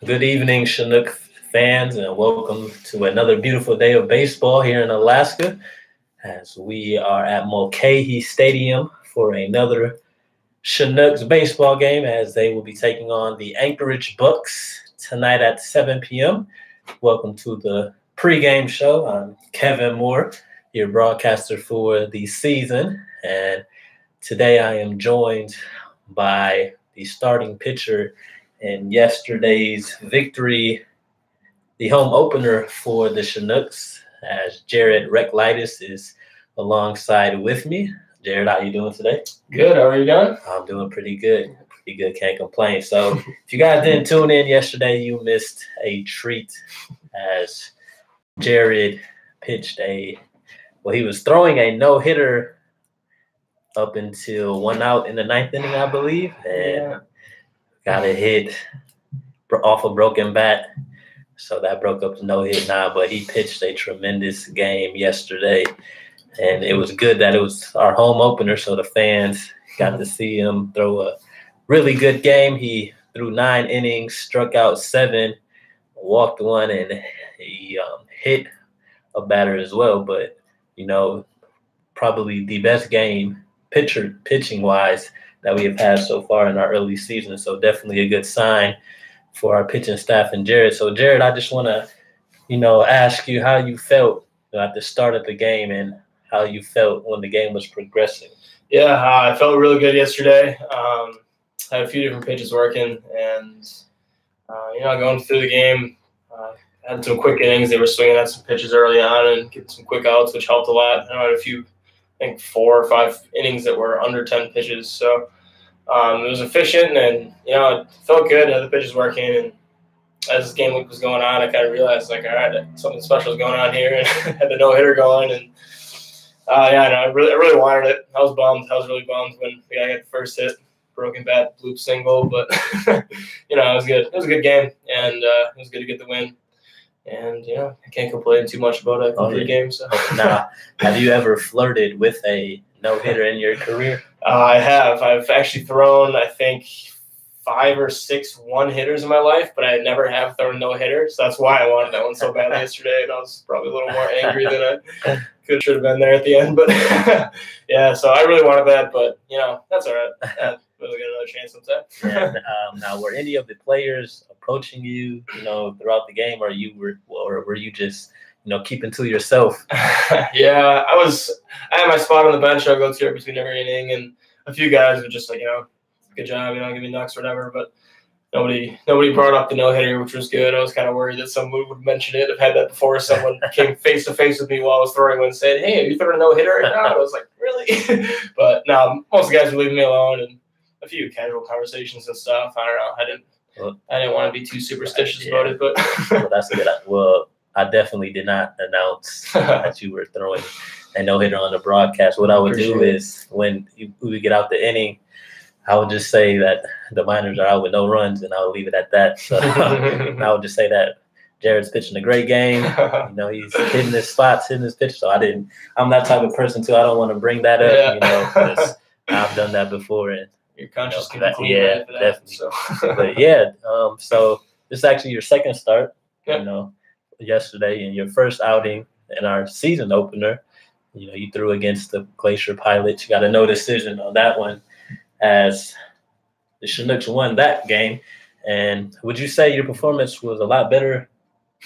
Good evening, Chinook fans, and welcome to another beautiful day of baseball here in Alaska as we are at Mulcahy Stadium for another Chinooks baseball game as they will be taking on the Anchorage Bucs tonight at 7 p.m. Welcome to the pregame show. I'm Kevin Moore, your broadcaster for the season, and today I am joined by the starting pitcher in yesterday's victory, the home opener for the Chinooks, as Jared Reclitis is alongside with me. Jared, how you doing today? Good. How are you doing? I'm doing pretty good. Pretty good. Can't complain. So if you guys didn't tune in yesterday, you missed a treat as Jared pitched he was throwing a no-hitter up until 1 out in the ninth inning, I believe, and got a hit off a broken bat. So that broke up the no-hit now, but he pitched a tremendous game yesterday. And it was good that it was our home opener, so the fans got to see him throw a really good game. He threw 9 innings, struck out 7, walked 1, and he hit a batter as well. But, probably the best game pitching-wise that we have had so far in our early season. So definitely a good sign for our pitching staff and Jared. So, Jared, I just want to, ask you how you felt at the start of the game and how you felt when the game was progressing. Yeah, I felt really good yesterday. Had a few different pitches working, and, going through the game, had some quick innings. They were swinging at some pitches early on and getting some quick outs, which helped a lot. I had a few, 4 or 5 innings that were under 10 pitches. So it was efficient, and, it felt good. Had the pitches working, and as the game was going on, I kind of realized, all right, something special is going on here, and had the no-hitter going, and I really wanted it. I was bummed. I was really bummed when the guy got the first hit, broken bat, bloop single, but it was good. It was a good game, and it was good to get the win. And I can't complain too much about a complete game. So now, have you ever flirted with a no-hitter in your career? I have. I've actually thrown, I think, 5 or 6 one-hitters in my life, but I never have thrown a no-hitter. So that's why I wanted that one so badly yesterday, and I was probably a little more angry than I should have been there at the end. But yeah, so I really wanted that, but that's all right. We'll get another chance sometime. And now, were any of the players approaching you, throughout the game, or were you just, keeping to yourself? Yeah, I had my spot on the bench. I'll go to between every inning, and a few guys were just like, good job, give me Nucks or whatever. But nobody brought up the no-hitter, which was good. I was kind of worried that someone would mention it. I've had that before. Someone came face-to-face with me while I was throwing one and said, hey, are you throwing a no-hitter right now? And I was like, really? But no, most of the guys were leaving me alone, and a few casual conversations and stuff. I don't know. I didn't want to be too superstitious about it, but well, that's good. Well, I definitely did not announce that you were throwing a no-hitter on the broadcast. What I would do is when we get out the inning, I would just say that the minors are out with no runs, and I would leave it at that. So I would just say that Jared's pitching a great game. He's hitting his spots, hitting his pitch. So I'm that type of person too. I don't want to bring that up, because I've done that before. And your conscience can be clean. Yeah, for that, definitely. So. But yeah, so this is actually your second start. Yesterday in your first outing in our season opener. You threw against the Glacier Pilots. You got a no decision on that one, as the Chinooks won that game. And would you say your performance was a lot better,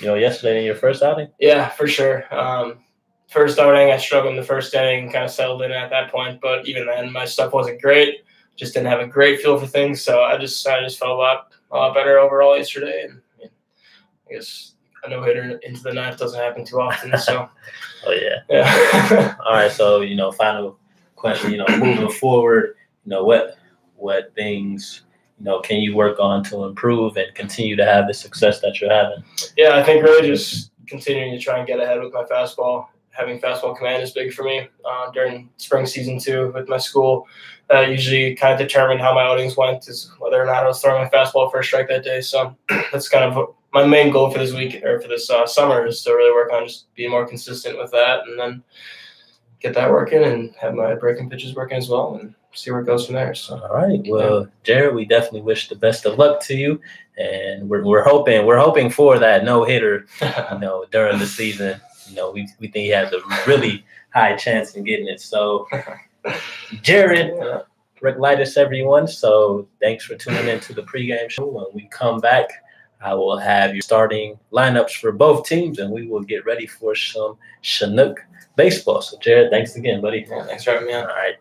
yesterday than your first outing? Yeah, for sure. First outing, I struggled in the first inning, kind of settled in at that point. But even then, my stuff wasn't great. Just didn't have a great feel for things. So I just felt a lot better overall yesterday. And I guess a no-hitter into the ninth doesn't happen too often. So. Oh yeah. All right. So final question. Moving forward. What things, can you work on to improve and continue to have the success that you're having? Yeah, I think really just continuing to try and get ahead with my fastball. Having fastball command is big for me during spring season too with my school. Usually kind of determined how my outings went is whether or not I was throwing my fastball for a strike that day. So that's kind of my main goal for this week or for this summer is to really work on just being more consistent with that, and then get that working and have my breaking pitches working as well, and see where it goes from there. So. All right. Well, Jared, we definitely wish the best of luck to you, and we're hoping for that no hitter, during the season. We think he has a really high chance in getting it. So, Jared, Ricklitis, everyone. So, thanks for tuning into the pregame show. When we come back, I will have your starting lineups for both teams, and we will get ready for some Chinook baseball. So, Jared, thanks again, buddy. Yeah, thanks for having me on. All right.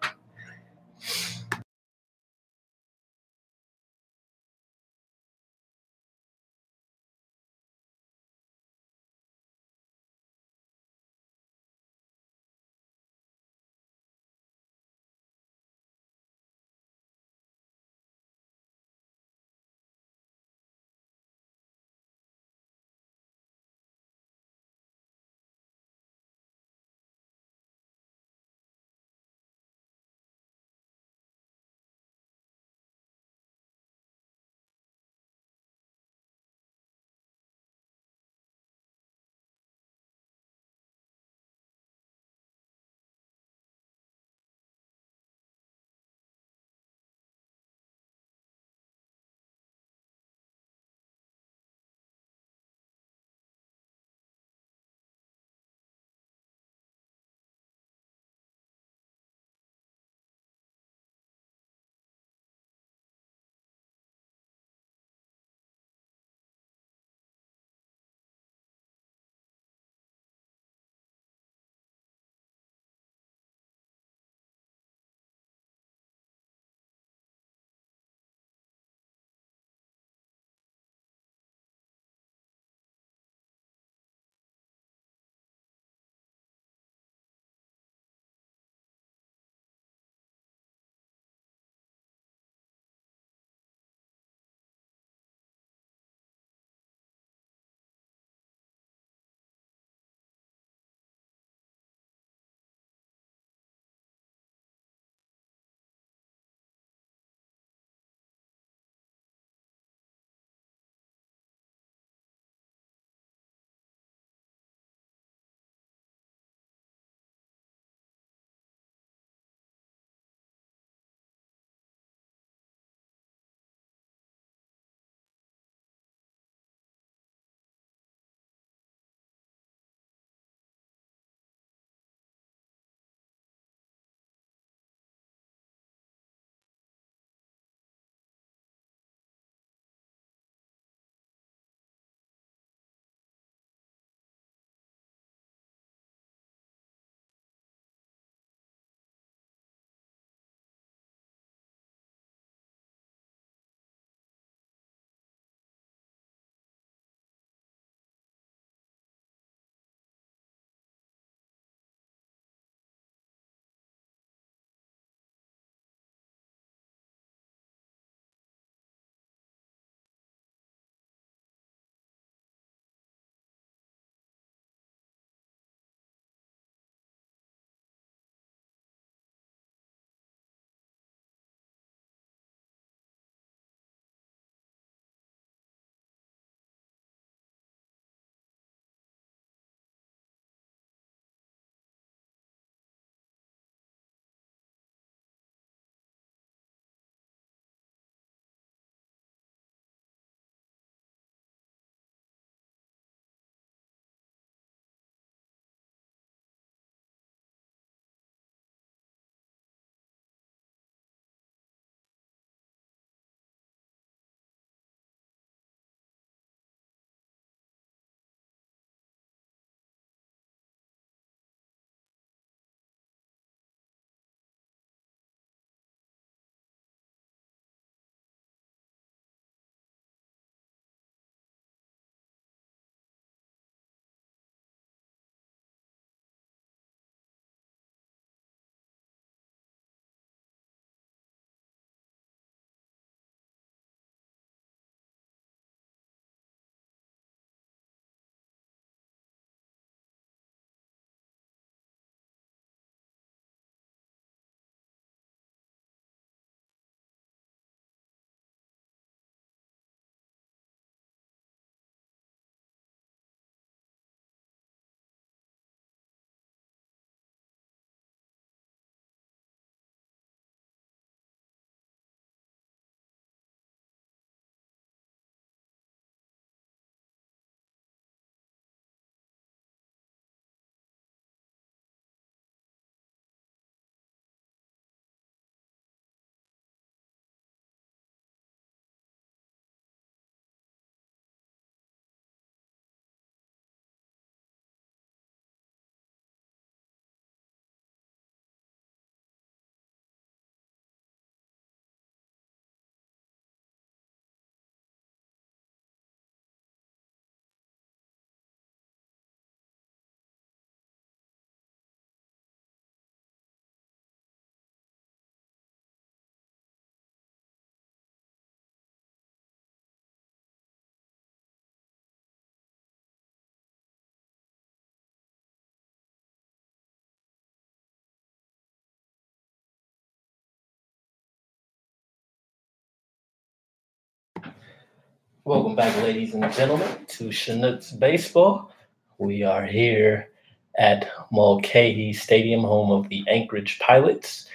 Welcome back, ladies and gentlemen, to Chinooks Baseball. We are here at Mulcahy Stadium, home of the Anchorage Pilots,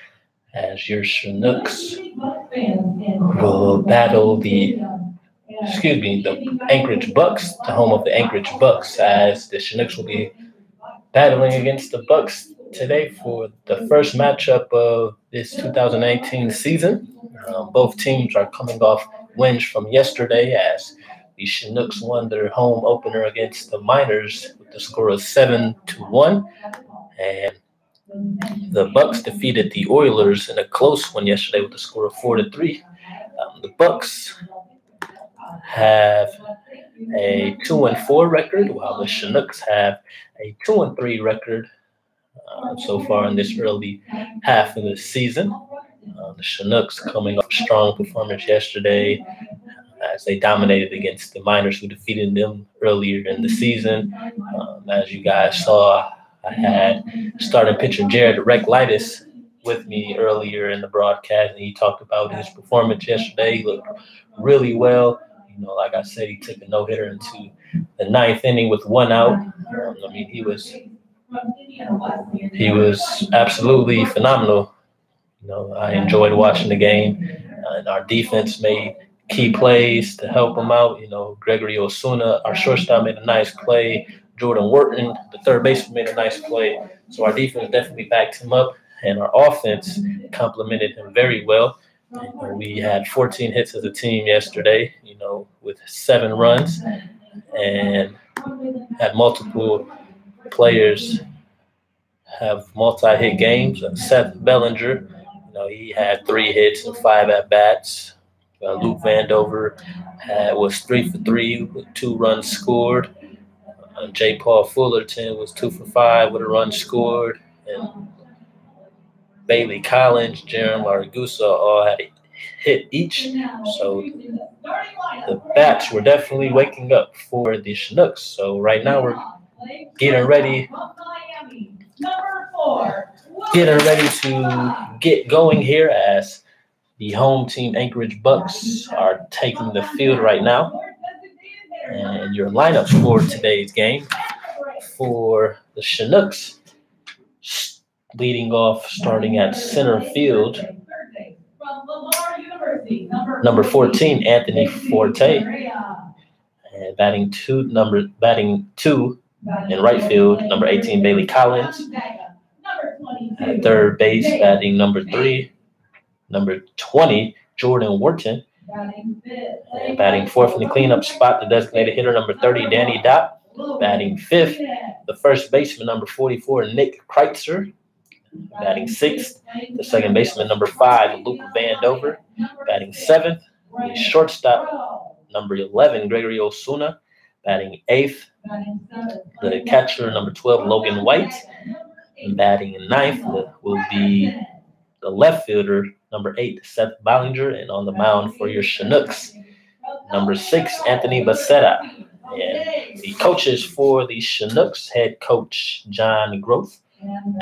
as your Chinooks will battle the Anchorage Bucs, the home of the Anchorage Bucs, as the Chinooks will be battling against the Bucs today for the first matchup of this 2019 season. Both teams are coming off wins from yesterday, as the Chinooks won their home opener against the Miners with the score of 7-1, and the Bucs defeated the Oilers in a close one yesterday with the score of 4-3. The Bucs have a 2-4 record, while the Chinooks have a 2-3 record so far in this early half of the season. The Chinooks coming off a strong performance yesterday as they dominated against the Miners, who defeated them earlier in the season. As you guys saw, I had starting pitcher Jared Reclitis with me earlier in the broadcast, and he talked about his performance yesterday. He looked really well. Like I said, he took a no-hitter into the ninth inning with one out. He was absolutely phenomenal. I enjoyed watching the game, and our defense made key plays to help him out. Gregory Osuna, our shortstop, made a nice play. Jordan Wharton, the third baseman, made a nice play. So our defense definitely backed him up, and our offense complimented him very well. We had 14 hits as a team yesterday, with 7 runs, and had multiple players have multi-hit games. Seth Bellinger, he had 3 hits and 5 at-bats. Luke Vandover was 3 for 3 with 2 runs scored. J. Paul Fullerton was 2 for 5 with a run scored. And Bailey Collins, Jerem Largusa all had a hit each. So the bats were definitely waking up for the Chinooks. So right now we're getting ready to get going here, as the home team Anchorage Bucs are taking the field right now. And your lineups for today's game for the Chinooks, leading off, starting at center field, number 14, Anthony Forte, and batting two in right field, number 18, Bailey Collins. At third base, batting number 3, number 20, Jordan Wharton. And batting fourth in the cleanup spot, the designated hitter, number 30, Danny Dopp. Batting fifth, the first baseman, number 44, Nick Kreitzer. Batting sixth, the second baseman, number 5, Luke Vandover. Batting seventh, the shortstop, number 11, Gregory Osuna. Batting eighth, the catcher, number 12, Logan White. And batting ninth will be the left fielder, number 8, Seth Ballinger. And on the mound for your Chinooks, number 6, Anthony Becerra. And the coaches for the Chinooks, head coach John Groth,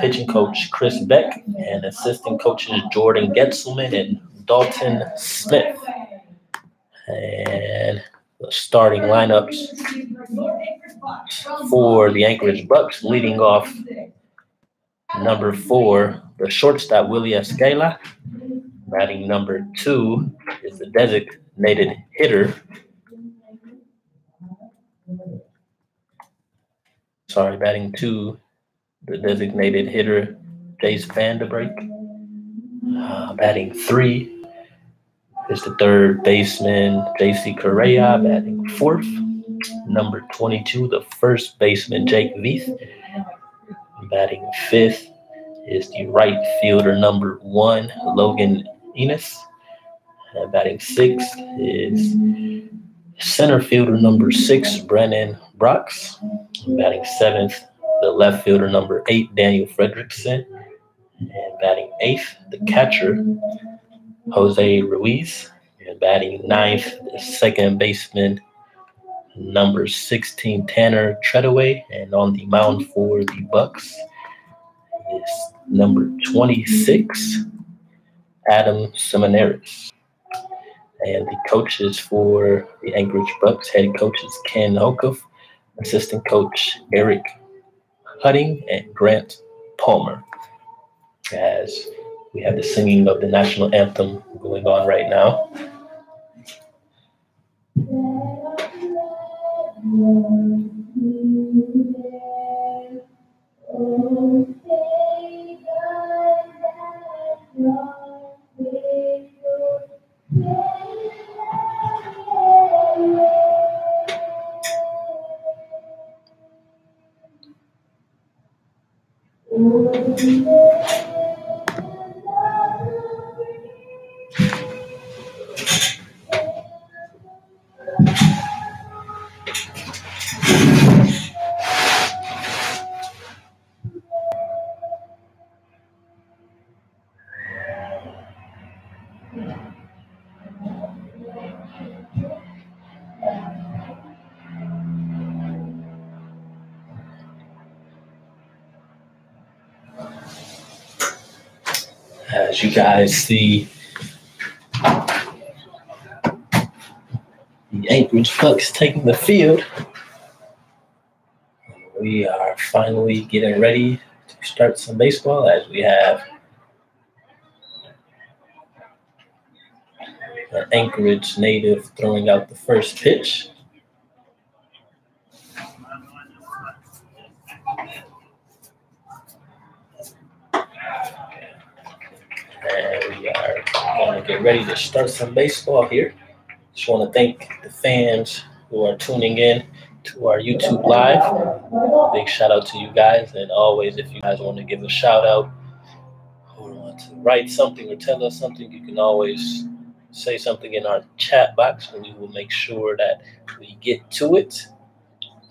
pitching coach Chris Beck, and assistant coaches Jordan Getzelman and Dalton Smith. And the starting lineups for the Anchorage Bucs, leading off, number 4, the shortstop Willie Escala. Batting number 2 is the designated hitter. Batting 2, the designated hitter, Jace Vanderbeek. Batting 3 is the third baseman, J.C. Correa. Batting 4th, number 22, the first baseman, Jake Veith. Batting 5th is the right fielder, number 1, Logan Enos. And batting 6th is center fielder, number 6, Brennan Brox. Batting 7th, the left fielder, number 8, Daniel Fredrickson. And batting 8th, the catcher, Jose Ruiz. And batting 9th, the second baseman, number 16, Tanner Treadaway. And on the mound for the Bucs is number 26, Adam Seminaris. And the coaches for the Anchorage Bucs, head coach is Ken Hokuff, assistant coach Eric Hutting, and Grant Palmer. As we have the singing of the national anthem going on right now. As you guys see, the Anchorage Bucs taking the field. We are finally getting ready to start some baseball as we have an Anchorage native throwing out the first pitch. And we are going to get ready to start some baseball here. Just want to thank the fans who are tuning in to our YouTube Live. Big shout out to you guys. And always, if you guys want to give a shout out or want to write something or tell us something, you can always say something in our chat box, and we will make sure that we get to it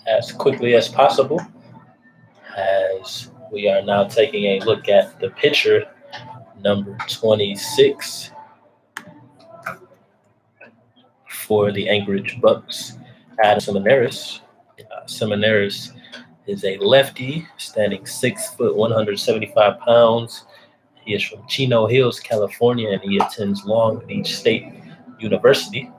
as quickly as possible. As we are now taking a look at the pitcher, number 26 for the Anchorage Bucs, Adam Seminaris. Seminaris is a lefty, standing 6 foot, 175 pounds. He is from Chino Hills, California, and he attends Long Beach State University.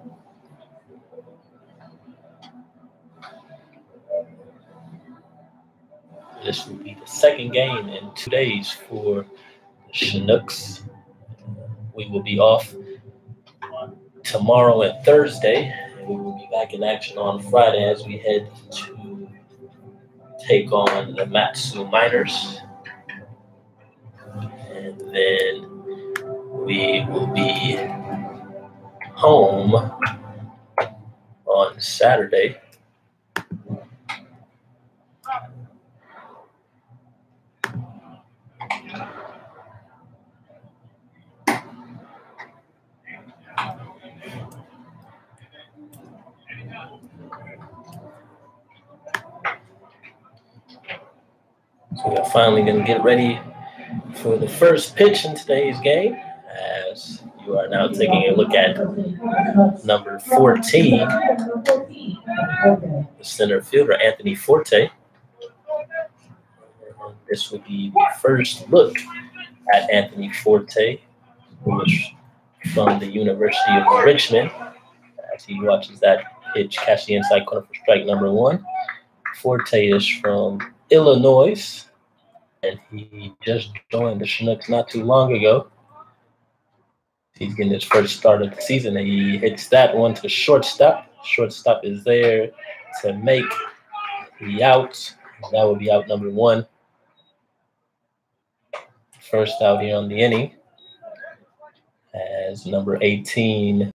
This will be the second game in 2 days for the Chinooks. We will be off tomorrow and Thursday, and we will be back in action on Friday as we head to take on the Matsu Miners. And then we will be home on Saturday. So we are finally going to get ready for the first pitch in today's game, as you are now taking a look at number 14, the center fielder, Anthony Forte. And this will be the first look at Anthony Forte, who is from the University of Richmond. As he watches that pitch catch the inside corner for strike number 1. Forte is from Illinois, and he just joined the Chinooks not too long ago. He's getting his first start of the season, and he hits that one to shortstop. Shortstop is there to make the out. That will be out number 1. First out here on the inning, as number 18,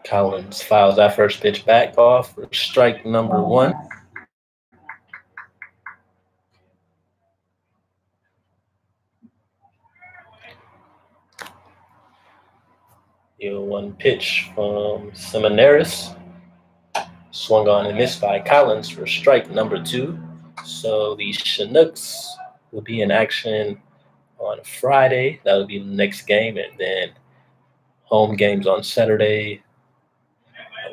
Collins fouls that first pitch back off for strike number 1. The 1 pitch from Seminaris, swung on and missed by Collins for strike number 2. So the Chinooks will be in action on Friday. That will be the next game, and then home games on Saturday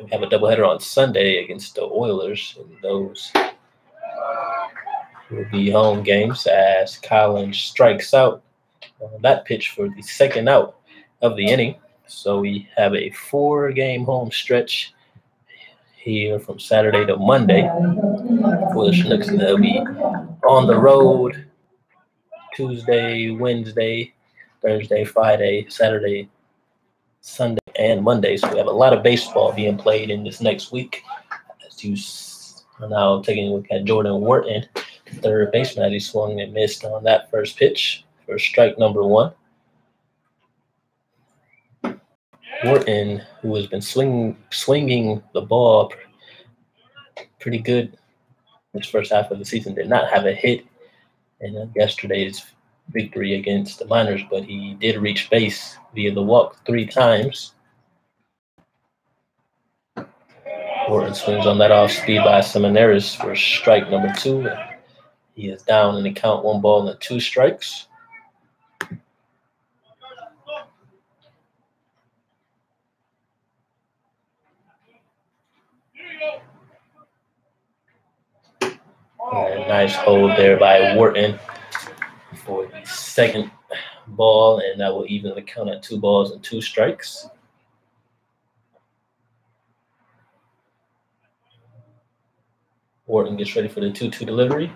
We have a doubleheader on Sunday against the Oilers, and those will be home games as Collins strikes out on that pitch for the second out of the inning. So we have a 4-game home stretch here from Saturday to Monday for the Chinooks, and they'll be on the road Tuesday, Wednesday, Thursday, Friday, Saturday, Sunday, and Monday. So we have a lot of baseball being played in this next week. As you are now taking a look at Jordan Wharton, third baseman, as he swung and missed on that first pitch for strike number 1. Wharton, who has been swinging the ball pretty good this first half of the season, did not have a hit in yesterday's victory against the Miners, but he did reach base via the walk 3 times. Wharton swings on that off speed by Seminaris for strike number 2. He is down in the count, 1 ball and 2 strikes. And nice hold there by Wharton for the second ball, and that will even the count at 2 balls and 2 strikes. Wharton gets ready for the 2-2 delivery,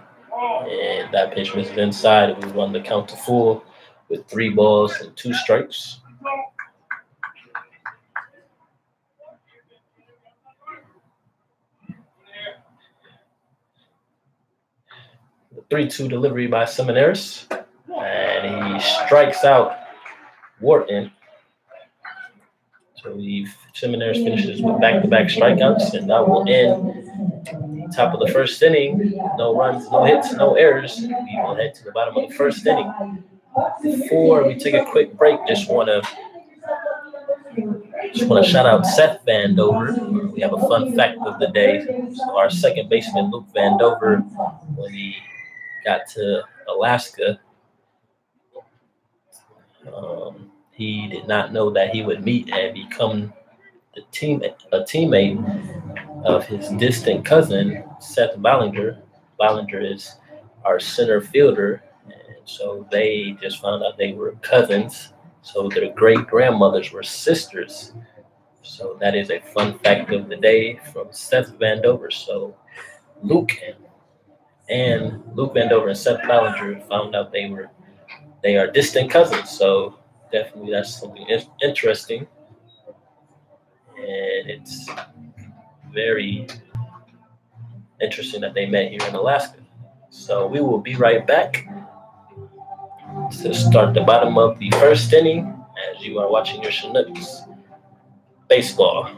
and that pitch misses inside. We run the count to full with 3 balls and 2 strikes. The 3-2 delivery by Seminaris, and he strikes out Wharton. So Seminaris finishes with back-to-back strikeouts, and that will end the top of the first inning. No runs, no hits, no errors. We will head to the bottom of the first inning. Before we take a quick break, just want to shout out Seth Vandover. We have a fun fact of the day. So our second baseman, Luke Vandover, when he got to Alaska, he did not know that he would meet and become a teammate of his distant cousin, Seth Ballinger. Ballinger is our center fielder, and so they just found out they were cousins. So their great-grandmothers were sisters. So that is a fun fact of the day from Seth Vandover. So Luke Vandover and Seth Ballinger found out they are distant cousins. So definitely that's something interesting. And it's very interesting that they met here in Alaska. So we will be right back to start the bottom of the first inning as you are watching your Chinooks baseball.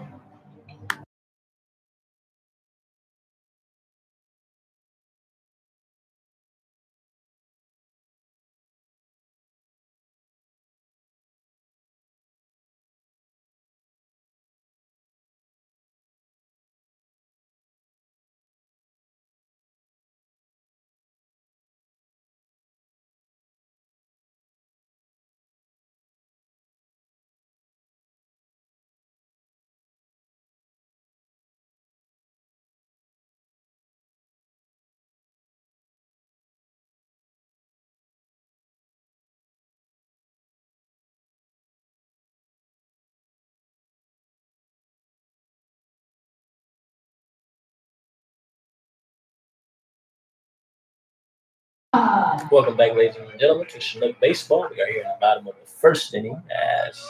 Welcome back, ladies and gentlemen, to Chinook Baseball. We are here at the bottom of the first inning as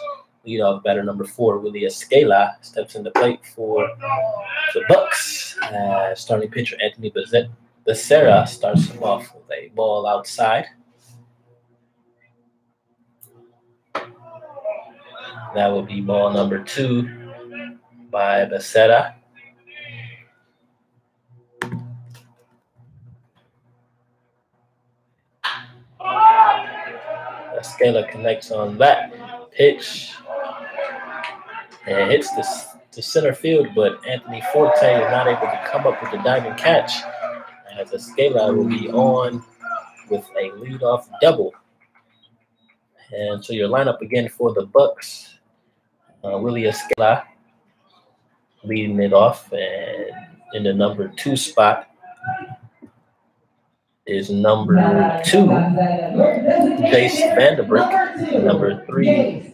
leadoff batter number 4, Willie Escala, steps in the plate for the Bucs. Starting pitcher Anthony Becerra starts him off with a ball outside. That will be ball number 2 by Becerra. Escala connects on that pitch and hits the center field, but Anthony Forte is not able to come up with the diving catch as Escala will be on with a leadoff double. And so your lineup again for the Bucs, Willie Escala, leading it off. And in the number 2 spot is number 2, Jace Vanderbrick. Number 3,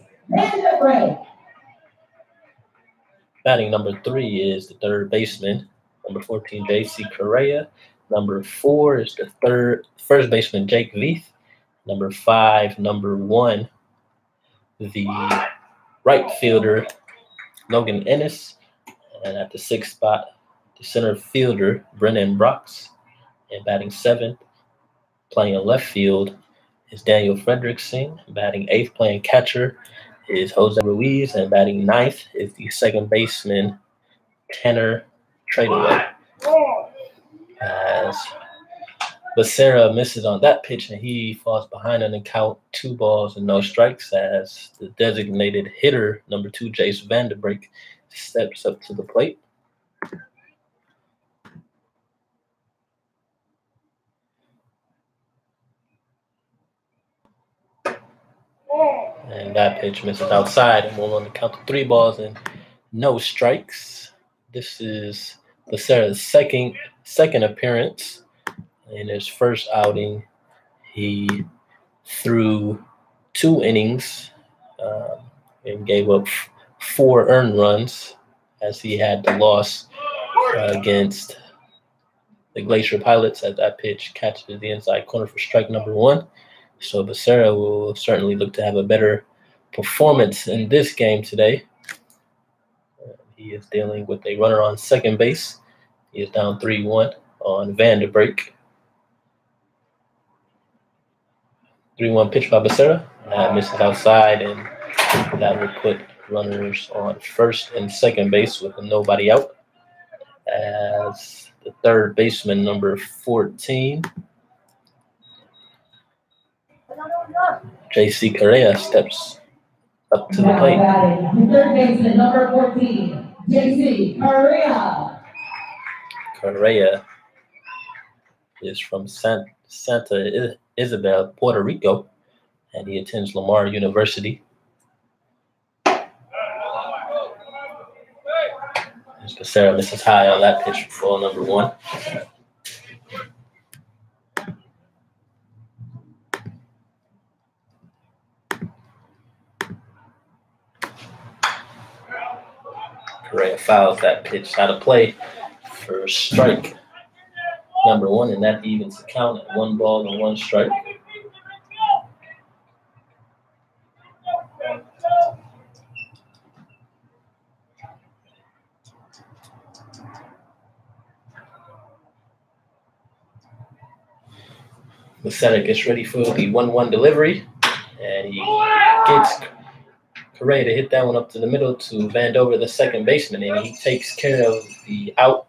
batting number 3 is the third baseman, number 14, J.C. Correa. Number 4 is the first baseman, Jake Veith. Number 5, number 1, the right fielder, Logan Ennis. And at the 6th spot, the center fielder, Brennan Brooks. And batting 7th, playing in left field, is Daniel Frederickson. Batting 8th, playing catcher, is Jose Ruiz. And batting 9th is the second baseman, Tanner Treadaway. As Becerra misses on that pitch, and he falls behind on the count, 2 balls and no strikes, as the designated hitter, number 2, Jace Vanderbrick, steps up to the plate. And that pitch misses outside, and we'll on the count of 3 balls and no strikes. This is Becerra's second appearance. In his first outing, he threw 2 innings and gave up 4 earned runs, as he had the loss against the Glacier Pilots, as that pitch catches the inside corner for strike number 1. So Becerra will certainly look to have a better performance in this game today. He is dealing with a runner on second base. He is down 3-1 on Vanderbrick. 3-1 pitch by Becerra. That misses outside, and that will put runners on first and second base with nobody out. As the third baseman, number 14, J.C. Correa, steps up to the plate. Third baseman, number 14, J.C. Correa. Correa is from Santa Isabel, Puerto Rico, and he attends Lamar University. Becerra misses high on that pitch for ball number 1. Correa fouls that pitch out of play for strike number 1, and that evens the count at 1 ball and 1 strike. Becerra gets ready for the 1-1 delivery, and he gets Correa to hit that one up to the middle to Vandover, the second baseman, and he takes care of the out.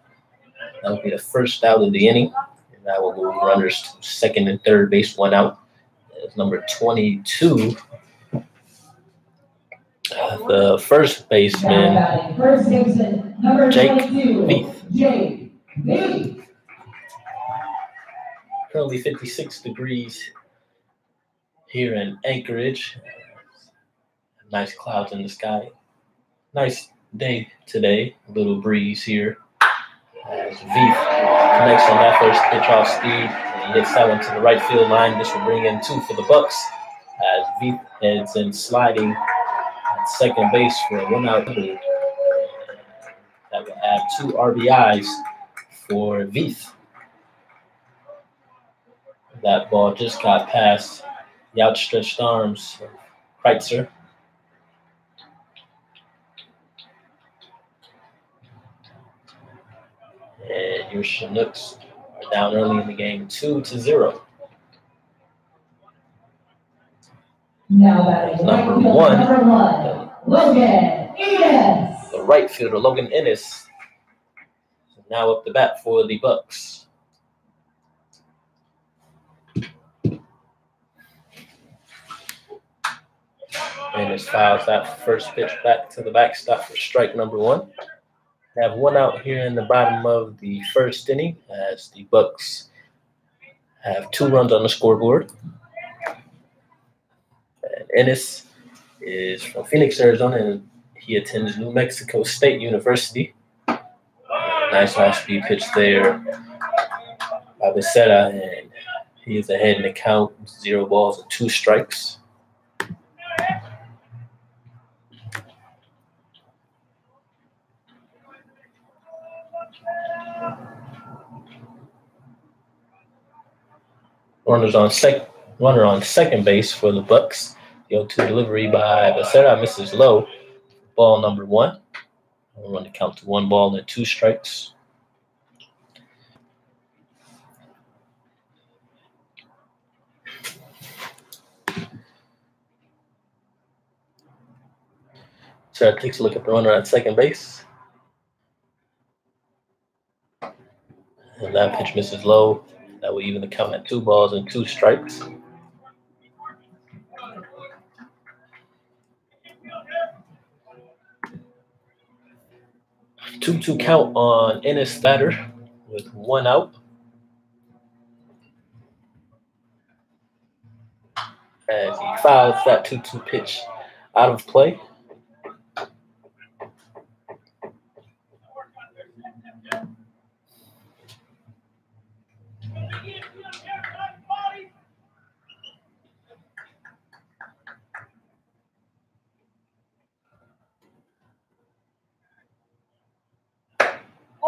That will be the first out of the inning, and that will move runners to second and third base, 1 out. That's number 22, the first baseman, Jake Veith. Currently 56 degrees here in Anchorage. Nice clouds in the sky. Nice day today. A little breeze here. As Veith connects on that first pitch off speed, and he hits that one to the right field line. This will bring in 2 for the Bucs, as Veith heads in sliding at second base for a 1 out. That will add 2 RBIs for Veith. That ball just got past the outstretched arms of Kreitzer. And your Chinooks are down early in the game, 2-0. Number 1, Logan Ennis. The right fielder, Logan Ennis, is now up to bat for the Bucs. Ennis fouls that first pitch back to the backstop for strike number 1. Have 1 out here in the bottom of the first inning, as the Bucs have 2 runs on the scoreboard. And Ennis is from Phoenix, Arizona, and he attends New Mexico State University. Nice off-speed pitch there by Becerra, and he is ahead in the count. 0 balls and 2 strikes. Runner on second base for the Bucs. The 0-2 delivery by Becerra misses low. Ball number 1. We'll run the count to 1 ball and 2 strikes. Becerra takes a look at the runner at second base. And that pitch misses low. That will even the count at 2 balls and 2 strikes. Two count on Ennis batter with 1 out. As he fouls that 2-2 pitch out of play.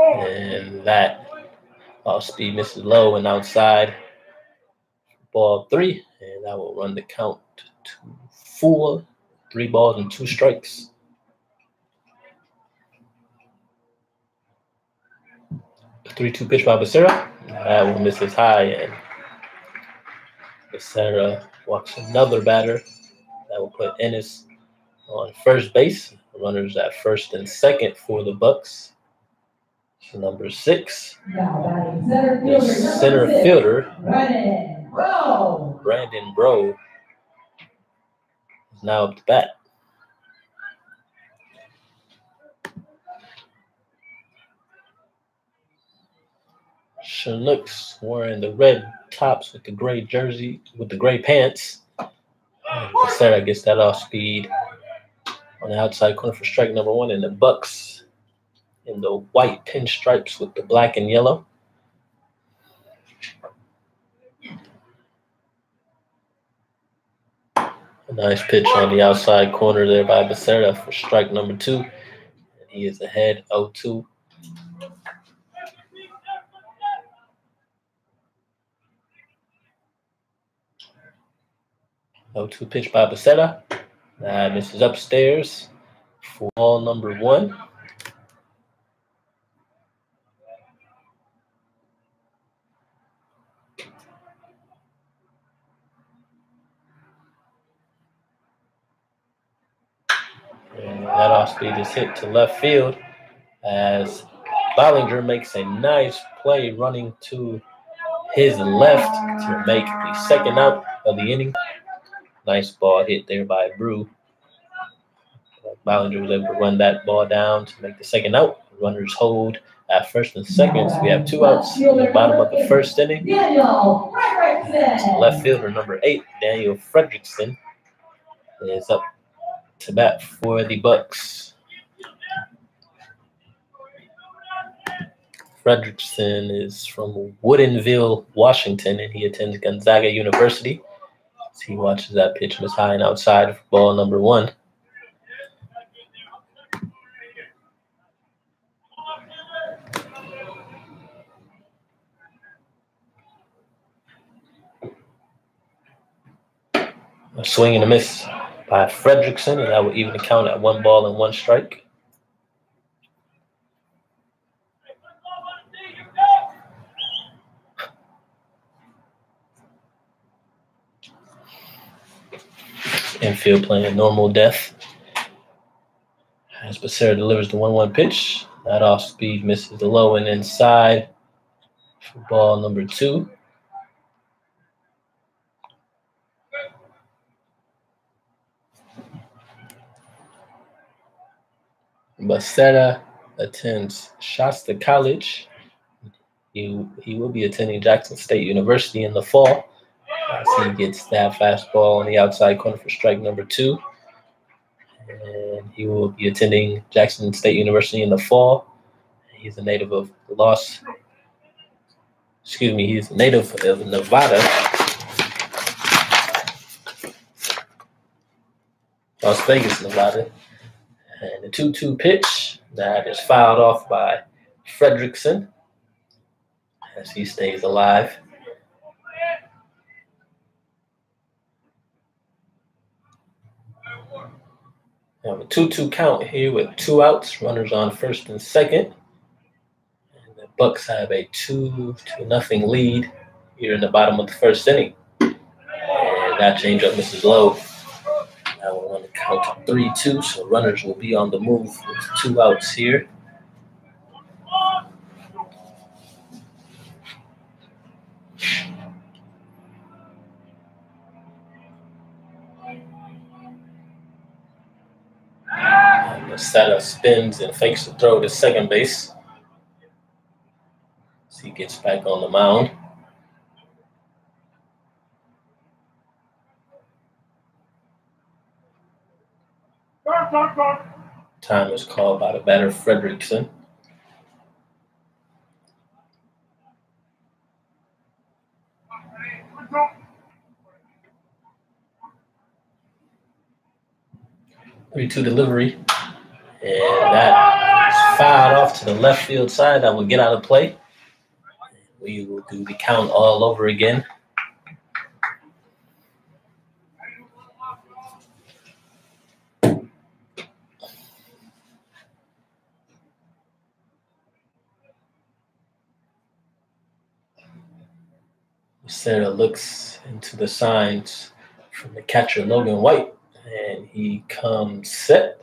And that off-speed misses low and outside. Ball 3, and that will run the count to 4. 3 balls and 2 strikes. The 3-2 pitch by Becerra. That will miss his high, and Becerra walks another batter. That will put Ennis on first base. Runners at first and second for the Bucs. So number 6, the center fielder, Brandon Bro, is now up to bat. Chinooks wearing the red tops with the gray jersey, with the gray pants. Becerra gets that off speed on the outside corner for strike number 1, and the Bucs in the white pinstripes with the black and yellow. A nice pitch on the outside corner there by Becerra for strike number 2. And he is ahead 0-2. Pitch by Becerra. That misses upstairs for ball number 1. And that off speed is hit to left field as Bollinger makes a nice play running to his left to make the second out of the inning. Nice ball hit there by Brew. Bollinger was able to run that ball down to make the second out. Runners hold at first and second. So we have 2 outs in the bottom of the first inning. Left fielder number 8, Daniel Fredrickson, is up to bat for the Bucs. Fredrickson is from Woodinville, Washington, and he attends Gonzaga University. As he watches that pitch miss high and outside for ball number 1. A swing and a miss by Fredrickson, and that will even the count at 1 ball and 1 strike. Infield playing normal death. As Becerra delivers the 1-1 pitch, that off speed misses the low and inside for ball number 2. Becerra attends Shasta College. He will be attending Jackson State University in the fall. As he gets that fastball on the outside corner for strike number 2. And he will be attending Jackson State University in the fall. He's a native of he's a native of Nevada. Las Vegas, Nevada. And the 2-2 pitch that is fouled off by Fredrickson as he stays alive. Now a 2-2 count here with 2 outs, runners on first and second. And the Bucs have a 2-0 lead here in the bottom of the first inning. And that changeup misses low. Now we're on the count of 3-2, so runners will be on the move with 2 outs here. And the setter spins and fakes the throw to second base. As he gets back on the mound. Time is called by the batter, Fredrickson. Three-two delivery, and that is fouled off to the left field side. That will get out of play. We will do the count all over again. Sarah looks into the signs from the catcher, Logan White, and he comes set.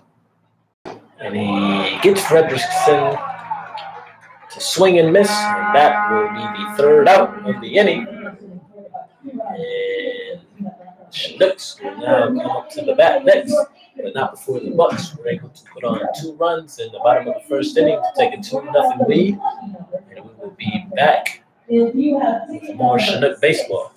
And he gets Fredrickson to swing and miss, and that will be the third out of the inning. And Chinooks will now come up to the bat next, but not before the Bucs were able to put on 2 runs in the bottom of the first inning to take a 2-0 lead. And we will be back with more Chinook baseball.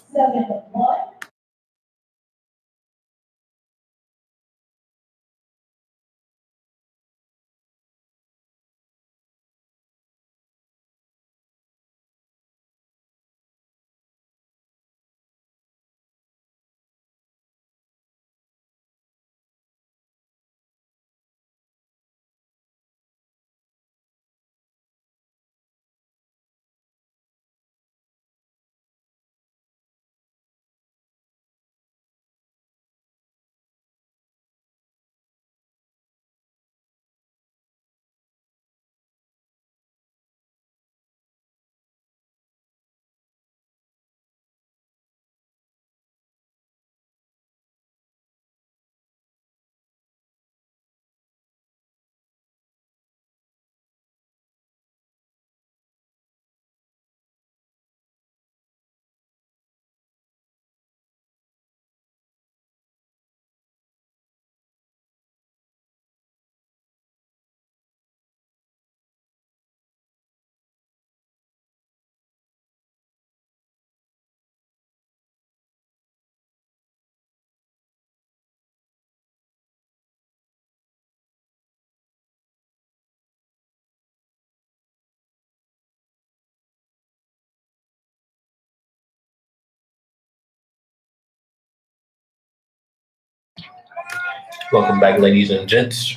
Welcome back, ladies and gents,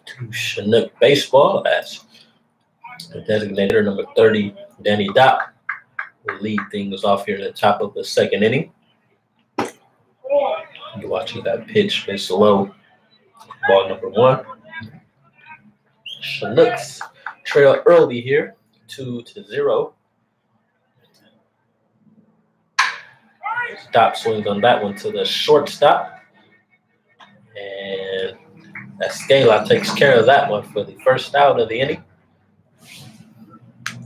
to Chinook baseball. That's the designator number 30, Danny Dopp, will lead things off here at the top of the second inning. You're watching that pitch, miss low, ball number 1. Chinooks trail early here, 2-0. Dopp swings on that one to the shortstop. And Escala takes care of that one for the first out of the inning.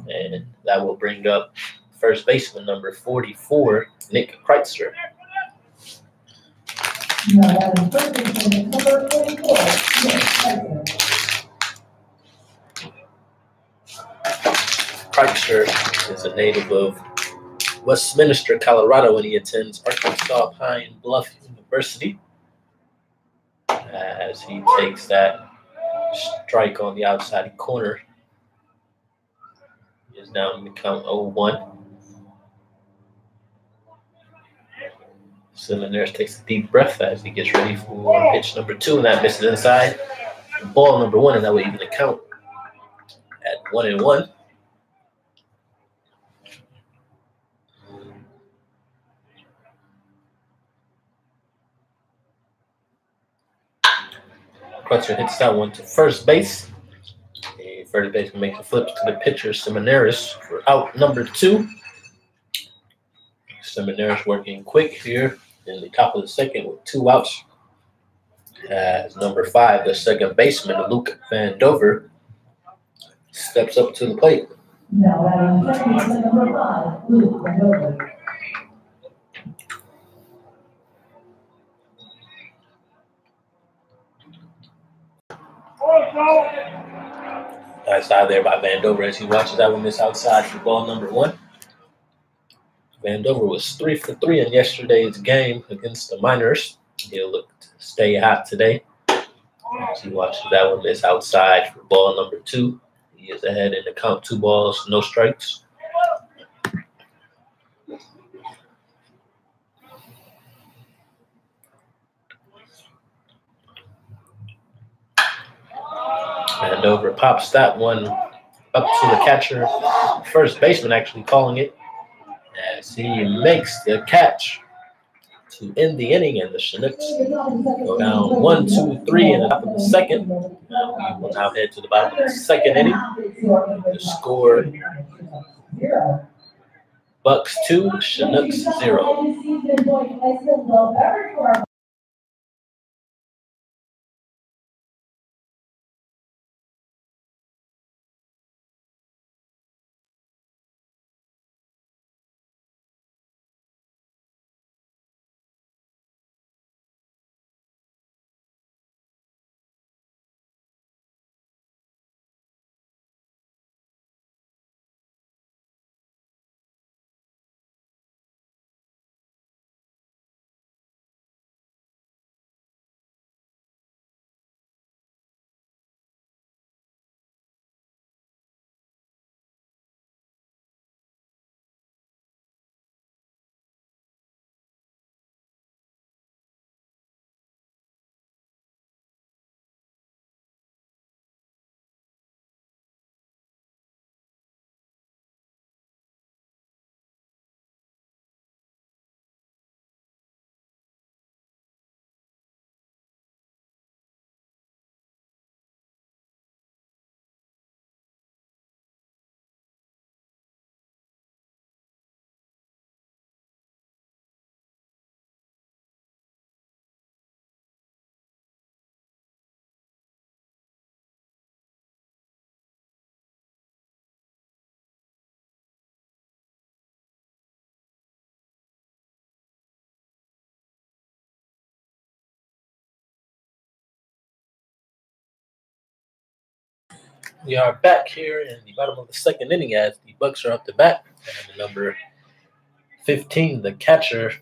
And that will bring up first baseman number 44, Nick Kreitzer. Kreitzer is a native of Westminster, Colorado, and he attends Arkansas Pine Bluff University. As he takes that strike on the outside corner is down in the count 0-1. Seminaris takes a deep breath as he gets ready for pitch number 2, and that misses inside. Ball number 1, and that will even the count at 1-1. Crutcher hits that one to first base. The first baseman makes a flip to the pitcher, Seminaris, for out number 2. Seminaris working quick here in the top of the second with 2 outs. As number 5, the second baseman, Luke Van Dover, steps up to the plate. Now batting second baseman number 5, Luke Van Dover. Nice out there by Van Dover as he watches that one miss outside for ball number 1. Van Dover was 3 for 3 in yesterday's game against the Miners. He'll look to stay hot today as he watches that one miss outside for ball number 2. He is ahead in the count, 2 balls, no strikes. Van Dover pops that one up to the catcher, first baseman actually calling it, as he makes the catch to end the inning, and the Chinooks go down 1-2-3 in the top of the second. Now we will now head to the bottom of the second inning. The score: Bucs 2, Chinooks 0. We are back here in the bottom of the second inning as the Bucs are up to bat. And number 15, the catcher,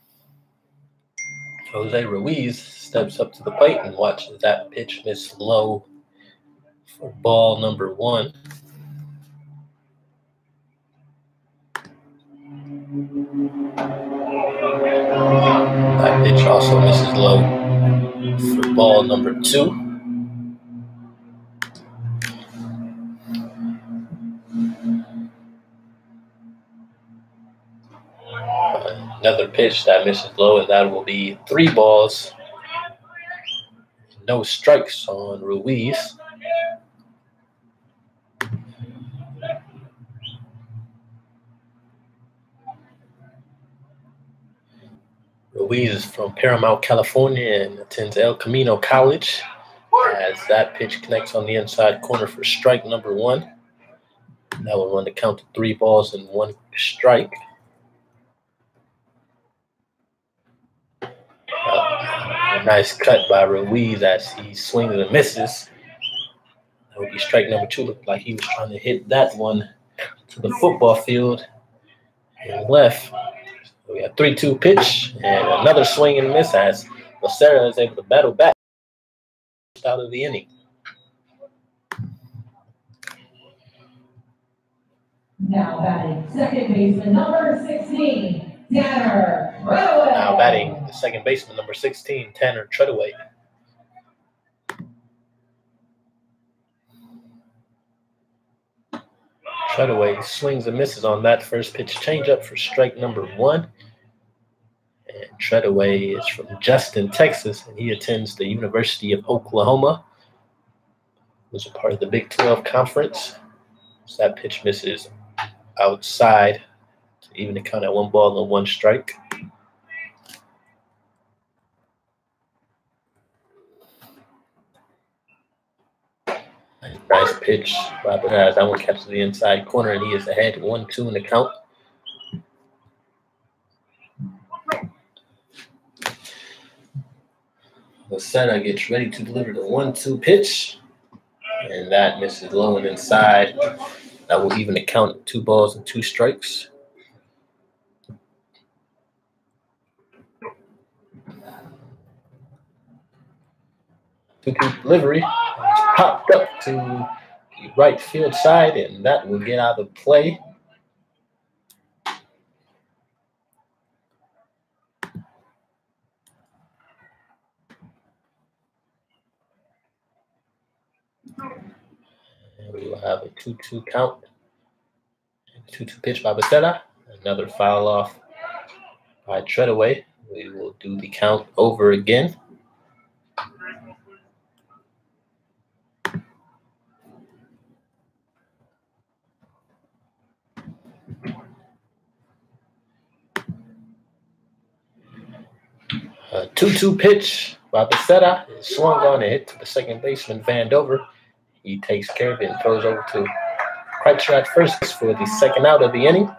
Jose Ruiz, steps up to the plate and watches that pitch miss low for ball number 1. That pitch also misses low for ball number 2. Another pitch that misses low, and that will be 3 balls. No strikes on Ruiz. Ruiz is from Paramount, California, and attends El Camino College. As that pitch connects on the inside corner for strike number 1. That will run the count to 3 balls and 1 strike. A nice cut by Ruiz as he swings and misses. That would be strike number 2. Looked like he was trying to hit that one to the football field and left. So we have 3-2 pitch and another swing and miss as Becerra is able to battle back out of the inning. Now batting second baseman number 16, Tanner Treadaway. Now batting the second baseman number 16, Tanner Treadaway. Treadaway swings and misses on that first pitch changeup for strike number 1. And Treadaway is from Justin, Texas, and he attends the University of Oklahoma. Was a part of the Big 12 Conference. So that pitch misses outside to even the count at 1 ball and 1 strike. Nice pitch. Robert has that one catches the inside corner, and he is ahead 1-2 in the count. Lucena gets ready to deliver the 1-2 pitch, and that misses low and inside. That will even the count at 2 balls and 2 strikes. Two-two delivery popped up to the right field side, and that will get out of play. And we will have a 2-2 count. 2-2 pitch by Becerra. Another foul off by Treadaway. We will do the count over again. A 2-2 pitch by Becerra is swung on and hit to the second baseman, Vandover. He takes care of it and throws over to Kreitzer at first for the second out of the inning.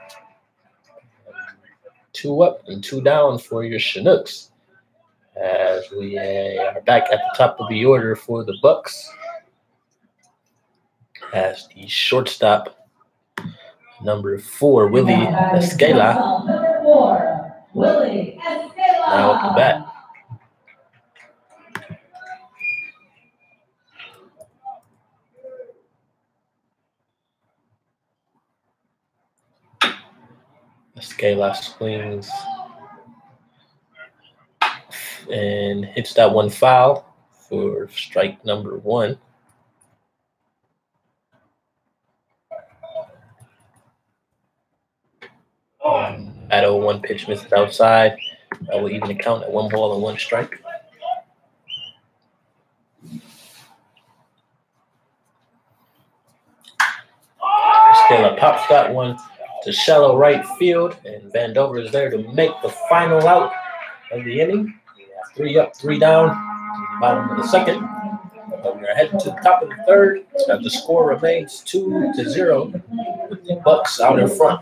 2 up and 2 down for your Chinooks, as we are back at the top of the order for the Bucs. As the shortstop, number 4, Willie Escala, Number 4, Willie Escala. now up to bat. Escala swings and hits that one foul for strike number 1. At 0-1 pitch misses outside. That will even the count at 1 ball and 1 strike. Escala pops that one to shallow right field, and Vandover is there to make the final out of the inning. We have 3 up, 3 down, bottom of the second. But we are heading to the top of the third. As the score remains 2-0, with the Bucs out in front.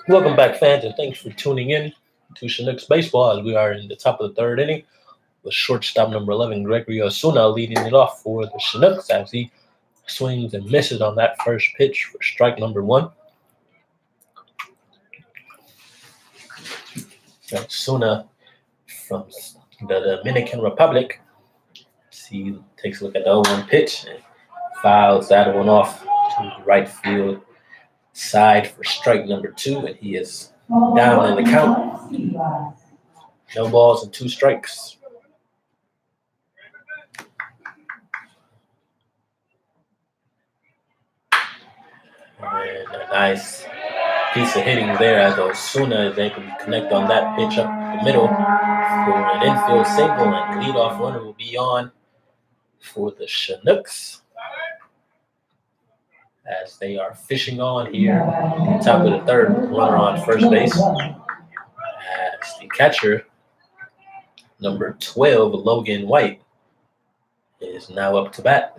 Welcome back, fans, and thanks for tuning in to Chinooks Baseball as we are in the top of the third inning with shortstop number 11, Gregory Osuna, leading it off for the Chinooks as he swings and misses on that first pitch for strike number 1. Osuna from the Dominican Republic. He takes a look at the 0-1 pitch and fouls that one off to the right field side for strike number 2, and he is down in the count. No balls and 2 strikes. And a nice piece of hitting there as Osuna is able to connect on that pitch up the middle for an infield single, and the leadoff runner will be on for the Chinooks as they are fishing on here. Top of the third, runner on first base as the catcher, number 12, Logan White, is now up to bat.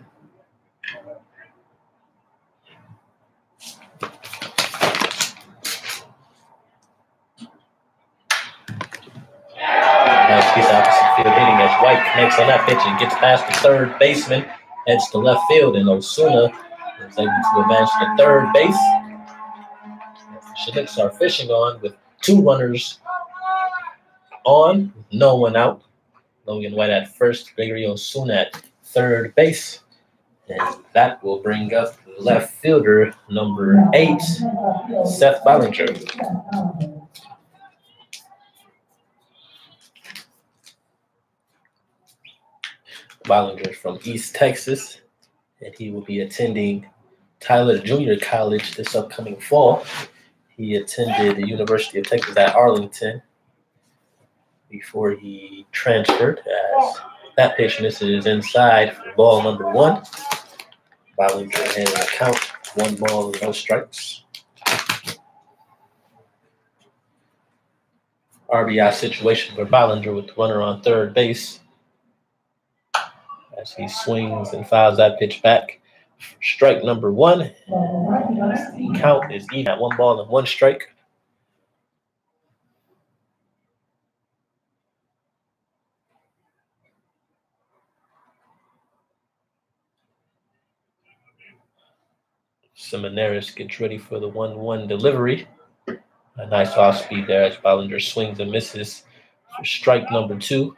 Nice piece of opposite field hitting as White connects on that pitch and gets past the third baseman, heads to left field, and Osuna is able to advance to third base. The Chinooks are fishing on with 2 runners on, with no one out. Logan White at first, Gregory Osuna at third base. And that will bring up left fielder number 8, Seth Ballinger. Ballinger from East Texas, and he will be attending Tyler Junior College this upcoming fall. He attended the University of Texas at Arlington before he transferred, as that pitch misses inside for ball number 1. Ballinger has an count, 1 ball and no strikes. RBI situation for Ballinger with the runner on third base as he swings and fouls that pitch back for strike number 1. The count is even at 1 ball and 1 strike. Seminaris gets ready for the 1-1 delivery. A nice off speed there as Ballinger swings and misses for strike number 2.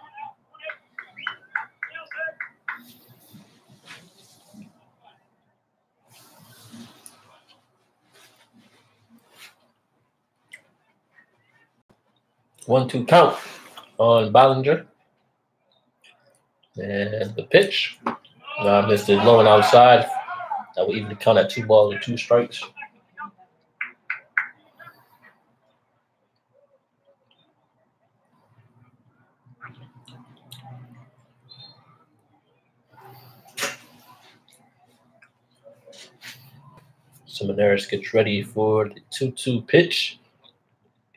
One-two count on Ballinger. And the pitch. Missed it low and outside. That will even count at 2 balls and 2 strikes. Seminaris gets ready for the 2-2 pitch.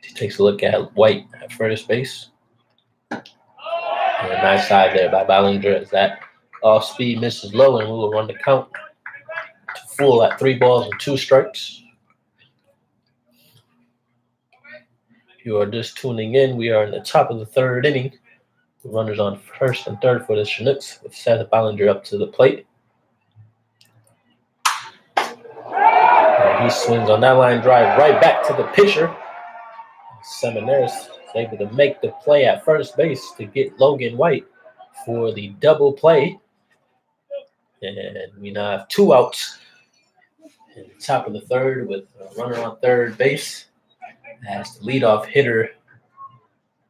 He takes a look at White at first base. And a nice side there by Ballinger as that off speed misses low, and we will run the count to full at 3 balls and 2 strikes. If you are just tuning in, we are in the top of the 3rd inning. The runners on first and third for the Chinooks with Seth Ballinger up to the plate. And he swings on that line drive right back to the pitcher. Seminaris is able to make the play at first base to get Logan White for the double play. And we now have 2 outs in the top of the 3rd with a runner on third base as the leadoff hitter,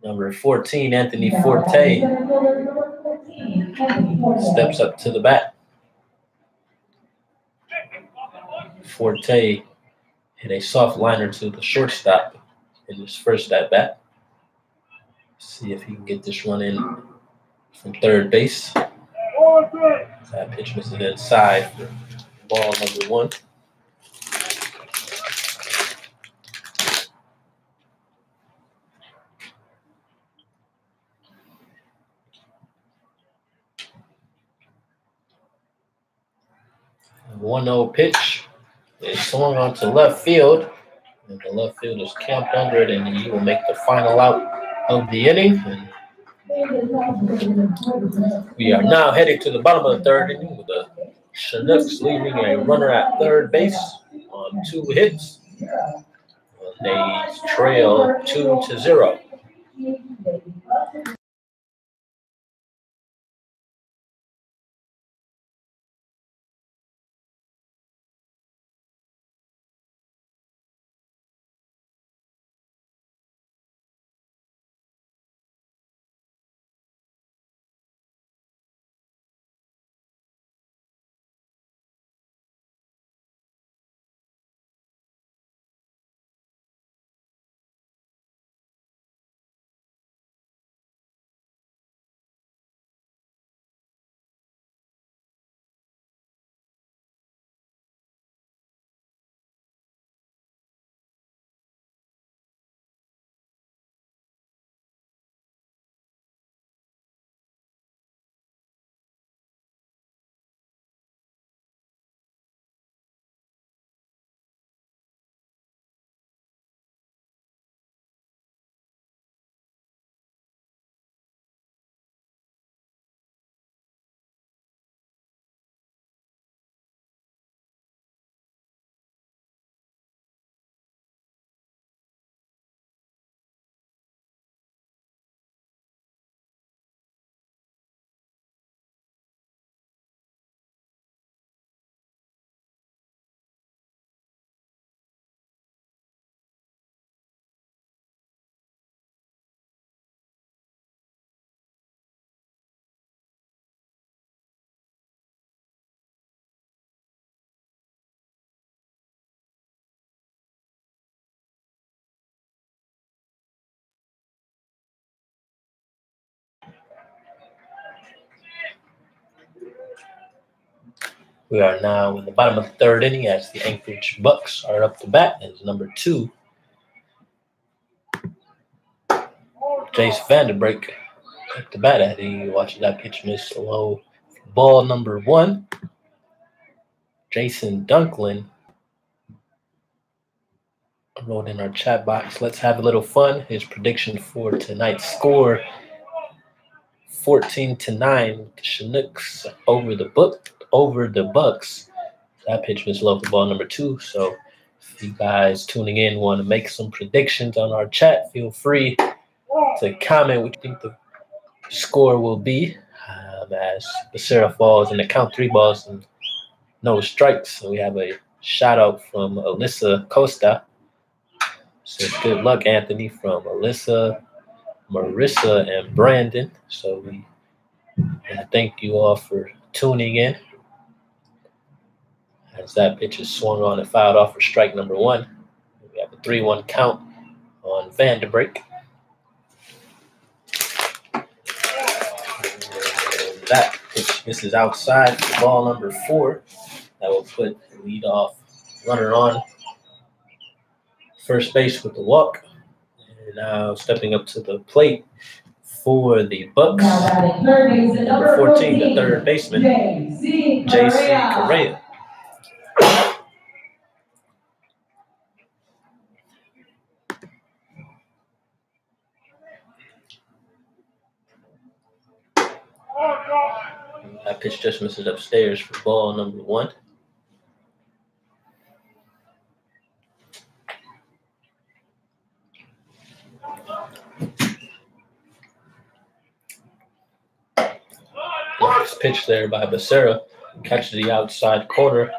number 14, Anthony Forte, steps up to the bat. Forte hit a soft liner to the shortstop in his first at-bat. See if he can get this run in from third base. That pitch misses inside for ball number 1. A 1-0 pitch is swung onto left field, and the left field is camped under it, and he will make the final out of the inning. And We are now heading to the bottom of the third inning with the Chinooks leaving a runner at third base on 2 hits. They trail 2-0. We are now in the bottom of the third inning as the Anchorage Bucs are up to bat as number 2. Jace Vanderbeek up to bat as he watches that pitch miss low. Ball number 1. Jason Dunklin wrote in our chat box, let's have a little fun. His prediction for tonight's score, 14-9, the Chinooks over the Bucs. That pitch was low for ball number 2. So if you guys tuning in want to make some predictions on our chat, feel free to comment what you think the score will be as Becerra falls in the count 3 balls and no strikes. So we have a shout out from Alyssa Costa. Says good luck, Anthony, from Alyssa, Marissa, and Brandon. So we thank you all for tuning in. As that pitch is swung on and fouled off for strike number 1. We have a 3-1 count on Vanderbeek. That pitch misses outside for ball number 4. That will put the leadoff runner on first base with the walk. And now stepping up to the plate for the Bucs, number 14, the third baseman, J.C. Correa. That pitch just misses upstairs for ball number 1. Nice pitch there by Becerra. Catches the outside corner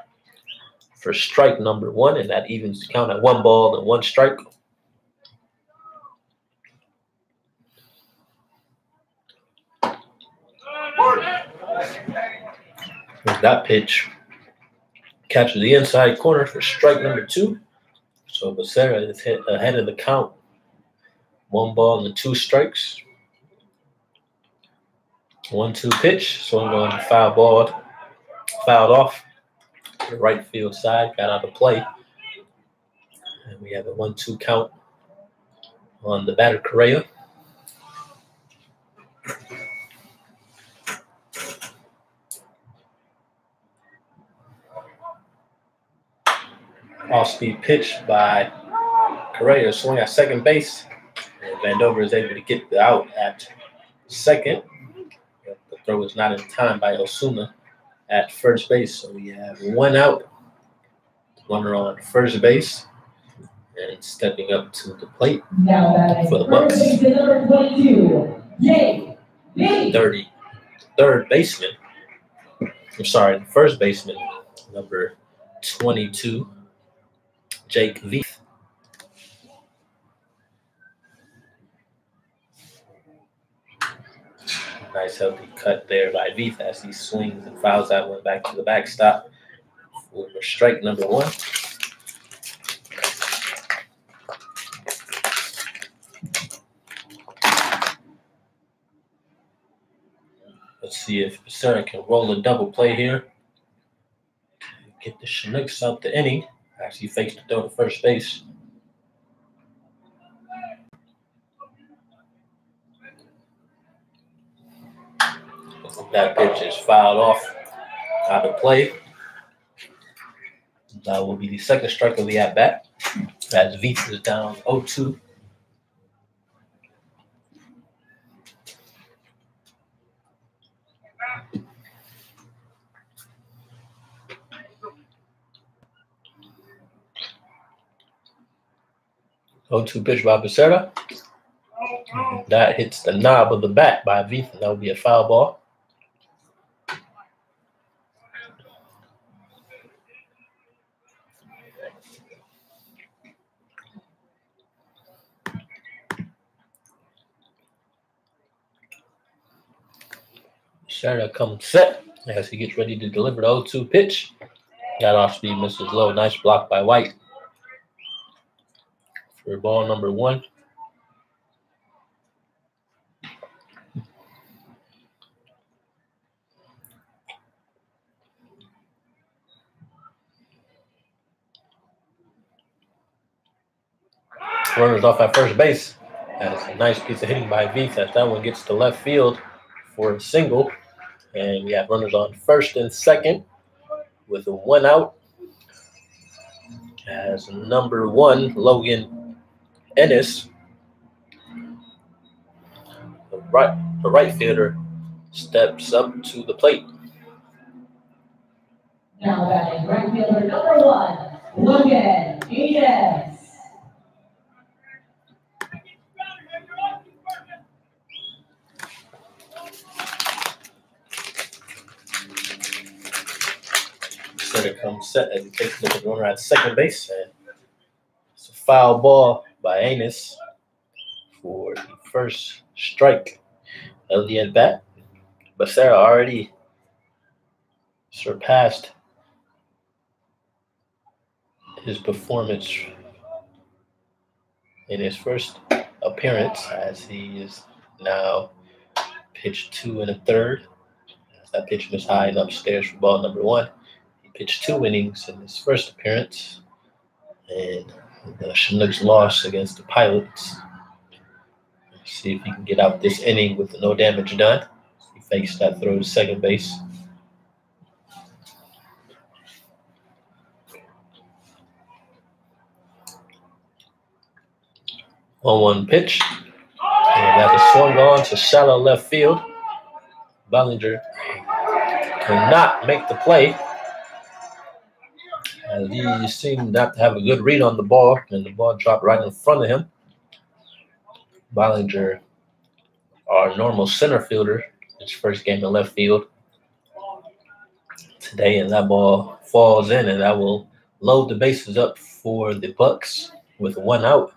for strike number 1, and that evens the count at 1 ball and 1 strike. That pitch catches the inside corner for strike number 2. So Becerra is hit ahead of the count. 1 ball and 2 strikes. 1-2 pitch. Swung on fouled off the right field side. Got out of play. And we have a 1-2 count on the batter Correa. Off-speed pitch by Correa, swing at second base. And Vandover is able to get the out at second. The throw is not in time by Osuna at first base. So we have 1 out. Runner on first base. And stepping up to the plate for the Bucs. Third baseman. I'm sorry, the first baseman, number 22, Jake Veith. Nice healthy cut there by Veith as he swings and fouls that one back to the backstop for strike number 1. Let's see if Becerra can roll a double play here. Get the Chinooks out the inning. Actually fakes the throw to first base. That pitch is fouled off out of play. That will be the second strike of the at-bat as Veith is down 0-2. Pitch by Becerra. That hits the knob of the bat by Veith, and that will be a foul ball. Becerra comes set as he gets ready to deliver the 0-2 pitch. That off speed misses low. Nice block by White for ball number 1. Runners off at first base. That's a nice piece of hitting by Veith as that one gets to left field for a single. And we have runners on first and second with 1 out. As number 1, Logan Ennis, the right fielder, steps up to the plate. Now batting right fielder number 1, Logan Ennis. Becerra comes set as he takes a look at the runner at second base. And it's a foul ball by Ennis for the first strike of the at-bat. Becerra already surpassed his performance in his first appearance as he is now pitched 2 1/3. That pitch was high and upstairs for ball number 1. He pitched 2 innings in his first appearance, and the Chinooks lost against the Pilots. Let's see if he can get out this inning with no damage done. He fakes that throw to second base. On 1 pitch, and that is swung on to shallow left field. Ballinger cannot make the play. He seemed not to have a good read on the ball, and the ball dropped right in front of him. Ballinger, our normal center fielder, his first game in left field today, and that ball falls in, and that will load the bases up for the Bucs with 1 out.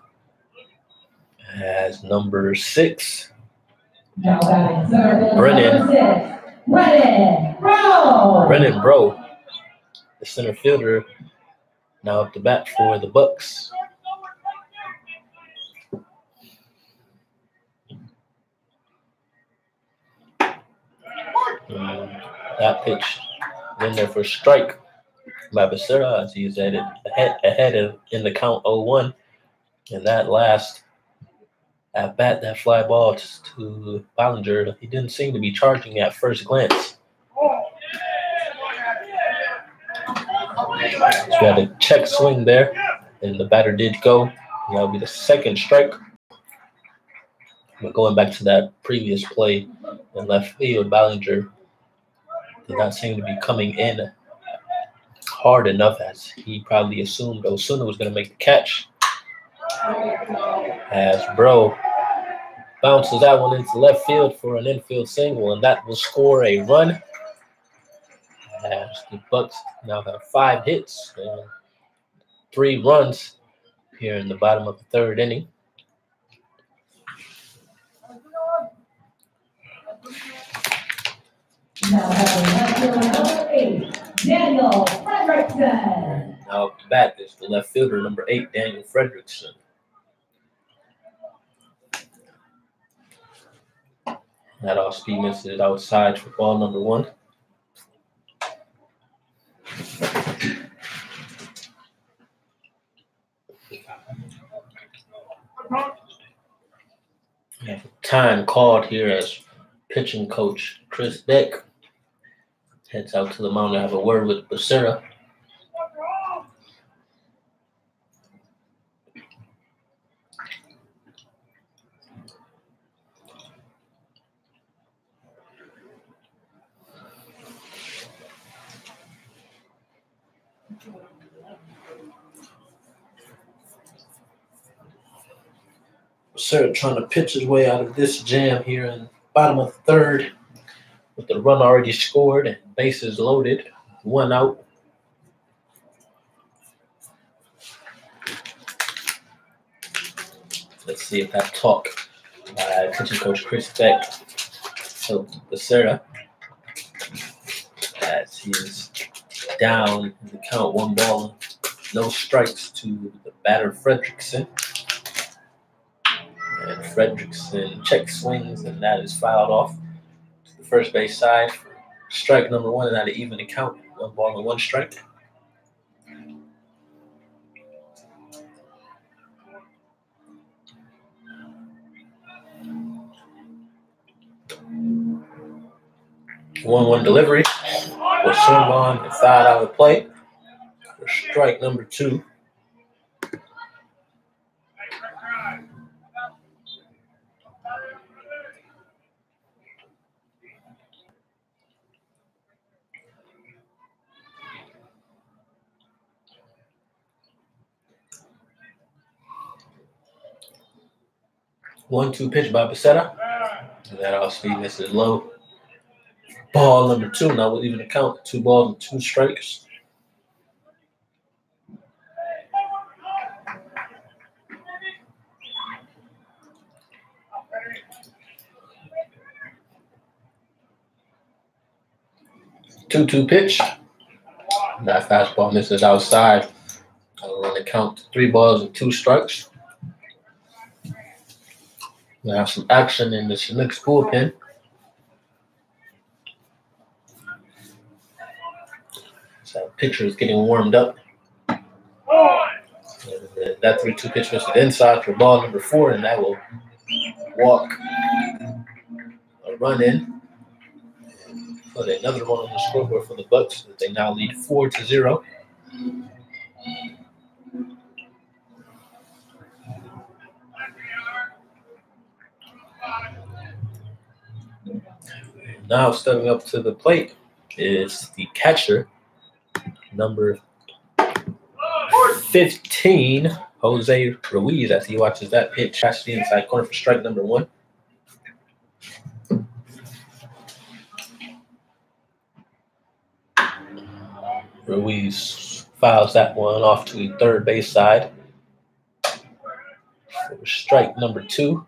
As number 6, Brennan Bro, the center fielder, now up the bat for the Bucs. That pitch in there for a strike by Becerra as he is ahead of in the count 0-1. And that last at bat, that fly ball to Ballinger, he didn't seem to be charging at first glance. So we had a check swing there, and the batter did go. That'll be the second strike But going back to that previous play in left field, Ballinger did not seem to be coming in hard enough as he probably assumed Osuna was going to make the catch. As Bro bounces that one into left field for an infield single, and that will score a run. As the Bucs now have 5 hits and 3 runs here in the bottom of the 3rd inning. Now having number 8, Daniel Fredrickson. Now up to bat is the left fielder, number 8, Daniel Fredrickson. That off-speed misses outside for ball number 1. We have time called here as pitching coach Chris Beck heads out to the mound to have a word with Becerra. Becerra trying to pitch his way out of this jam here in the bottom of the 3rd with the run already scored and bases loaded. 1 out. Let's see if that talk by pitching coach Chris Beck helped Becerra as he is down in the count, 1 ball, no strikes to the batter Fredrickson. And Fredrickson check swings, and that is fouled off to the first base side for strike number 1, and that even the count, 1 ball and 1 strike. One delivery was swung on and fouled out of play for strike number 2. One-two pitch by Becerra. And that off-speed misses low. Ball number 2. Now we'll even count 2 balls and 2 strikes. Two pitch. That fastball misses outside. I'll run the count to 3 balls and 2 strikes. We have some action in the Chinooks bullpen. So pitcher is getting warmed up. And that 3-2 pitch misses inside for ball number 4, and that will walk a run in. Put another one on the scoreboard for the Bucs. They now lead 4-0. Now stepping up to the plate is the catcher, number 15, Jose Ruiz, as he watches that pitch catch the inside corner for strike number 1. Ruiz fouls that one off to the 3rd base side for strike number 2.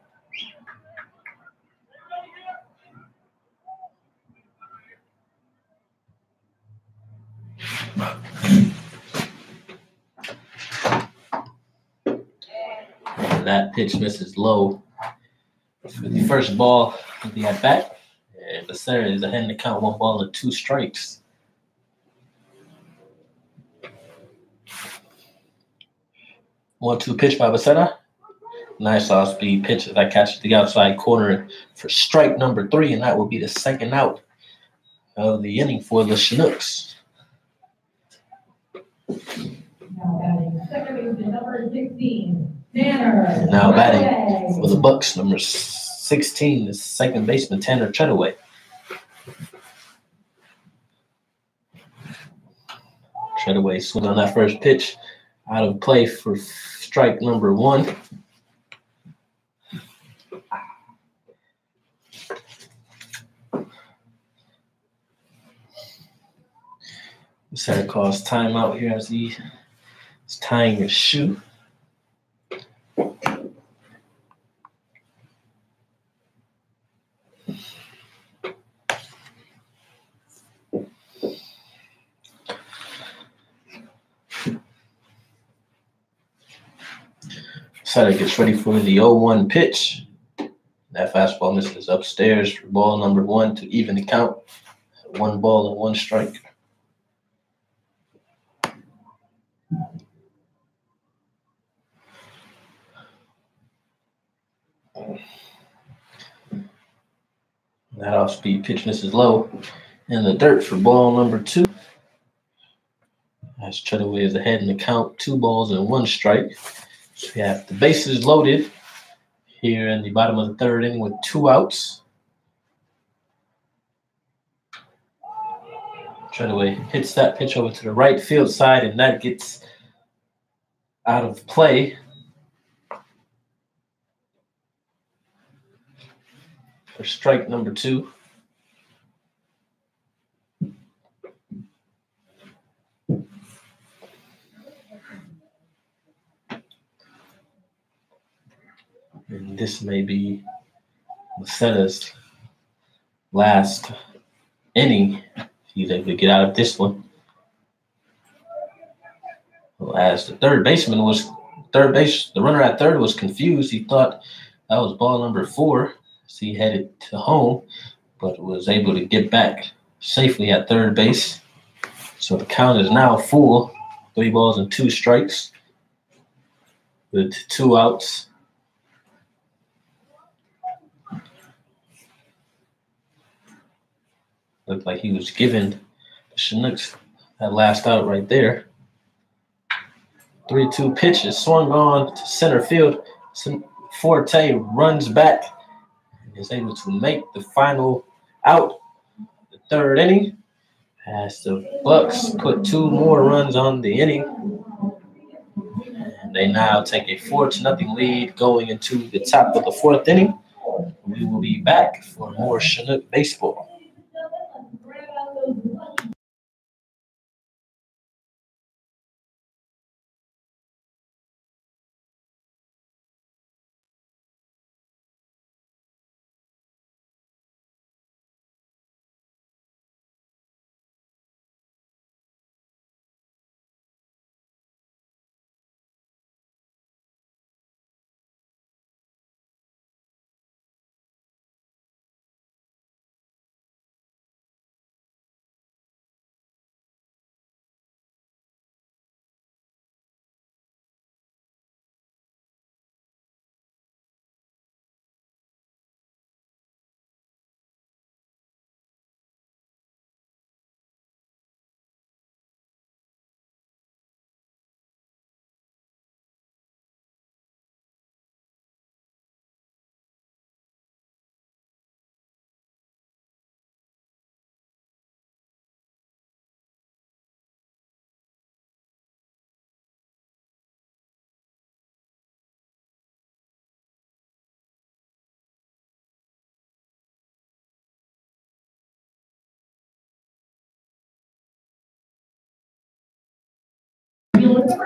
And that pitch misses low for the first ball of the at bat. And Becerra is ahead in the count, 1 ball and 2 strikes. One-two pitch by Becerra. Nice off-speed pitch that catches the outside corner for strike number 3, and that will be the 2nd out of the inning for the Chinooks. Now batting second baseman number 16, Tanner. Now batting for the Bucs, number 16 is second baseman Tanner Treadaway. Treadaway swung on that first pitch, out of play for strike number 1. Santa calls timeout here as he is tying his shoe. Santa gets ready for the 0-1 pitch. That fastball misses upstairs for ball number 1 to even the count. 1 ball and 1 strike. That off-speed pitch misses low in the dirt for ball number 2. As Treadaway is ahead in the count, 2 balls and 1 strike. So we have the bases loaded here in the bottom of the 3rd inning with 2 outs. Treadaway hits that pitch over to the right field side, and that gets out of play. For strike number 2. And this may be Maceda's last inning. He's able to get out of this one. Well, as the the runner at third was confused. He thought that was ball number 4. So he headed to home, but was able to get back safely at third base. So the count is now full, 3 balls and 2 strikes with 2 outs. Looked like he was giving the Chinooks that last out right there. 3-2 pitch is swung on to center field. Forte runs back and is able to make the final out the 3rd inning. As the Bucs put 2 more runs on the inning. And they now take a 4-0 lead going into the top of the 4th inning. We will be back for more Chinook baseball.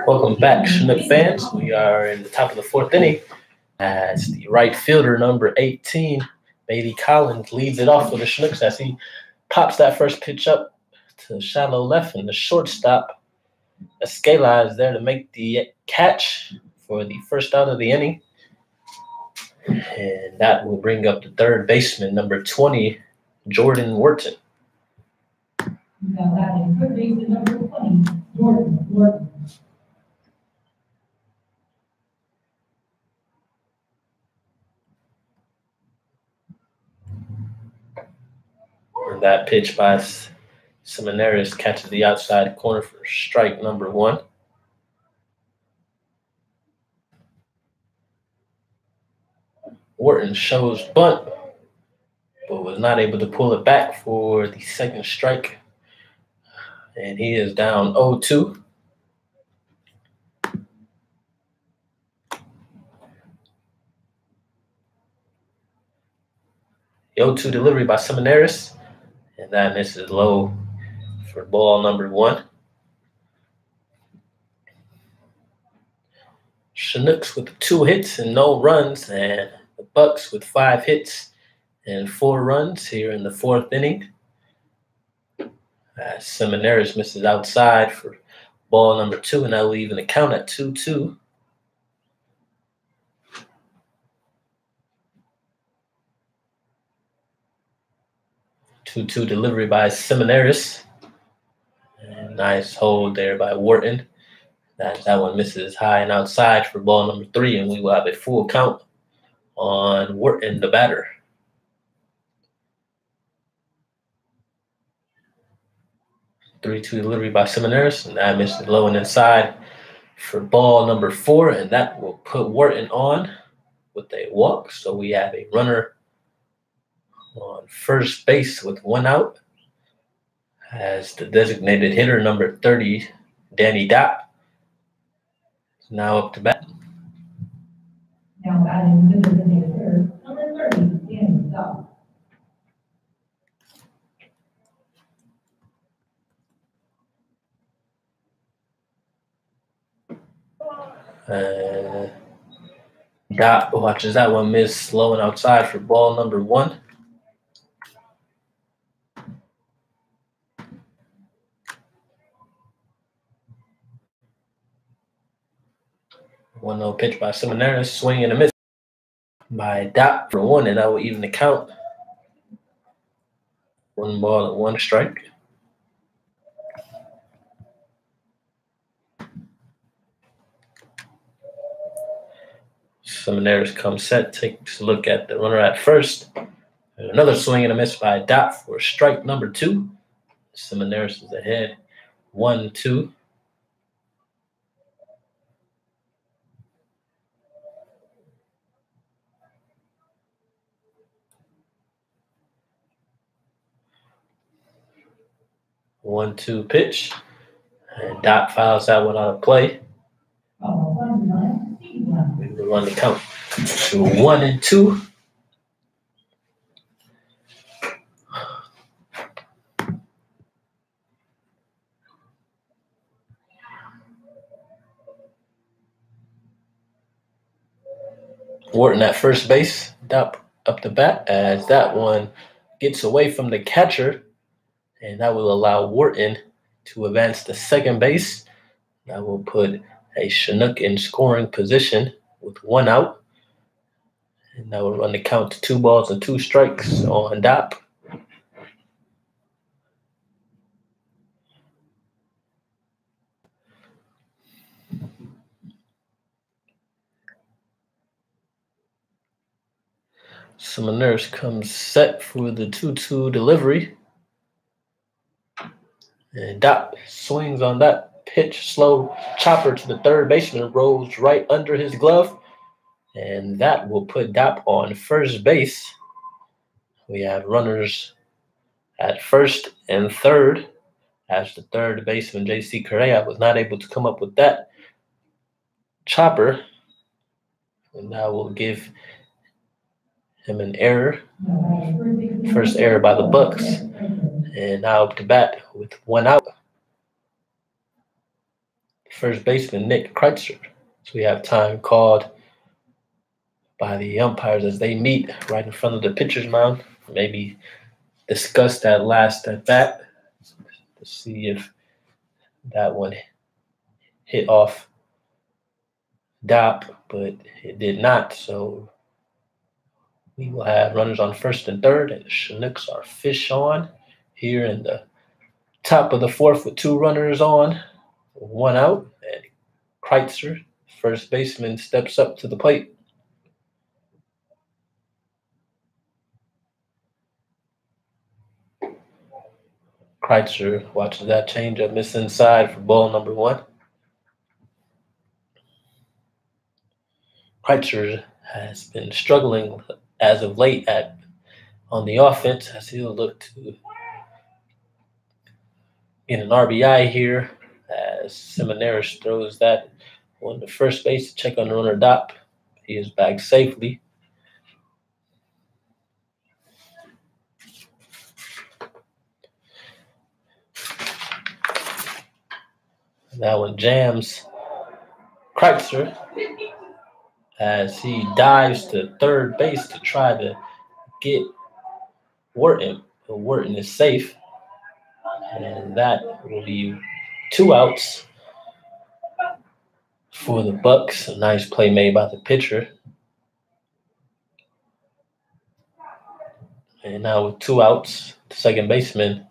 Welcome back, Chinook fans. We are in the top of the 4th inning as the right fielder, number 18, Beatty Collins, leads it off for the Chinooks as he pops that first pitch up to shallow left, and the shortstop, Escala, is there to make the catch for the first out of the inning. And that will bring up the 3rd baseman, number 20, Jordan Wharton. Now that is third baseman number 20, Jordan Wharton. And that pitch by Seminaris catches the outside corner for strike number 1. Wharton shows bunt, but was not able to pull it back for the second strike. And he is down 0-2. The 0-2 delivery by Seminaris, and that misses low for ball number 1. Chinooks with 2 hits and no runs, and the Bucs with 5 hits and 4 runs here in the 4th inning. Seminaris misses outside for ball number 2, and that will even the count at 2-2. Two delivery by Seminaris. And nice hold there by Wharton. That one misses high and outside for ball number 3, and we will have a full count on Wharton, the batter. 3-2 delivery by Seminaris, and that misses low and inside for ball number 4, and that will put Wharton on with a walk. So we have a runner on first base with 1 out as the designated hitter, number 30, Danny Dopp, is now up to bat. Now batting the designated hitter, number 30, Danny Dopp. Dopp watches that one miss low and outside for ball number 1. One no pitch by Seminaris, swing and a miss by Dopp for 1, and that will even the count. 1 ball and 1 strike. Seminaris comes set, takes a look at the runner at first. And another swing and a miss by Dopp for strike number 2. Seminaris is ahead 1-2. One-two pitch, and Dopp fouls that one out of play. We will run the count to 1-2. Wharton at first base, Dopp up the bat as that one gets away from the catcher, and that will allow Wharton to advance to second base. That will put a Chinook in scoring position with 1 out. And that will run the count to 2 balls and 2 strikes on Dopp. Seminaris comes set for the 2-2 delivery. And Dopp swings on that pitch, slow chopper to the third baseman, rolls right under his glove. And that will put Dopp on first base. We have runners at first and third, as the third baseman, J.C. Correa, was not able to come up with that chopper. And that will give him an error. First error by the Bucs. And now up to bat with 1 out. First baseman, Nick Kreitzer. So we have time called by the umpires as they meet right in front of the pitcher's mound. Maybe discuss that last at bat to see if that one hit off Dopp, but it did not. So we will have runners on first and third, and the Chinooks are fish on here in the top of the 4th with 2 runners on, 1 out, and Kreitzer, first baseman, steps up to the plate. Kreitzer watches that changeup miss inside for ball number 1. Kreitzer has been struggling as of late on the offense, as he'll look to get an RBI here as Seminaris throws that on the first base to check on the runner Dopp. He is back safely. That one jams Kreitzer as he dives to third base to try to get Wharton. But Wharton is safe. And that will be 2 outs for the Bucs. A nice play made by the pitcher. And now with 2 outs, the second baseman,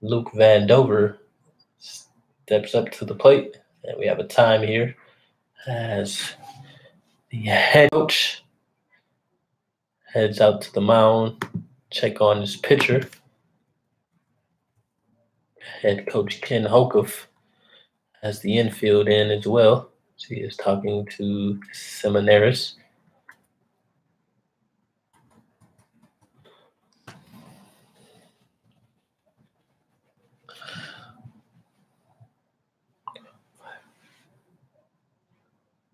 Luke Van Dover, steps up to the plate. And we have a time here as the head coach heads out to the mound, check on his pitcher. Head coach Ken Hokoff has the infield in as well. He is talking to Seminaris.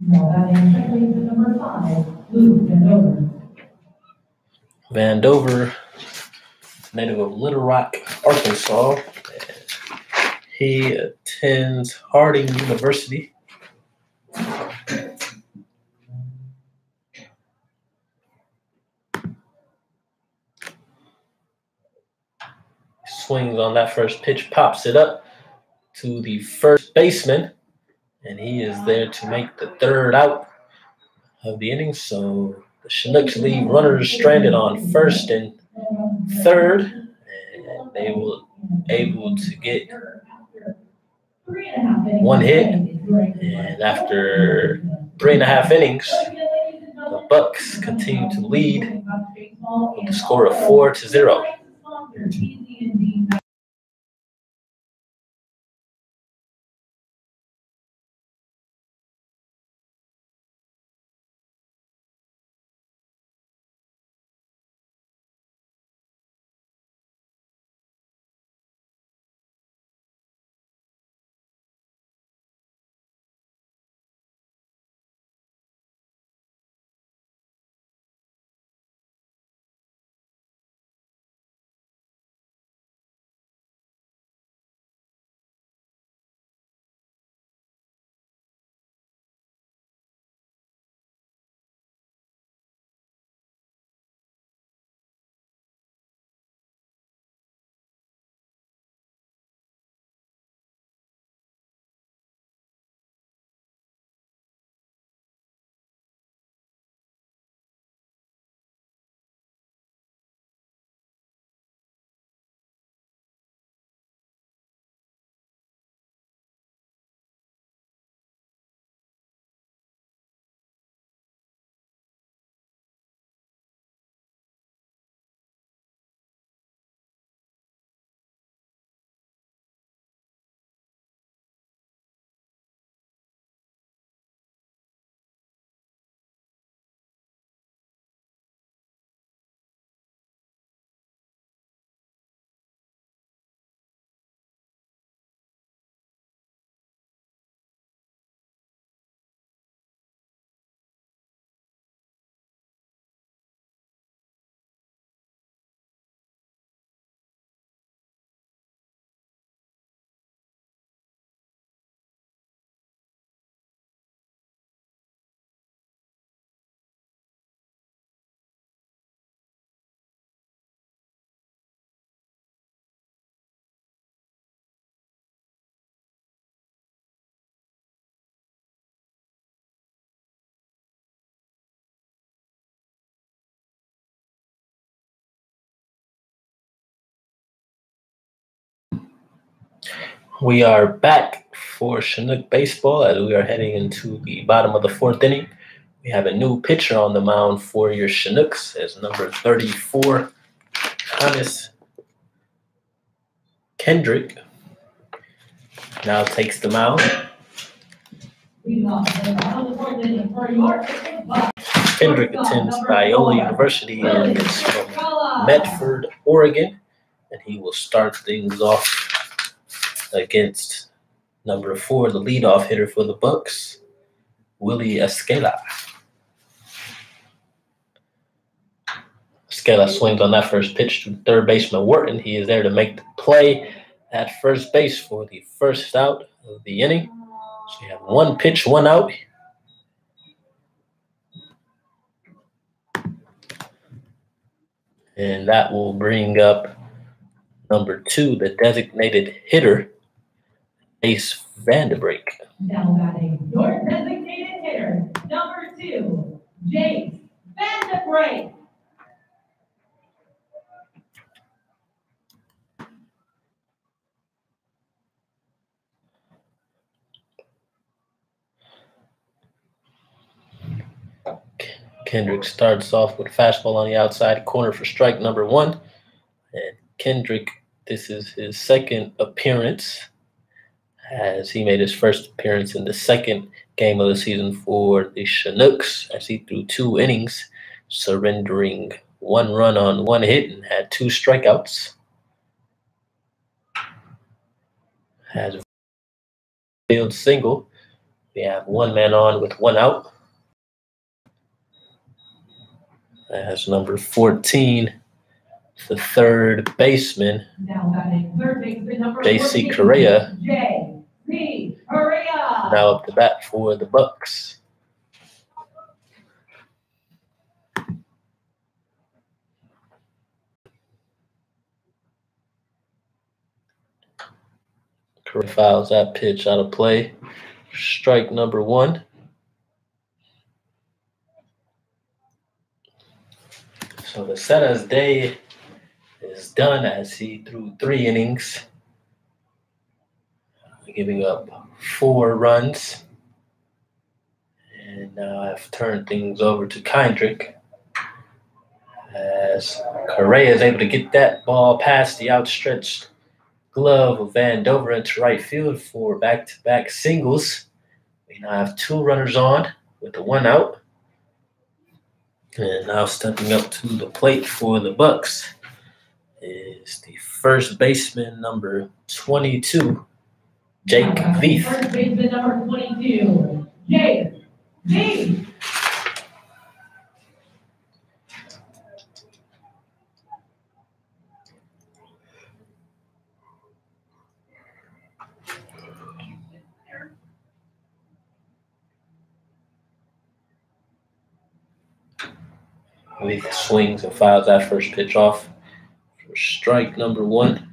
Now batting second base number 5, Luke Van Dover. Van Dover, native of Little Rock, Arkansas. He attends Harding University. Swings on that first pitch, pops it up to the first baseman, and he is there to make the third out of the inning. So the Chinooks leave runners stranded on first and third, and they will able to get 1 hit. And after 3.5 innings, the Bucs continue to lead with a score of 4-0. We are back for Chinook baseball as we are heading into the bottom of the 4th inning. We have a new pitcher on the mound for your Chinooks as number 34, Hannes Kendrick, now takes the mound. Kendrick attends Biola University and is from Medford, Oregon, and he will start things off against number 4, the leadoff hitter for the Bucs, Willie Escala. Escala swings on that first pitch to third baseman Wharton. He is there to make the play at first base for the first out of the inning. So we have 1 pitch, 1 out. And that will bring up number 2, the designated hitter, Ace Vanderbrink. Now batting your designated hitter, number 2, James Vanderbrink. Kendrick starts off with a fastball on the outside corner for strike number 1. And Kendrick, this is his second appearance, as he made his first appearance in the second game of the season for the Chinooks, as he threw 2 innings, surrendering 1 run on 1 hit and had 2 strikeouts. Has a field single. We have 1 man on with 1 out. As number 14, the third baseman, Now batting third baseman, number J.C. 14, Correa, J.C. Correa. now up to bat for the Bucs. Correa fouls that pitch out of play. Strike number 1. So the Setta's day is done as he threw 3 innings, giving up 4 runs. And now I've turned things over to Kendrick, as Correa is able to get that ball past the outstretched glove of Van Dover into right field for back-to-back singles. We now have 2 runners on with the 1 out. And now stepping up to the plate for the Bucs is the first baseman, number 22, Jake Veith. First baseman, number 22, Jake Veith. Veith swings and fouls that first pitch off for strike number 1.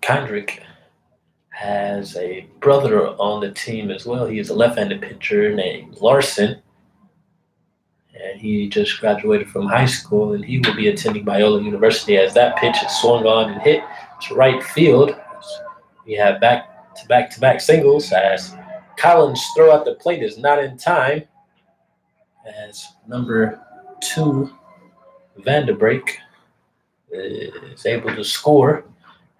Kendrick has a brother on the team as well. He is a left-handed pitcher named Larson. And he just graduated from high school, and he will be attending Biola University as that pitch is swung on and hit to right field. We have back-to-back singles as Collins' throw at the plate is not in time, as number 2, Vanderbrink, is able to score.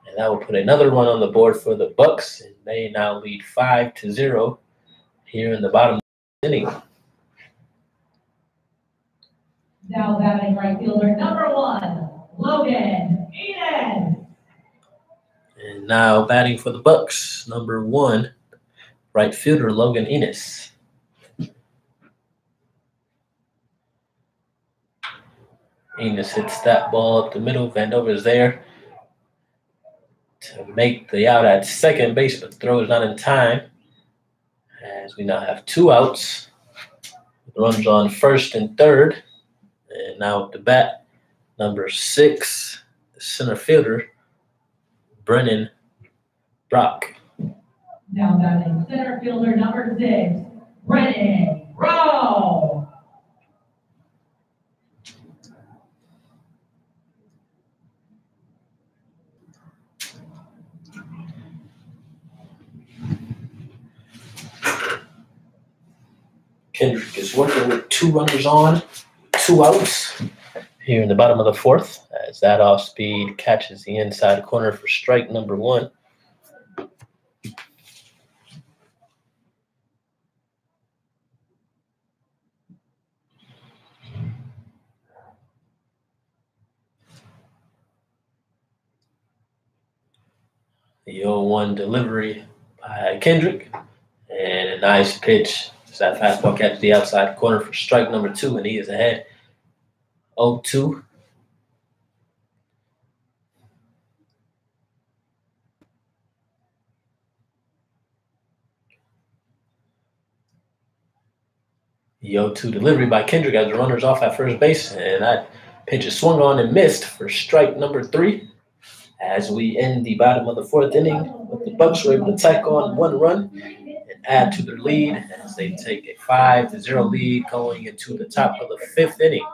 And that will put another run on the board for the Bucs, and they now lead 5-0 here in the bottom of the inning. Now batting right fielder, number 1, Logan Eden. And now batting for the Bucs, number 1, right fielder Logan Enos. Enos hits that ball up the middle. Vandover is there to make the out at second base, but the throw is not in time, as we now have 2 outs. The runs on first and third. And now at the bat, number 6, the center fielder, Brennan Brock. Now batting center fielder, number 6, Brennan Rowe. Kendrick is working with 2 runners on, 2 outs. here in the bottom of the fourth, as that off-speed catches the inside corner for strike number 1. The 0-1 delivery by Kendrick, and a nice pitch. That fastball catches the outside corner for strike number 2, and he is ahead 0-2. The 0-2 delivery by Kendrick as the runner's off at first base, and that pitch is swung on and missed for strike number 3. As we end the bottom of the fourth inning, the Bucs were able to tack on 1 run and add to their lead as they take a 5-0 lead going into the top of the 5th inning.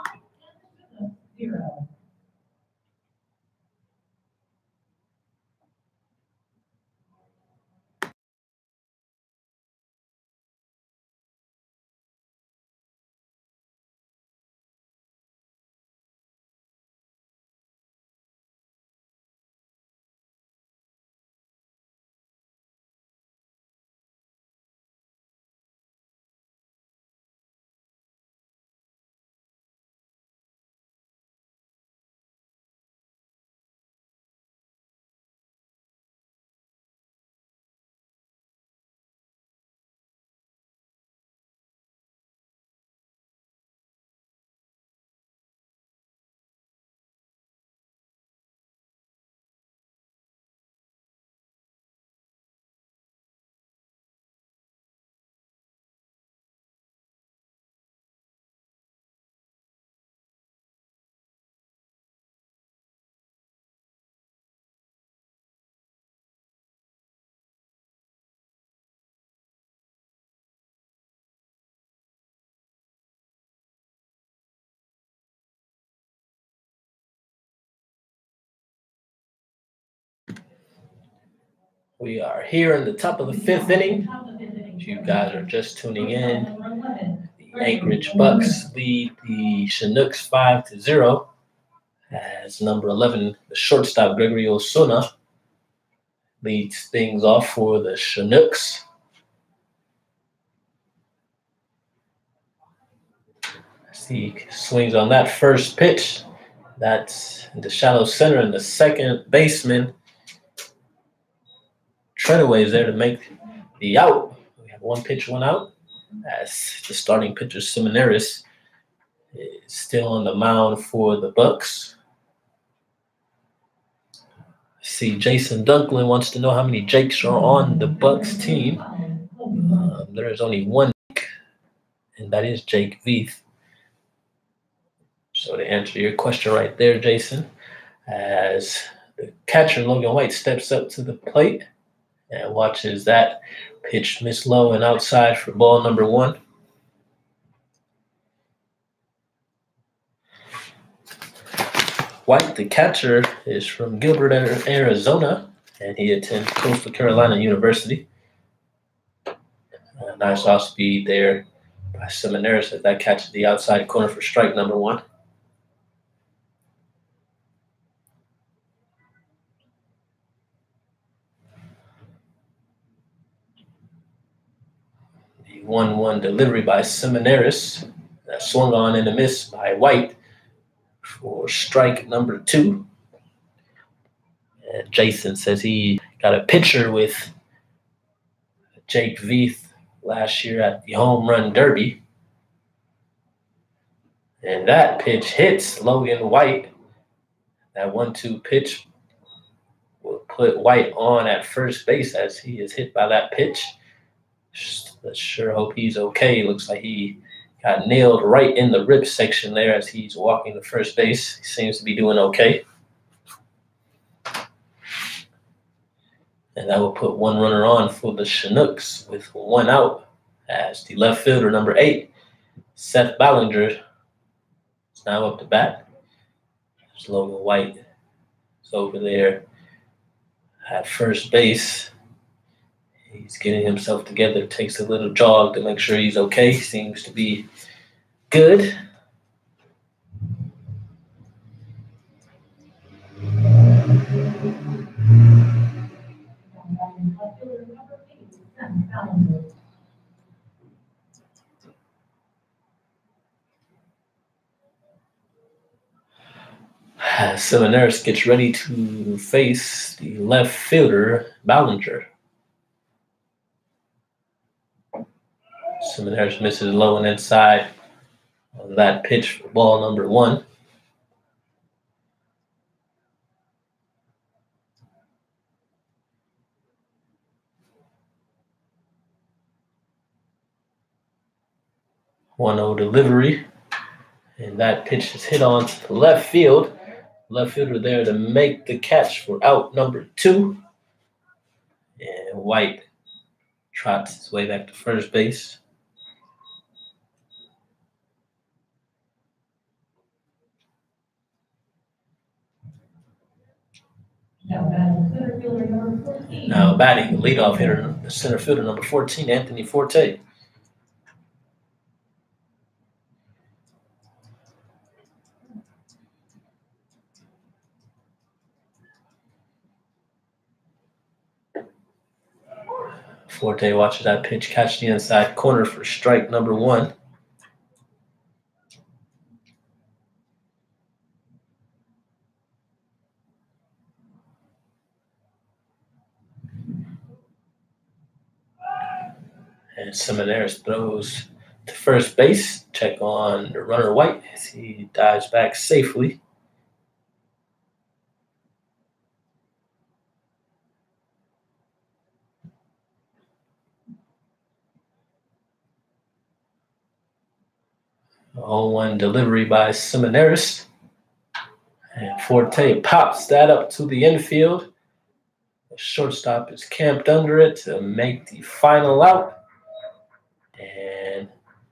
We are here in the top of the 5th inning. If you guys are just tuning in, the Anchorage Bucs lead the Chinooks 5-0 as number 11, the shortstop Gregory Osuna, leads things off for the Chinooks. He swings on that first pitch. That's in the shallow center, and the second baseman Treadaway is there to make the out. We have 1 pitch, 1 out, as the starting pitcher Seminaris is still on the mound for the Bucs. See, Jason Dunklin wants to know how many Jakes are on the Bucs team. There is only 1 Jake, and that is Jake Veith. So to answer your question right there, Jason, as the catcher Logan White steps up to the plate and watches that pitch miss low and outside for ball number 1. White, the catcher, is from Gilbert, Arizona, and he attends Coastal Carolina University. A nice off-speed there by Seminaris as that catches the outside corner for strike number 1. The 1-1 delivery by Seminaris, swung on and a miss by White for strike number 2. And Jason says he got a picture with Jake Veith last year at the Home Run Derby. And that pitch hits Logan White. That 1-2 pitch will put White on at first base as he is hit by that pitch. Let's sure hope he's okay. Looks like he got nailed right in the rib section there as he's walking to first base. He seems to be doing okay. And that will put 1 runner on for the Chinooks with 1 out as the left fielder, number 8, Seth Ballinger, is now up to bat. There's Logan White is over there at first base. He's getting himself together, takes a little jog to make sure he's okay. Seems to be good. Semineris gets ready to face the left fielder, Ballinger. Semineris misses low and inside on that pitch for ball number 1. One 0 delivery, and that pitch is hit on to the left field. Left fielder there to make the catch for out number 2. And White trots his way back to first base. Now batting the leadoff hitter, the center fielder number 14, Anthony Forte. Forte watches that pitch catch the inside corner for strike number 1. And Semineris throws to first base. Check on the runner White as he dives back safely. A 0-1 delivery by Semineris. And Forte pops that up to the infield. The shortstop is camped under it to make the final out. And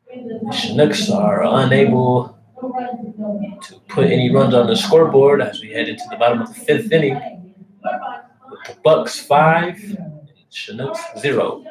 the Chinooks are unable to put any runs on the scoreboard as we head into the bottom of the 5th inning with the Bucs 5 and Chinooks 0.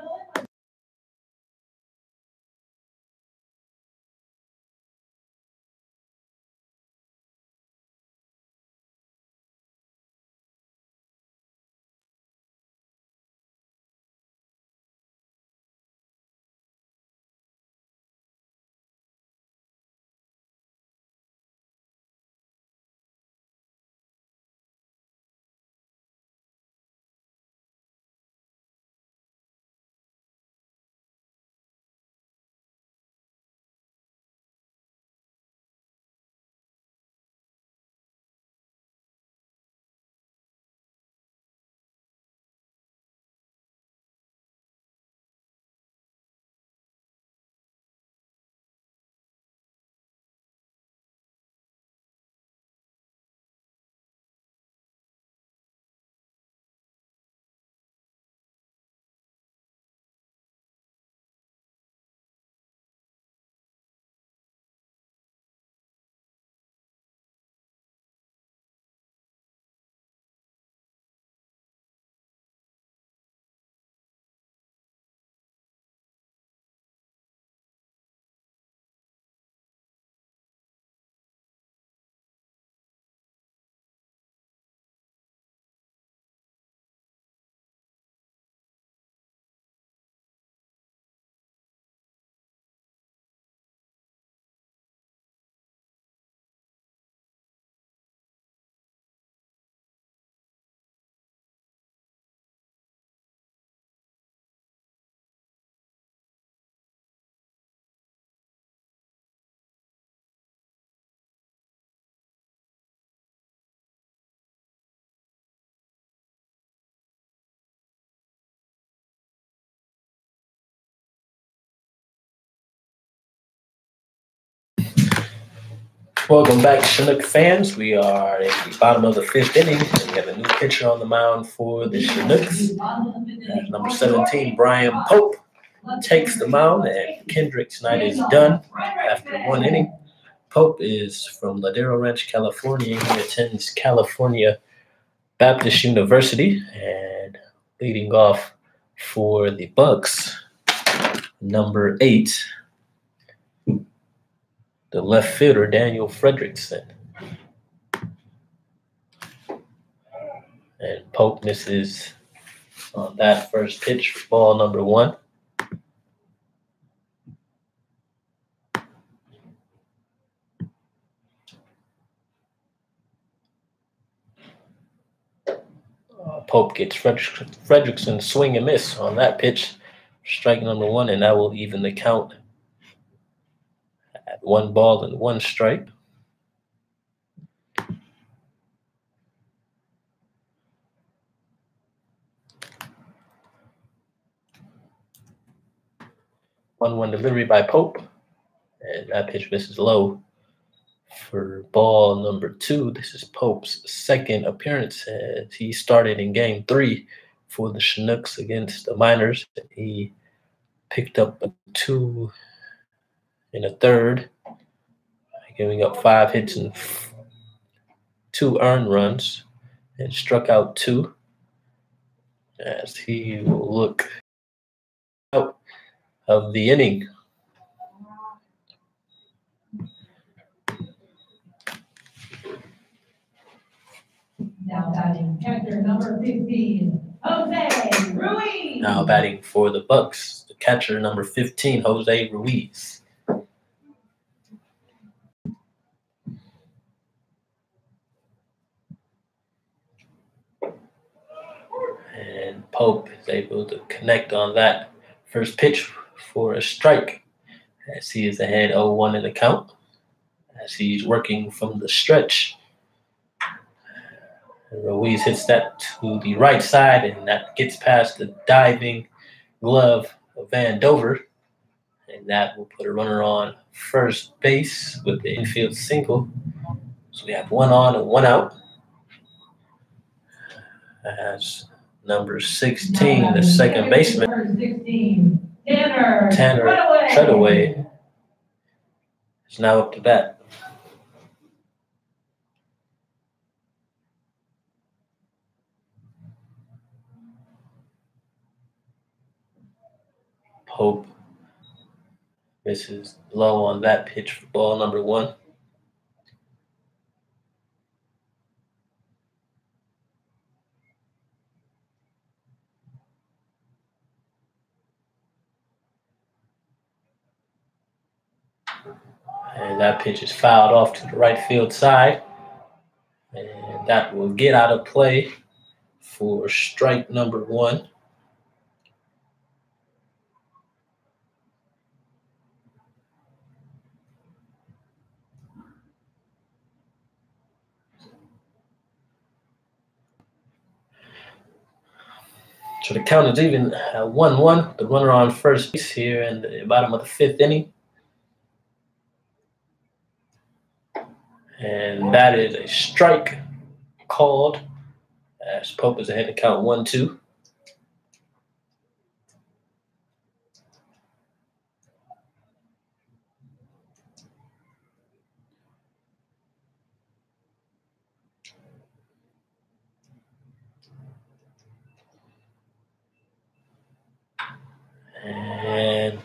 Welcome back, Chinook fans. We are in the bottom of the 5th inning, and we have a new pitcher on the mound for the Chinooks. Number 17, Brian Pope, takes the mound, and Kendrick's night is done after 1 inning. Pope is from Ladero Ranch, California. He attends California Baptist University, and leading off for the Bucs, number 8, the left fielder, Daniel Fredrickson. And Pope misses on that first pitch for ball number 1. Pope gets Fredrickson swing and miss on that pitch. Strike number 1, and that will even the count at 1 ball and 1 strike. One delivery by Pope, and that pitch misses low for ball number 2. This is Pope's second appearance as he started in game 3 for the Chinooks against the Miners. He picked up a 2 in a third, giving up 5 hits and 2 earned runs, and struck out 2 as he will look out of the inning. Now batting catcher number 15, Jose Ruiz. Now batting for the Bucs, the catcher number 15, Jose Ruiz. And Pope is able to connect on that first pitch for a strike as he is ahead 0-1 in the count as he's working from the stretch. And Ruiz hits that to the right side, and that gets past the diving glove of Van Dover. And that will put a runner on first base with the infield single. So we have 1 on and 1 out. As number 16, the second baseman, Tanner Treadaway, is now up to bat. Pope misses low on that pitch for ball number 1. And that pitch is fouled off to the right field side. And that will get out of play for strike number 1. So the count is even at 1-1. The runner on first base here in the bottom of the 5th inning. And that is a strike called as Pope is ahead to count 1-2. And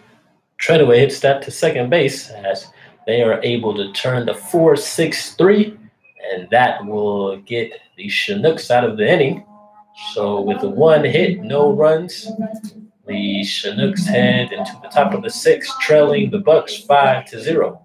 Treadaway hits that to second base as they are able to turn the 4-6-3, and that will get the Chinooks out of the inning. So with the 1 hit, no runs, the Chinooks head into the top of the 6th, trailing the Bucs 5-0.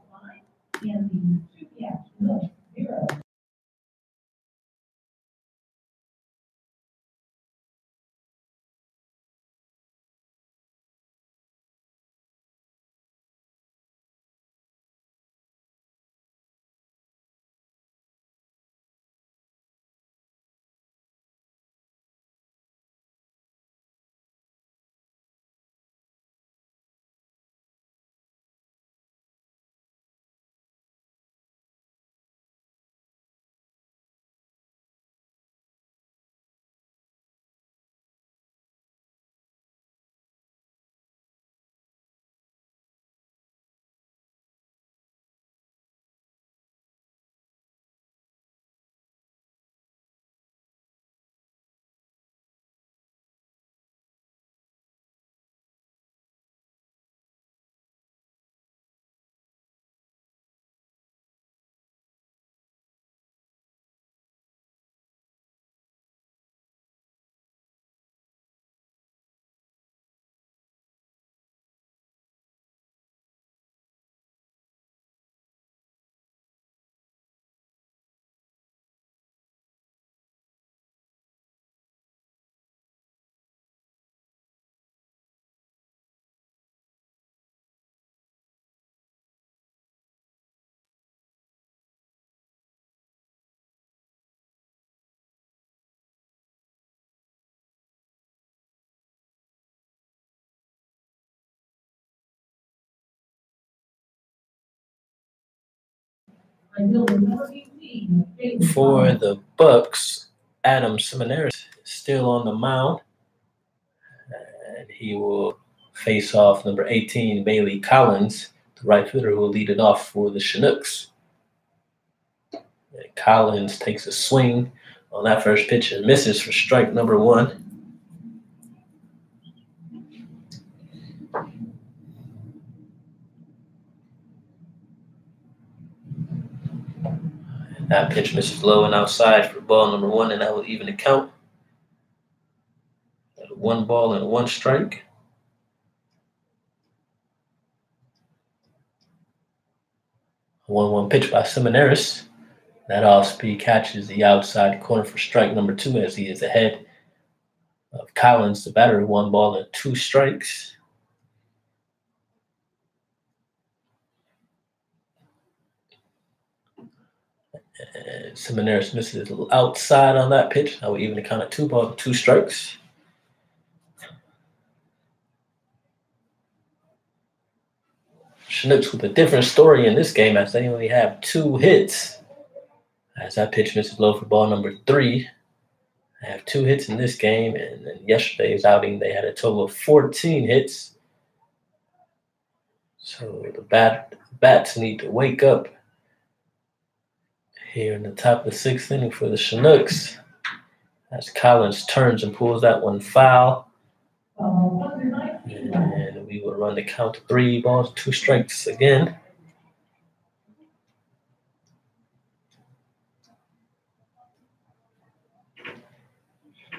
For the Bucs, Adam Seminaris is still on the mound, and he will face off number 18, Bailey Collins, the right fielder who will lead it off for the Chinooks. And Collins takes a swing on that first pitch and misses for strike number 1. That pitch misses low and outside for ball number 1, and that will even the count. 1 ball and 1 strike. A 1-1 pitch by Seminaris. That off-speed catches the outside corner for strike number 2 as he is ahead of Collins, the batter. 1 ball and 2 strikes. And Seminaris misses outside on that pitch. That will even the count at 2 balls, 2 strikes. Chinooks with a different story in this game as they only have 2 hits. As that pitch misses low for ball number 3. They have 2 hits in this game, and in yesterday's outing they had a total of 14 hits. So the bats need to wake up here in the top of the 6th inning for the Chinooks as Collins turns and pulls that one foul. And we will run the count to 3 balls, 2 strikes again.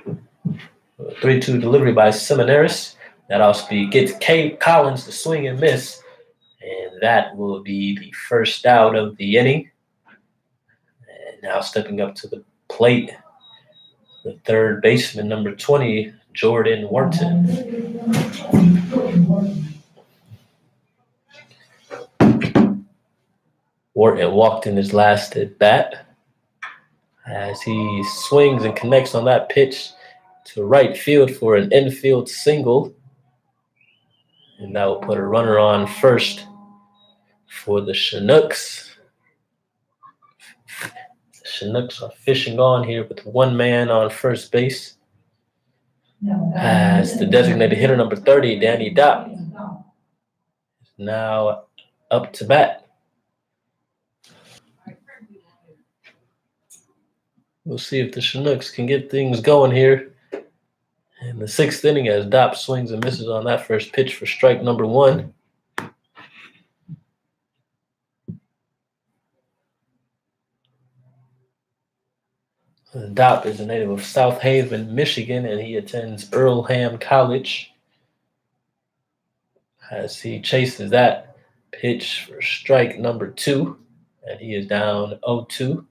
A 3-2 delivery by Seminaris. That off-speed gets Collins to swing and miss. And that will be the first out of the inning. And now stepping up to the plate, the third baseman, number 20, Jordan Wharton. Wharton walked in his last at bat as he swings and connects on that pitch to right field for an infield single. And that will put a runner on first for the Chinooks. The Chinooks are fishing on here with 1 man on first base. As the designated hitter number 30, Danny Dopp, is now up to bat. We'll see if the Chinooks can get things going here in the 6th inning as Dopp swings and misses on that first pitch for strike number 1. Dopp is a native of South Haven, Michigan, and he attends Earlham College. As he chases that pitch for strike number 2, and he is down 0-2.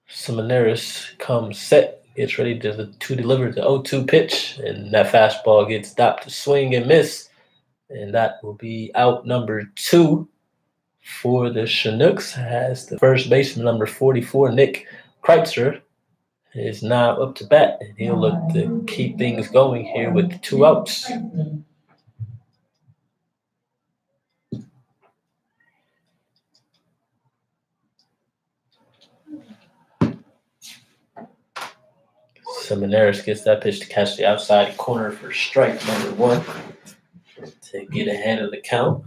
Seminaris comes set, gets ready to deliver the 0-2 pitch, and that fastball gets Dopp to swing and miss, and that will be out number 2 for the Chinooks as the first baseman, number 44, Nick Kreitzer, is now up to bat, and he'll look to keep things going here with 2 outs. Seminaris gets that pitch to catch the outside corner for strike number 1 to get ahead of the count.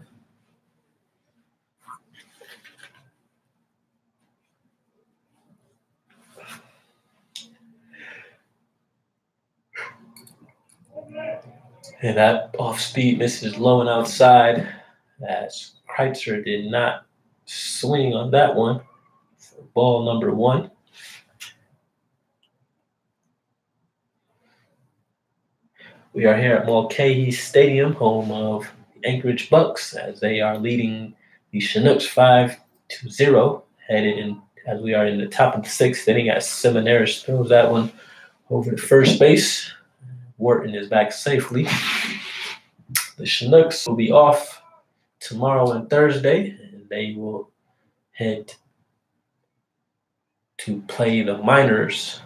And that off-speed misses low and outside as Kreitzer did not swing on that one for ball number 1. We are here at Mulcahy Stadium, home of the Anchorage Bucs, as they are leading the Chinooks 5-0, headed in as we are in the top of the 6th inning as Seminaris throws that one over to first base. Wharton is back safely. The Chinooks will be off tomorrow and Thursday, and they will head to play the Miners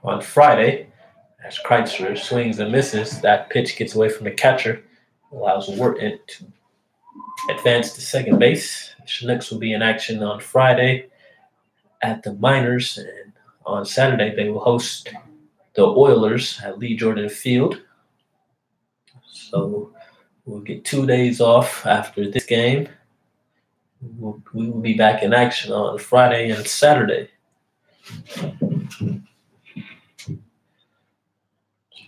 on Friday. As Kreitzer swings and misses, that pitch gets away from the catcher, allows Wharton to advance to second base. The Chinooks will be in action on Friday at the Miners, and on Saturday they will host the Oilers at Lee Jordan Field. So we'll get 2 days off after this game. We will be back in action on Friday and Saturday.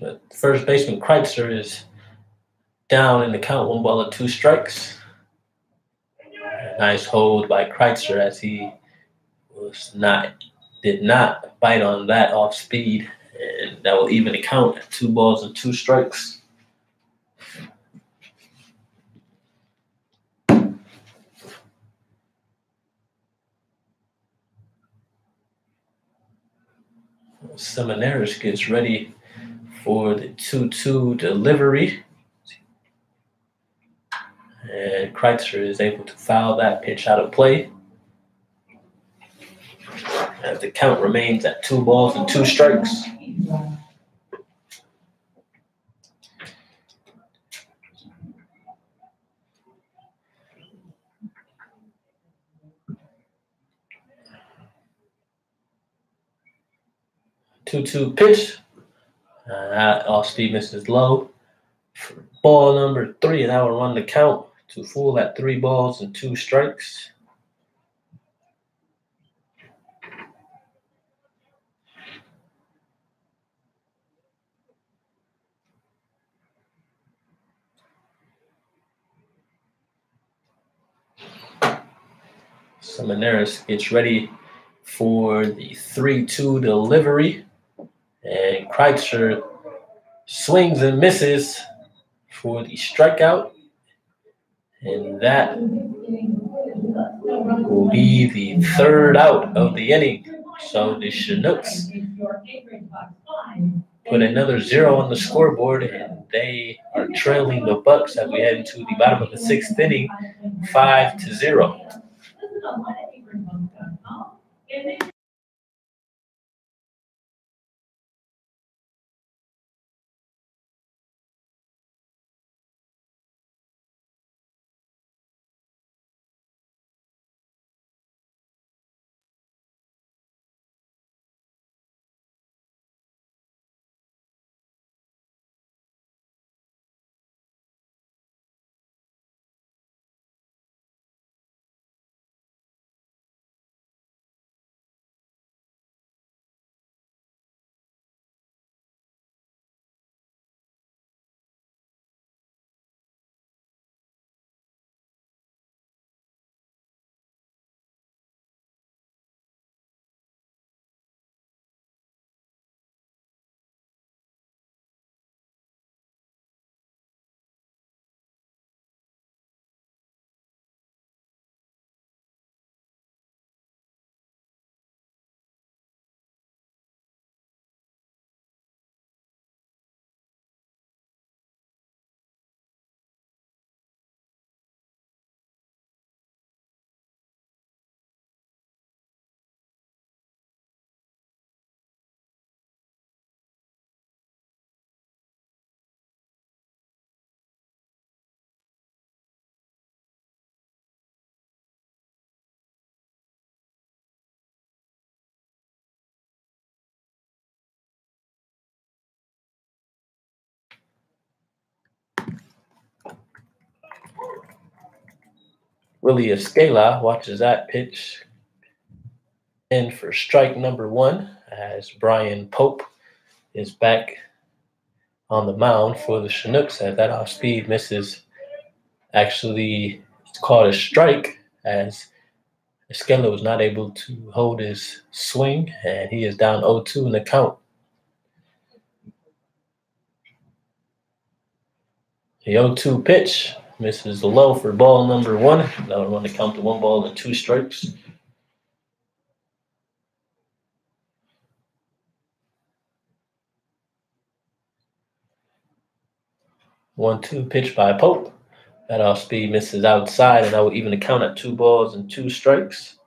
But first baseman Kreitzer is down in the count, 1-2 strikes. A nice hold by Kreitzer as he did not bite on that off speed, and that will even the count at 2-2 strikes. Seminaris gets ready for the 2-2 delivery. And Kreitzer is able to foul that pitch out of play. As the count remains at 2-2 strikes. Two pitch. Off speed misses low. For ball number 3, and that will run the count to full at 3-2 strikes. Seminaris gets ready for the 3-2 delivery, and Kreitzer swings and misses for the strikeout, and that will be the 3rd out of the inning. So the Chinooks put another 0 on the scoreboard, and they are trailing the Bucs as we head into the bottom of the 6th inning, 5-0. Willie Escala watches that pitch in for strike number 1 as Brian Pope is back on the mound for the Chinooks as that off speed misses. Actually, it's called a strike as Escala was not able to hold his swing, and he is down 0-2 in the count. The 0-2 pitch misses low for ball number 1. That will run the count to 1-2 strikes. One-two pitch by Pope. That off speed misses outside, and that will even the count at 2-2 strikes.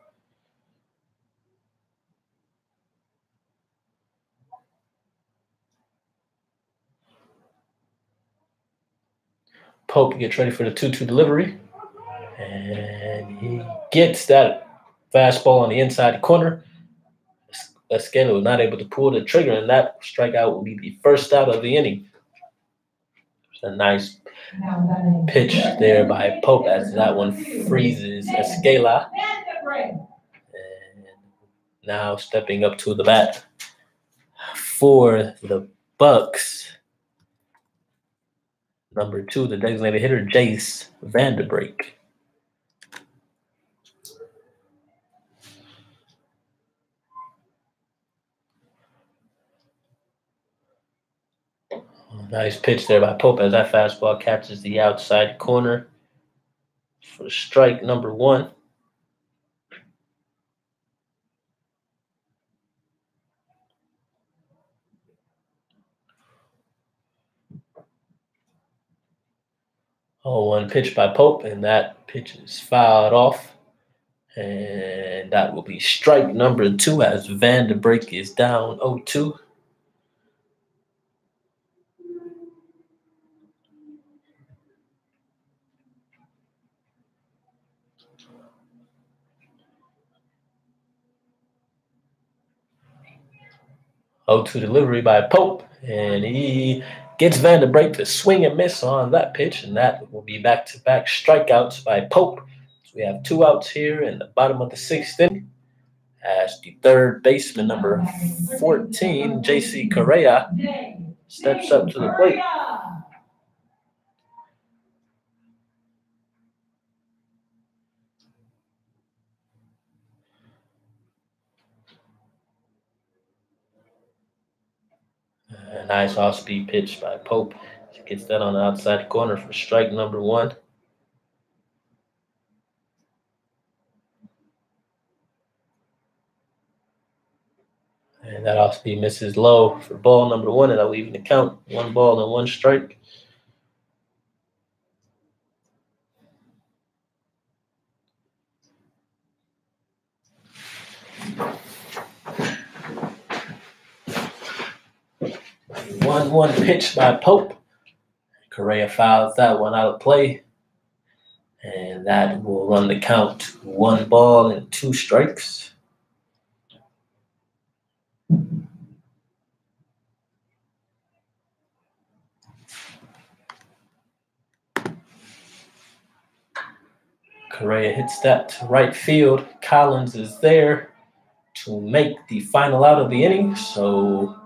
Pope gets ready for the 2-2 delivery. And he gets that fastball on the inside corner. Escala was not able to pull the trigger, and that strikeout will be the first out of the inning. It's a nice pitch there by Pope as that one freezes Escala. And now stepping up to the bat for the Bucs. Number 2, the designated hitter, Jace Vanderbrake. Nice pitch there by Pope as that fastball catches the outside corner for strike number 1. Oh, one pitch by Pope, and that pitch is fouled off. And that will be strike number 2 as Vanderbrake is down 0-2. To delivery by Pope, and he gets Vanderbrake to swing and miss on that pitch, and that will be back-to-back strikeouts by Pope. So we have 2 outs here in the bottom of the 6th inning as the third baseman, number 14, J.C. Correa, steps up to the plate. A nice off-speed pitch by Pope. He gets that on the outside corner for strike number 1. And that off-speed misses low for ball number 1, and that'll even the count. 1 ball and 1 strike. One pitch by Pope. Correa fouls that one out of play. And that will run the count 1 ball and 2 strikes. Correa hits that to right field. Collins is there to make the final out of the inning. So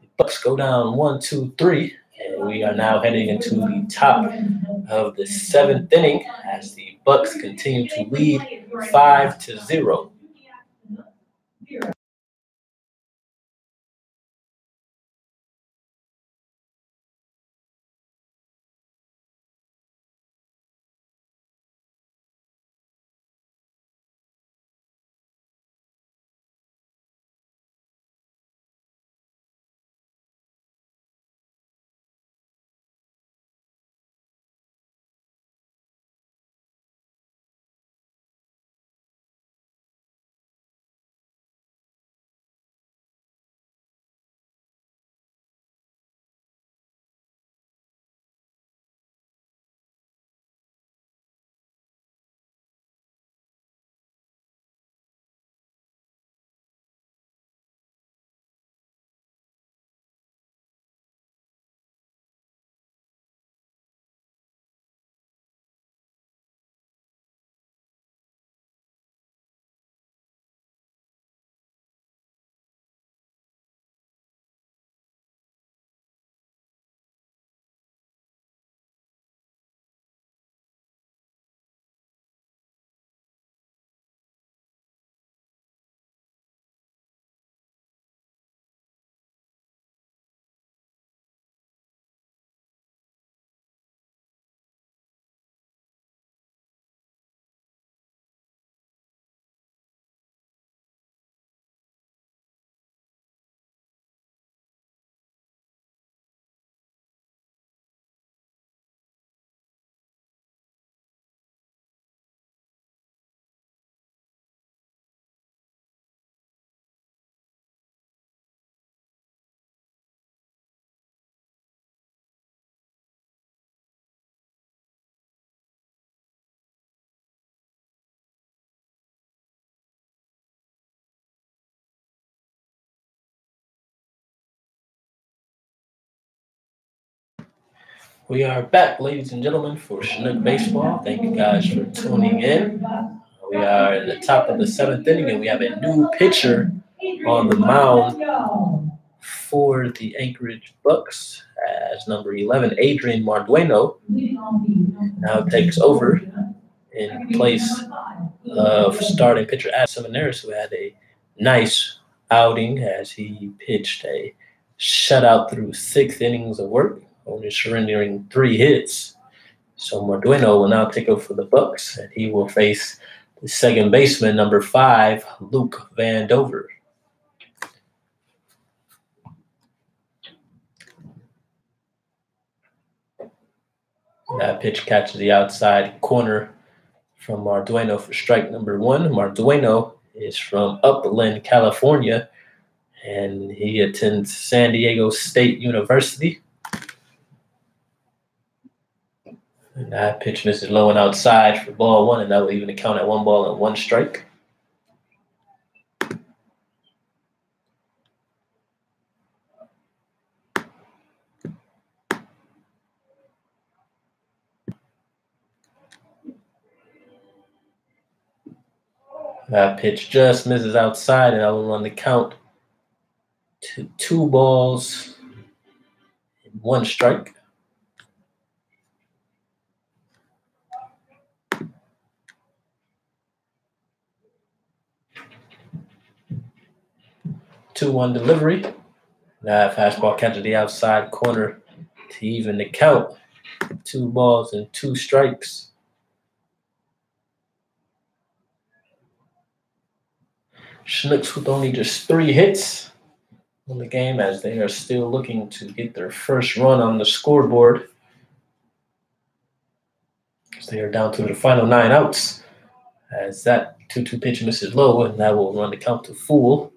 the Bucs go down 1-2-3. And we are now heading into the top of the 7th inning as the Bucs continue to lead 5-0. We are back, ladies and gentlemen, for Chinook Baseball. Thank you guys for tuning in. We are in the top of the 7th inning, and we have a new pitcher on the mound for the Anchorage Bucs as number 11, Adrian Mardueno, now takes over in place of starting pitcher Adam Seminaris, who had a nice outing as he pitched a shutout through 6 innings of work, only surrendering 3 hits. So Mardueno will now take over for the Bucs, and he will face the second baseman, number 5, Luke Vandover. That pitch catches the outside corner from Mardueno for strike number 1. Mardueno is from Upland, California, and he attends San Diego State University. And that pitch misses low and outside for ball 1, and that will even count at 1 ball and 1 strike. That pitch just misses outside, and I will run the count to 2 balls and 1 strike. Two-one delivery. That fastball catches the outside corner to even the count. 2 balls and 2 strikes. Chinooks with only just 3 hits on the game, as they are still looking to get their first run on the scoreboard, as they are down to the final 9 outs, as that 2-2 pitch misses low, and that will run the count to full.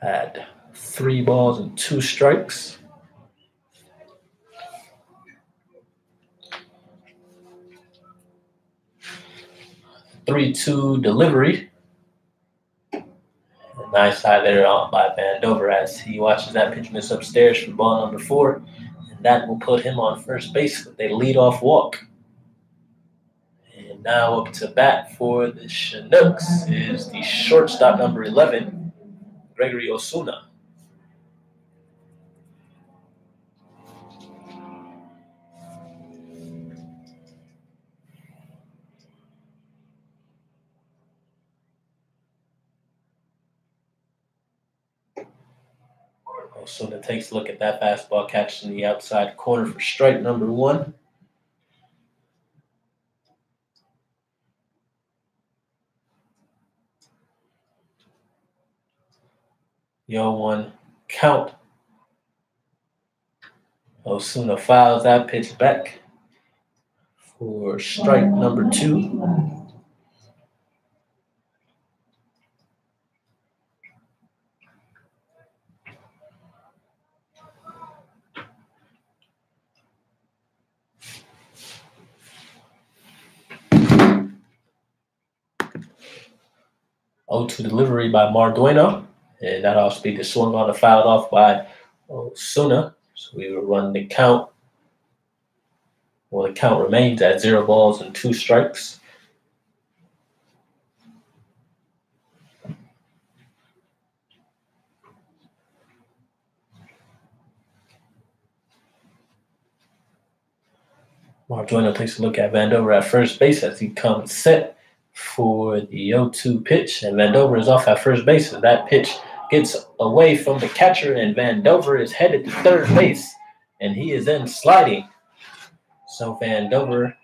At 3 balls and 2 strikes. Three-two delivery. Nice side there by Vandover as he watches that pitch miss upstairs for ball number 4. And that will put him on first base with a leadoff walk. And now up to bat for the Chinooks is the shortstop number 11, Gregory Osuna. Osuna takes a look at that fastball, catches in the outside corner for strike number 1. The 0-1 count. Osuna fouls that pitch back for strike number 2. 0-2 delivery by Mardueno, and that off-speed is swung on and fouled off by Osuna. So we will run the count. Well, the count remains at 0 balls and 2 strikes. Mardueno takes a look at Vandover at first base as he comes set for the 0-2 pitch, and Vandover is off at first base. And that pitch gets away from the catcher, and Vandover is headed to third base, and he is then sliding. So Vandover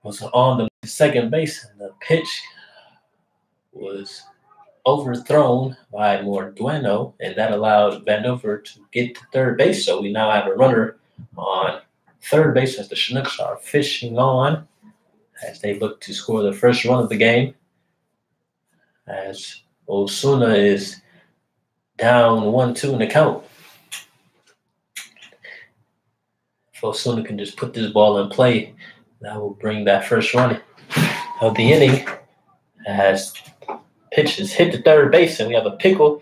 was on the second base, and the pitch was overthrown by Mardueno, and that allowed Vandover to get to third base. So we now have a runner on third base as the Chinooks are fishing on as they look to score the first run of the game, as Osuna is down 1-2 in the count. If Osuna can just put this ball in play, that will bring that first run of the inning, as pitches hit the third base, and we have a pickle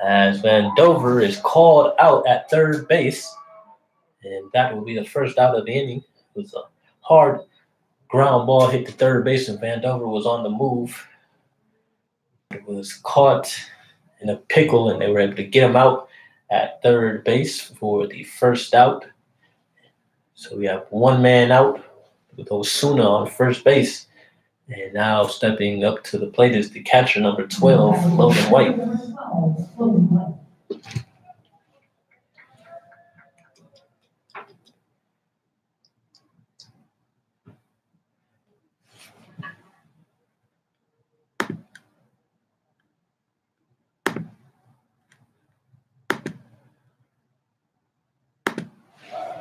as Vandover is called out at third base. And that will be the first out of the inning. It was a hard ground ball hit to third base, and Vandover was on the move. It was caught in a pickle, and they were able to get him out at third base for the first out. So we have one man out with Osuna on first base. And now stepping up to the plate is the catcher, number 12, Logan White.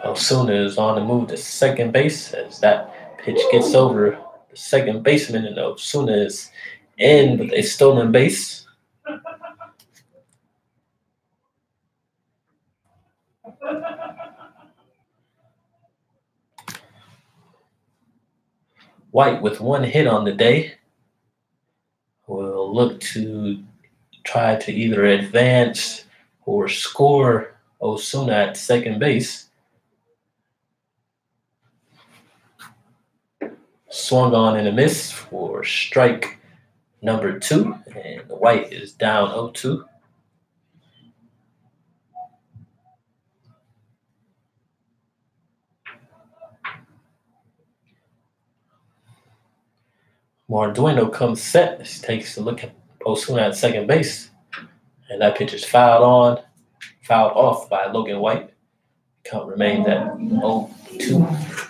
Osuna is on the move to second base as that pitch gets over the second baseman, and Osuna is in with a stolen base. White, with one hit on the day, will look to try to either advance or score Osuna at second base. Swung on and a miss for strike number 2, and White is down 0-2. Mardueno comes set. He takes a look at Osuna at second base, and that pitch is fouled off by Logan White. Count remains at 0-2.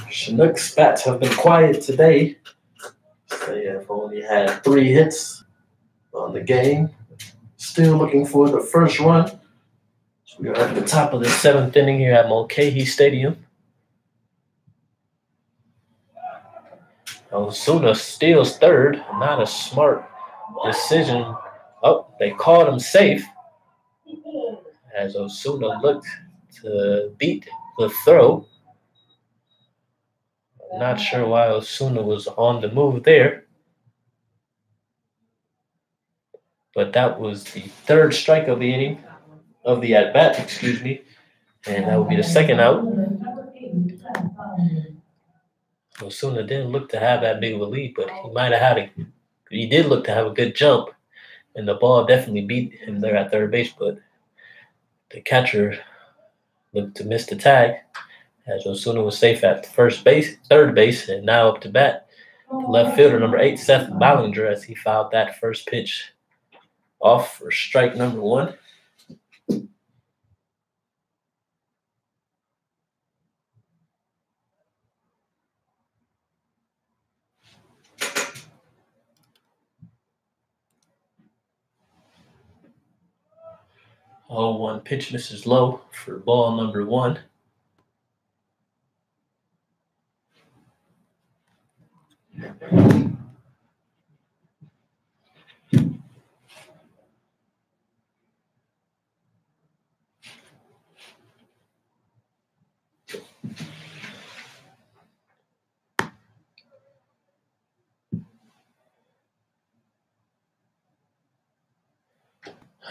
Chinooks bats have been quiet today. They have only had 3 hits on the game. Still looking for the first run. So we are at the top of the 7th inning here at Mulcahy Stadium. Osuna steals third. Not a smart decision. Oh, they called him safe as Osuna looked to beat the throw. I'm not sure why Osuna was on the move there. But that was the third strike of the inning, of the at-bat, excuse me. And that would be the second out. Osuna didn't look to have that big of a lead, but he did look to have a good jump. And the ball definitely beat him there at third base, but the catcher looked to miss the tag as Osuna was safe at third base, and now up to bat. The left fielder, number 8, Seth Ballinger, as he fouled that first pitch off for strike number 1. Oh, one pitch misses low for ball number 1.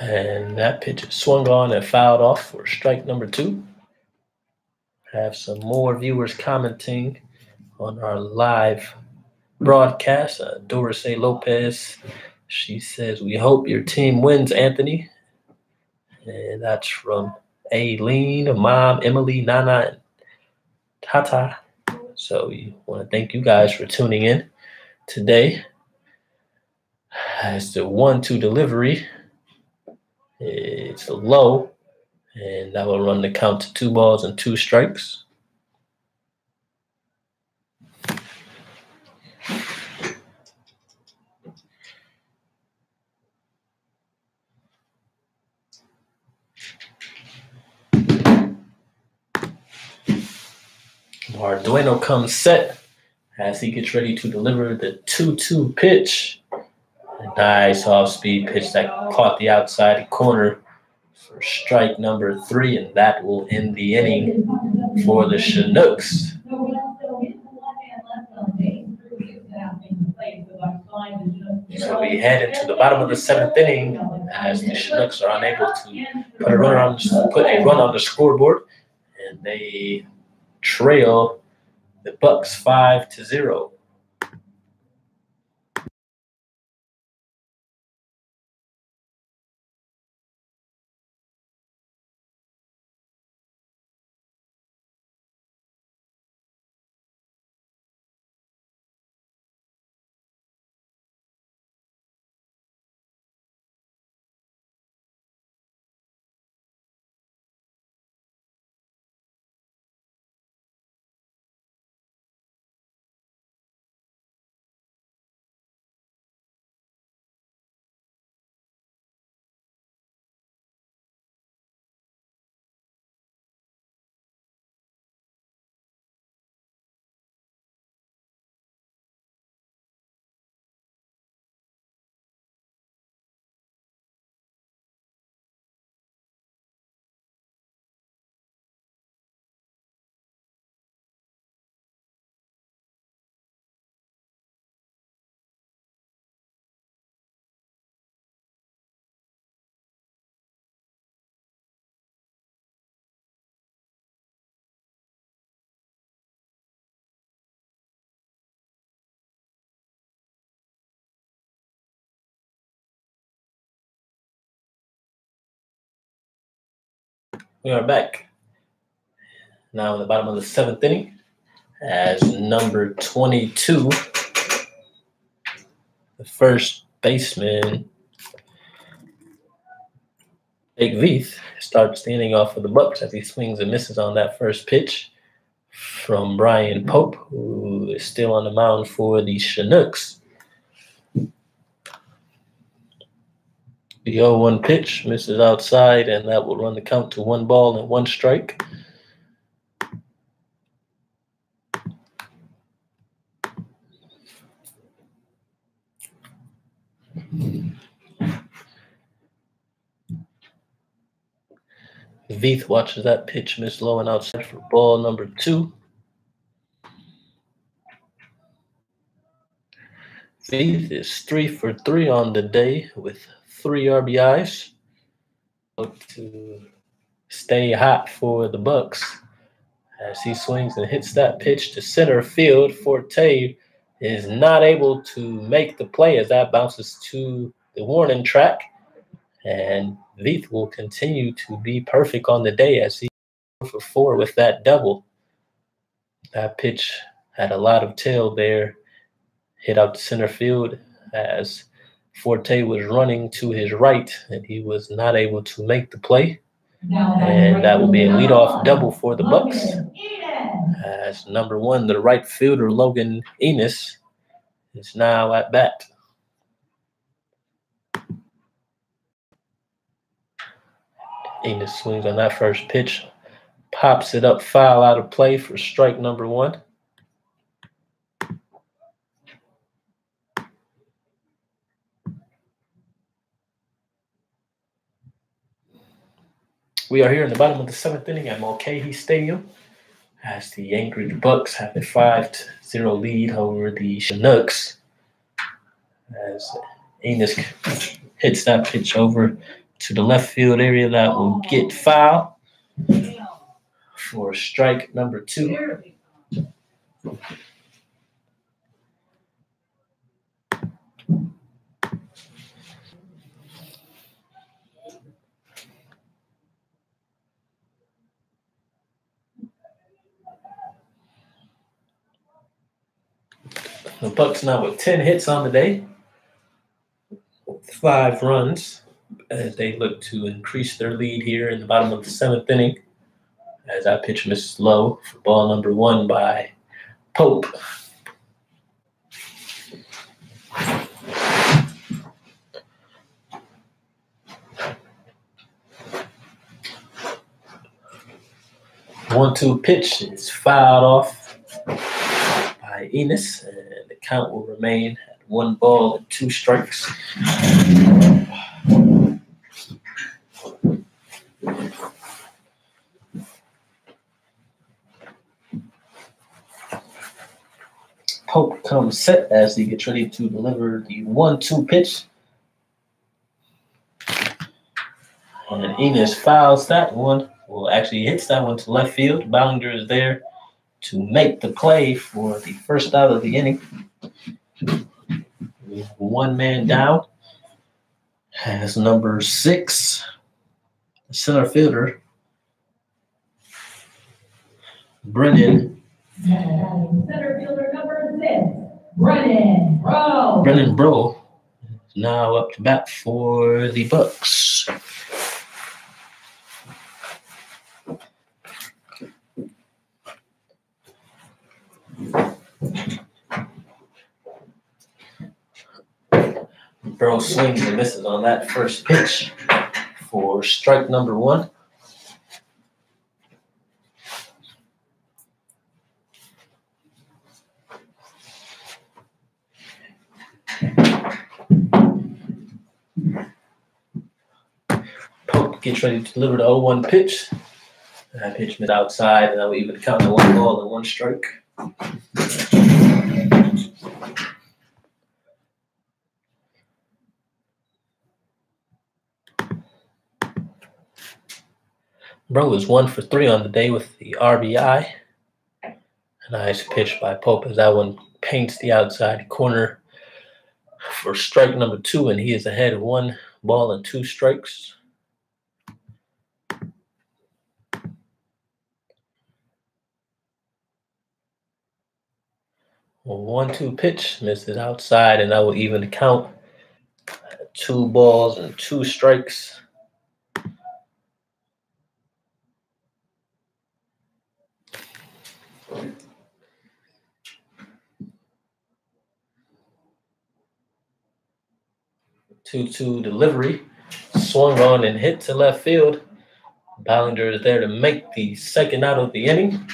And that pitch is swung on and fouled off for strike number 2. Have some more viewers commenting on our live broadcast. Doris A. Lopez, she says, "We hope your team wins, Anthony." And that's from Aileen, Mom, Emily, Nana, and Tata. So we want to thank you guys for tuning in today. As the 1-2 delivery, it's low, and that will run the count to 2 balls and 2 strikes. Mardueno comes set as he gets ready to deliver the 2-2 pitch. A nice off-speed pitch that caught the outside corner for strike number 3, and that will end the inning for the Chinooks. So we head into the bottom of the 7th inning as the Chinooks are unable to put a run on the scoreboard, and they trail the Bucs 5-0. We are back now in the bottom of the 7th inning as number 22, the first baseman, Jake Veith, starts the inning off for the Bucs as he swings and misses on that first pitch from Brian Pope, who is still on the mound for the Chinooks. The 0-1 pitch misses outside, and that will run the count to 1 ball and 1 strike. Veith watches that pitch miss low and outside for ball number 2. Veith is 3 for 3 on the day with 3 RBIs. Look to stay hot for the Bucs as he swings and hits that pitch to center field. Forte is not able to make the play as that bounces to the warning track, and Veith will continue to be perfect on the day as he 4 for 4 with that double. That pitch had a lot of tail there, hit out to center field as Forte was running to his right, and he was not able to make the play. And that will be a leadoff double for the Bucs as number 1, the right fielder, Logan Enos, is now at bat. Enos swings on that first pitch, pops it up foul out of play for strike number 1. We are here in the bottom of the 7th inning at Mulcahy Stadium as the Anchorage Bucs have a 5-0 lead over the Chinooks as Enos hits that pitch over to the left field area that will get foul for strike number 2. The Bucs now with 10 hits on the day, 5 runs, as they look to increase their lead here in the bottom of the 7th inning. As that pitch misses low for ball number 1 by Pope. One-two pitch is fouled off by Enos, and the count will remain at 1 ball and 2 strikes. Pope comes set as he gets ready to deliver the 1-2 pitch. And Enos fouls that one. Well, actually hits that one to left field. Ballinger is there to make the play for the first out of the inning. We have one man down. Has number 6, the center fielder, Brennan. Center fielder number 6, Brennan Bro. Brennan Bro is now up to bat for the Bucs. Bro swings and misses on that first pitch for strike number 1. Pope gets ready to deliver the 0-1 pitch. That pitch mid outside, and that will even count to 1 ball and 1 strike. Bro is 1 for 3 on the day with the RBI. A nice pitch by Pope as that one paints the outside corner for strike number 2, and he is ahead of 1 ball and 2 strikes. Well, 1-2 pitch misses outside, and that will even the count. 2 balls and 2 strikes. Two delivery, swung on and hit to left field. Ballinger is there to make the second out of the inning.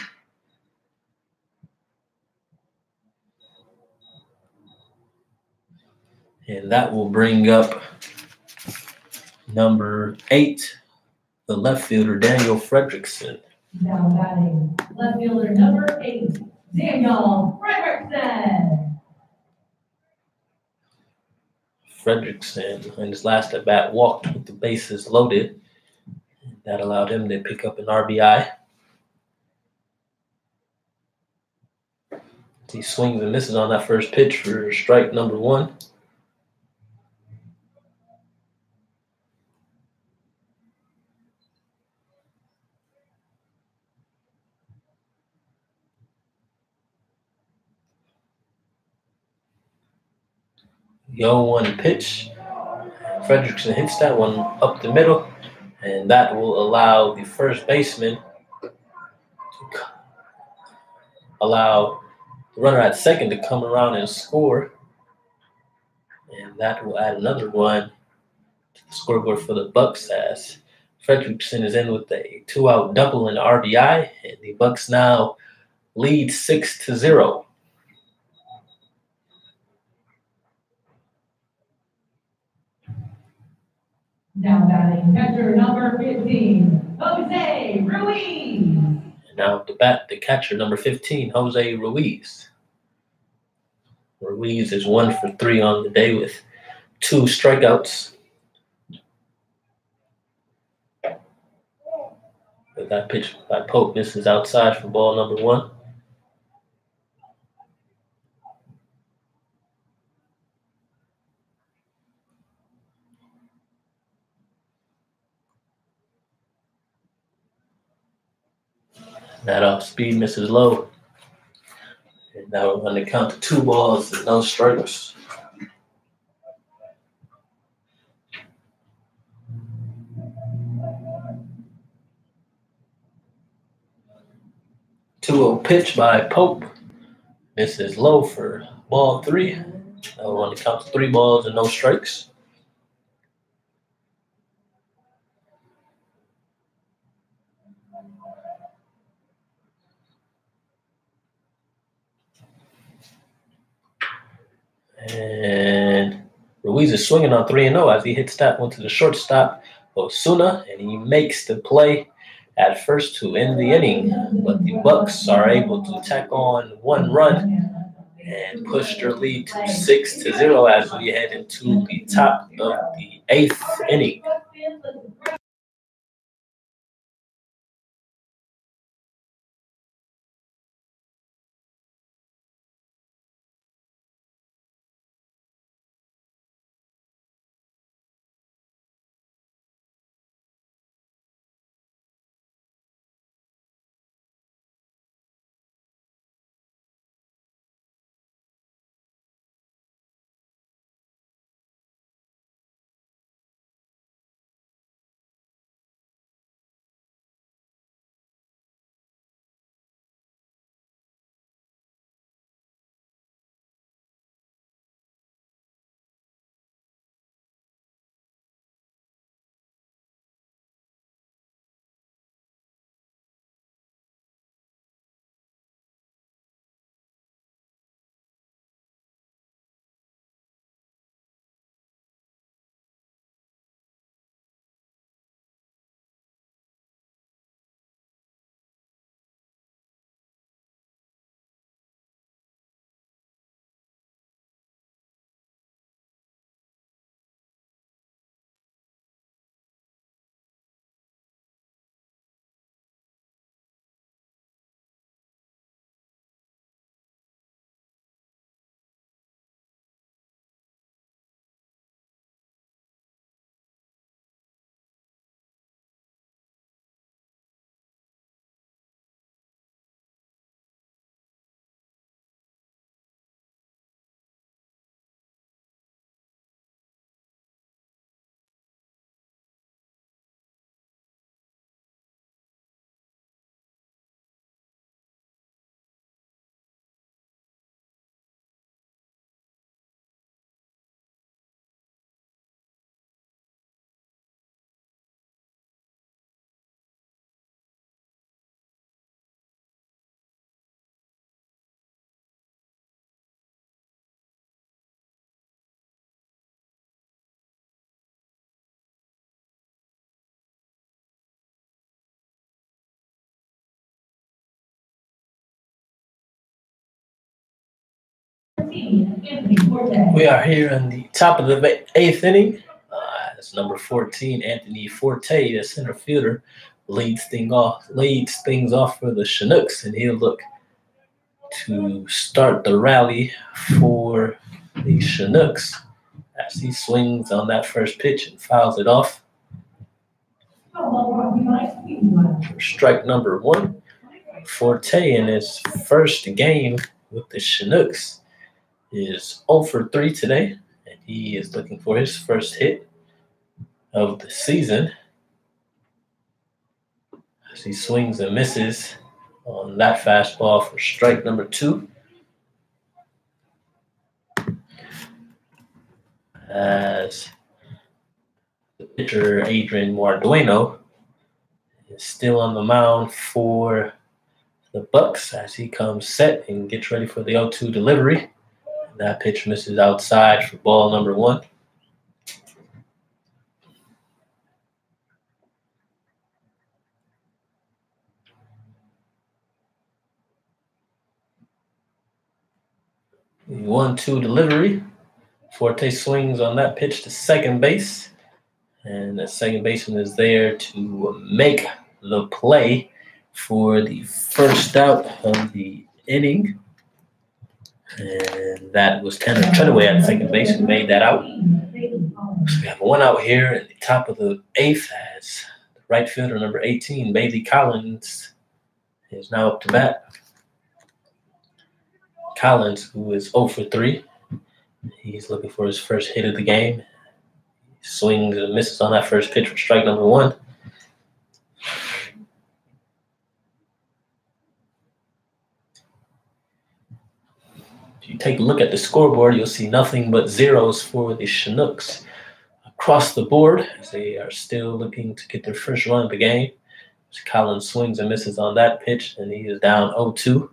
And that will bring up number 8, the left fielder, Daniel Fredrickson. Now batting, left fielder number 8, Daniel Fredrickson. Fredrickson, in his last at bat, walked with the bases loaded. That allowed him to pick up an RBI. He swings and misses on that first pitch for strike number 1. The 0-1 pitch. Fredrickson hits that one up the middle, and that will allow the first baseman to allow the runner at second to come around and score. And that will add another one to the scoreboard for the Bucs as Fredrickson is in with a 2-out double and RBI, and the Bucs now lead 6-0. Now batting, catcher number 15, Jose Ruiz. And now to bat, the catcher number 15, Jose Ruiz. Ruiz is 1 for 3 on the day with 2 strikeouts. But that pitch by Pope misses outside for ball number 1. That off speed misses low. And now we're going to count to 2 balls and no strikes. Two-0 pitch by Pope. Misses low for ball 3. Now we're going to count to 3 balls and no strikes. And Ruiz is swinging on 3-0 as he hits that one to the shortstop, Osuna, and he makes the play at first to end the inning. But the Bucs are able to tack on 1 run, and pushed their lead to 6-0 as we head into the top of the 8th inning. We are here in the top of the 8th inning. It's number 14, Anthony Forte, the center fielder, leads things off for the Chinooks, and he'll look to start the rally for the Chinooks as he swings on that first pitch and fouls it off for strike number 1. Forte in his first game with the Chinooks is 0 for 3 today, and he is looking for his first hit of the season as he swings and misses on that fastball for strike number 2. As the pitcher Adrian Mardueno is still on the mound for the Bucs as he comes set and gets ready for the 0-2 delivery. That pitch misses outside for ball number 1. The 1-2 delivery. Forte swings on that pitch to second base. And the second baseman is there to make the play for the first out of the inning. And that was Tanner Treadaway at second base who made that out. So we have one out here at the top of the 8th as the right fielder, number 18, Bailey Collins, is now up to bat. Collins, who is 0 for 3. He's looking for his first hit of the game. He swings and misses on that first pitch for strike number 1. If you take a look at the scoreboard, you'll see nothing but zeros for the Chinooks across the board as they are still looking to get their first run of the game. Collins swings and misses on that pitch, and he is down 0-2.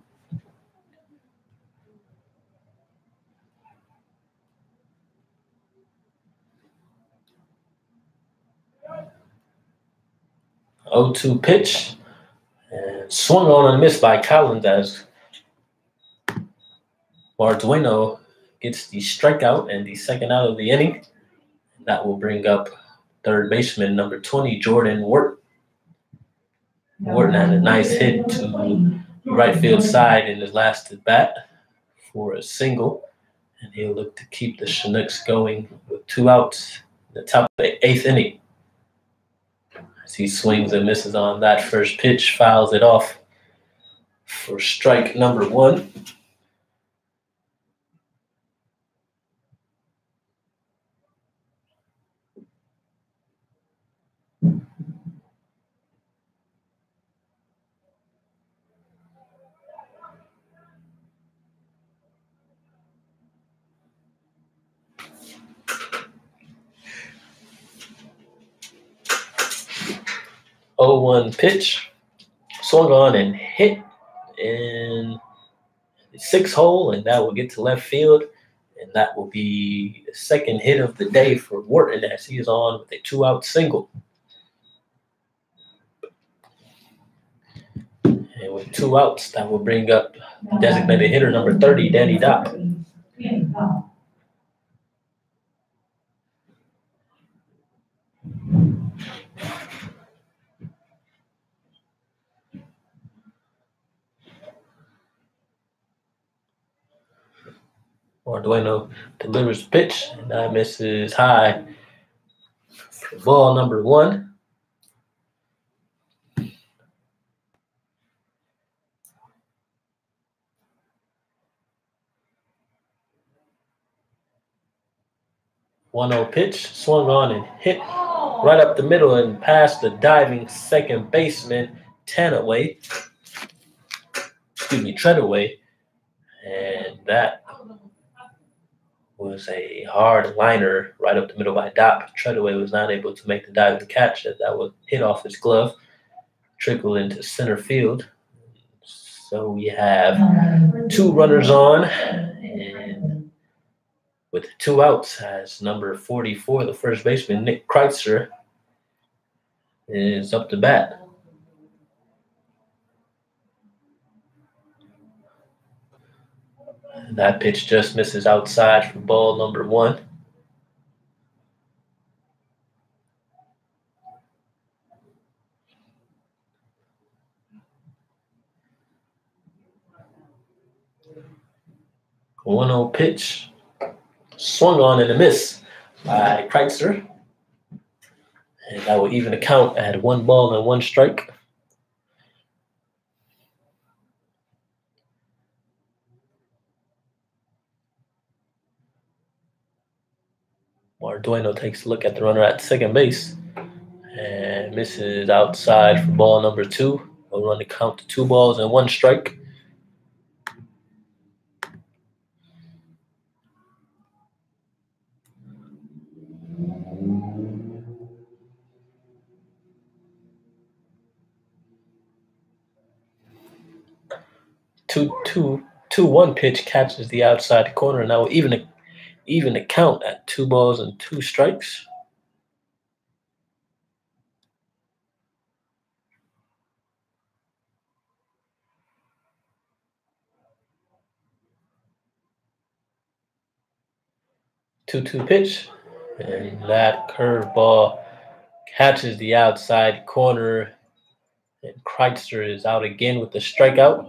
Pitch, and swung on and missed by Collins as Mardueno gets the strikeout and the second out of the inning. That will bring up third baseman number 20, Jordan Wharton. Wharton had a nice hit to the right field side in his last at bat for a single, and he'll look to keep the Chinooks going with 2 outs in the top of the 8th inning. As he swings and misses on that first pitch, fouls it off for strike number 1. Oh, 1 pitch, swung on and hit in the 6th hole, and that will get to left field, and that will be the second hit of the day for Wharton as he is on with a 2-out single. And with 2 outs, that will bring up designated hitter number 30, Danny Dopp. Mardueno delivers the pitch, and that misses high for ball number 1. One 0 pitch, swung on and hit right up the middle and past the diving second baseman, Treadaway. And that was a hard liner right up the middle by Dopp. Treadaway was not able to make the diving catch as that would hit off his glove, trickle into center field. So we have 2 runners on, and with 2 outs, as number 44, the first baseman, Nick Kreitzer, is up to bat. That pitch just misses outside for ball number 1. A 1-0 pitch, swung on and a miss by Kreitzer. And that will even the count at 1 ball and 1 strike. Mardueno takes a look at the runner at second base and misses outside for ball number 2. We'll run the count to 2 balls and 1 strike. Two 1 pitch catches the outside corner, and that will even the count at 2 balls and 2 strikes. Two pitch, and that curveball catches the outside corner, and Kreitzer is out again with the strikeout.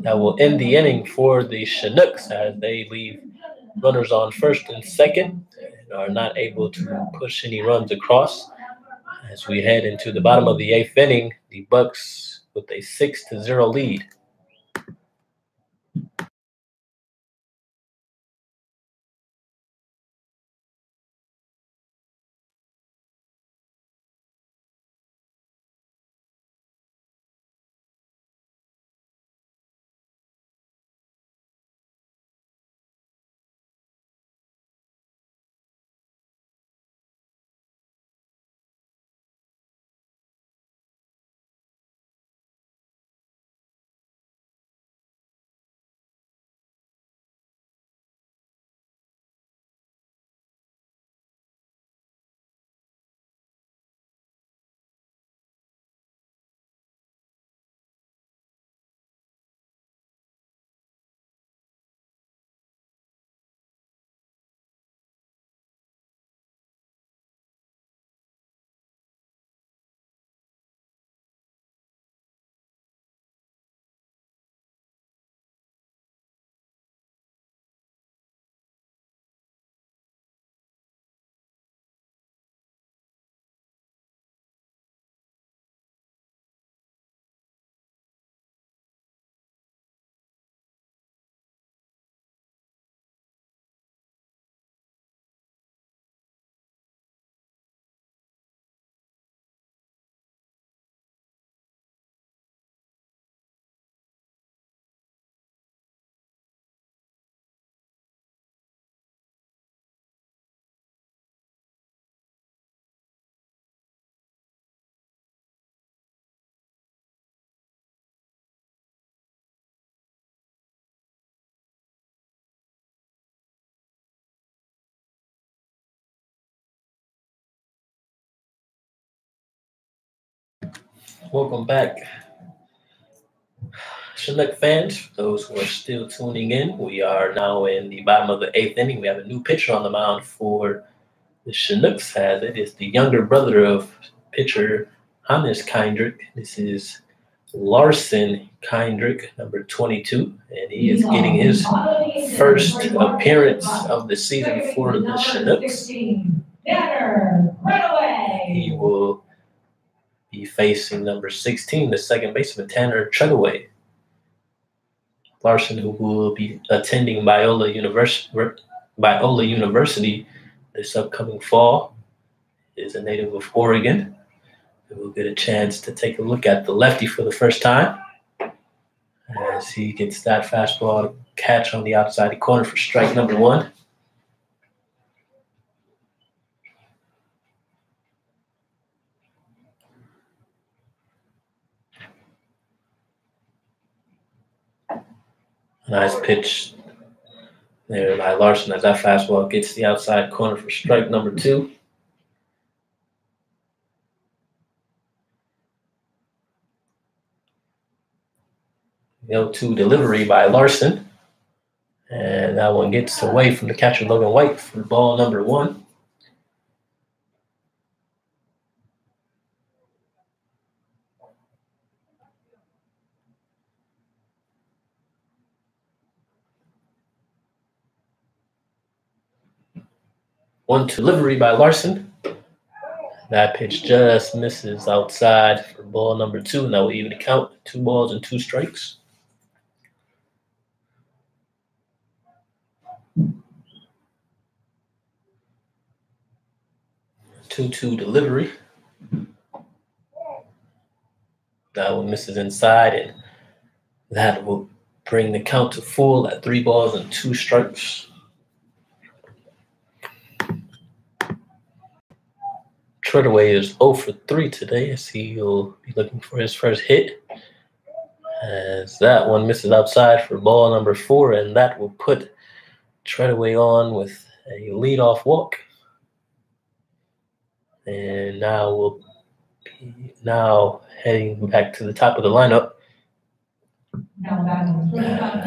That will end the inning for the Chinooks as they leave runners on first and second and are not able to push any runs across. As we head into the bottom of the 8th inning, the Bucs with a 6-0 lead. Welcome back, Chinook fans. For those who are still tuning in, we are now in the bottom of the eighth inning. We have a new pitcher on the mound for the Chinooks, as it is the younger brother of pitcher Hannes Kindrick. This is Larson Kindrick, number 22, and he is getting his first appearance of the season for the Chinooks. He will be facing number 16, the second baseman, Tanner Treadaway. Larson, who will be attending Biola University this upcoming fall, is a native of Oregon. We'll get a chance to take a look at the lefty for the first time as he gets that fastball catch on the outside corner for strike number 1. Nice pitch there by Larson as that fastball gets the outside corner for strike number 2. The 0-2 delivery by Larson. And that one gets away from the catcher, Logan White, for ball number 1. One delivery by Larson. That pitch just misses outside for ball number 2. And that will even count 2 balls and 2 strikes. 2-2 delivery. That one misses inside, and that will bring the count to full at 3 balls and 2 strikes. Treadaway is 0 for 3 today, as he'll be looking for his first hit. As that one misses outside for ball number 4, and that will put Treadaway on with a leadoff walk. And now we'll be heading back to the top of the lineup.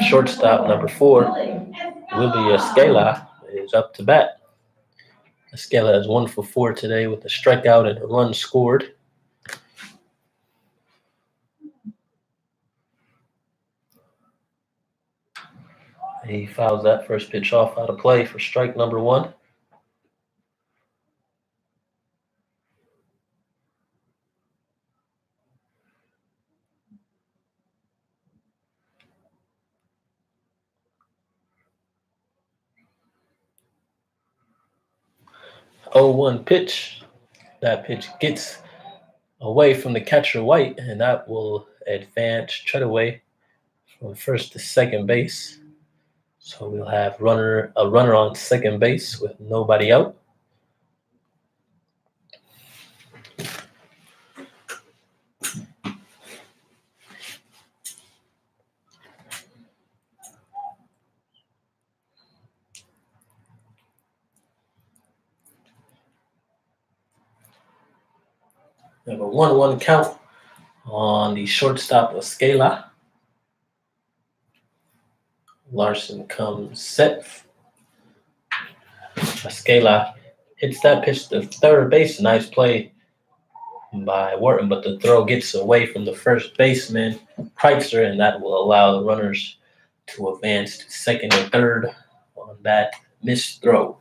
Shortstop number 4, Willie Escala, is up to bat. Escala is 1 for 4 today with a strikeout and a run scored. He fouls that first pitch off out of play for strike number 1. Oh, 1 pitch. That pitch gets away from the catcher White, and that will advance Treadaway from first to second base. So we'll have a runner on second base with nobody out. We have a 1-1 count on the shortstop Escala. Larson comes set. Escala hits that pitch to third base. Nice play by Wharton, but the throw gets away from the first baseman, Kreitzer, and that will allow the runners to advance to second and third on that missed throw.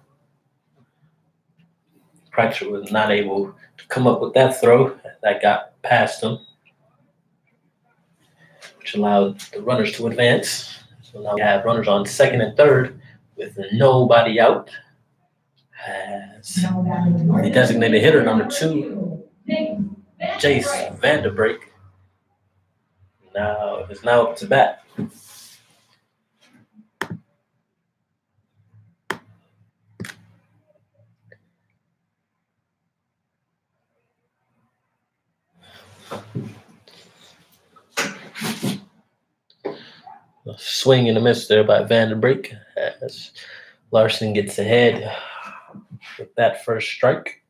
Kreitzer was not able to come up with that throw. That got past him, which allowed the runners to advance. So now we have runners on second and third with nobody out. As the designated hitter, number 2, Jace Vanderbeek, is now up to bat. A swing and a miss there by Vanderbeek as Larson gets ahead with that first strike.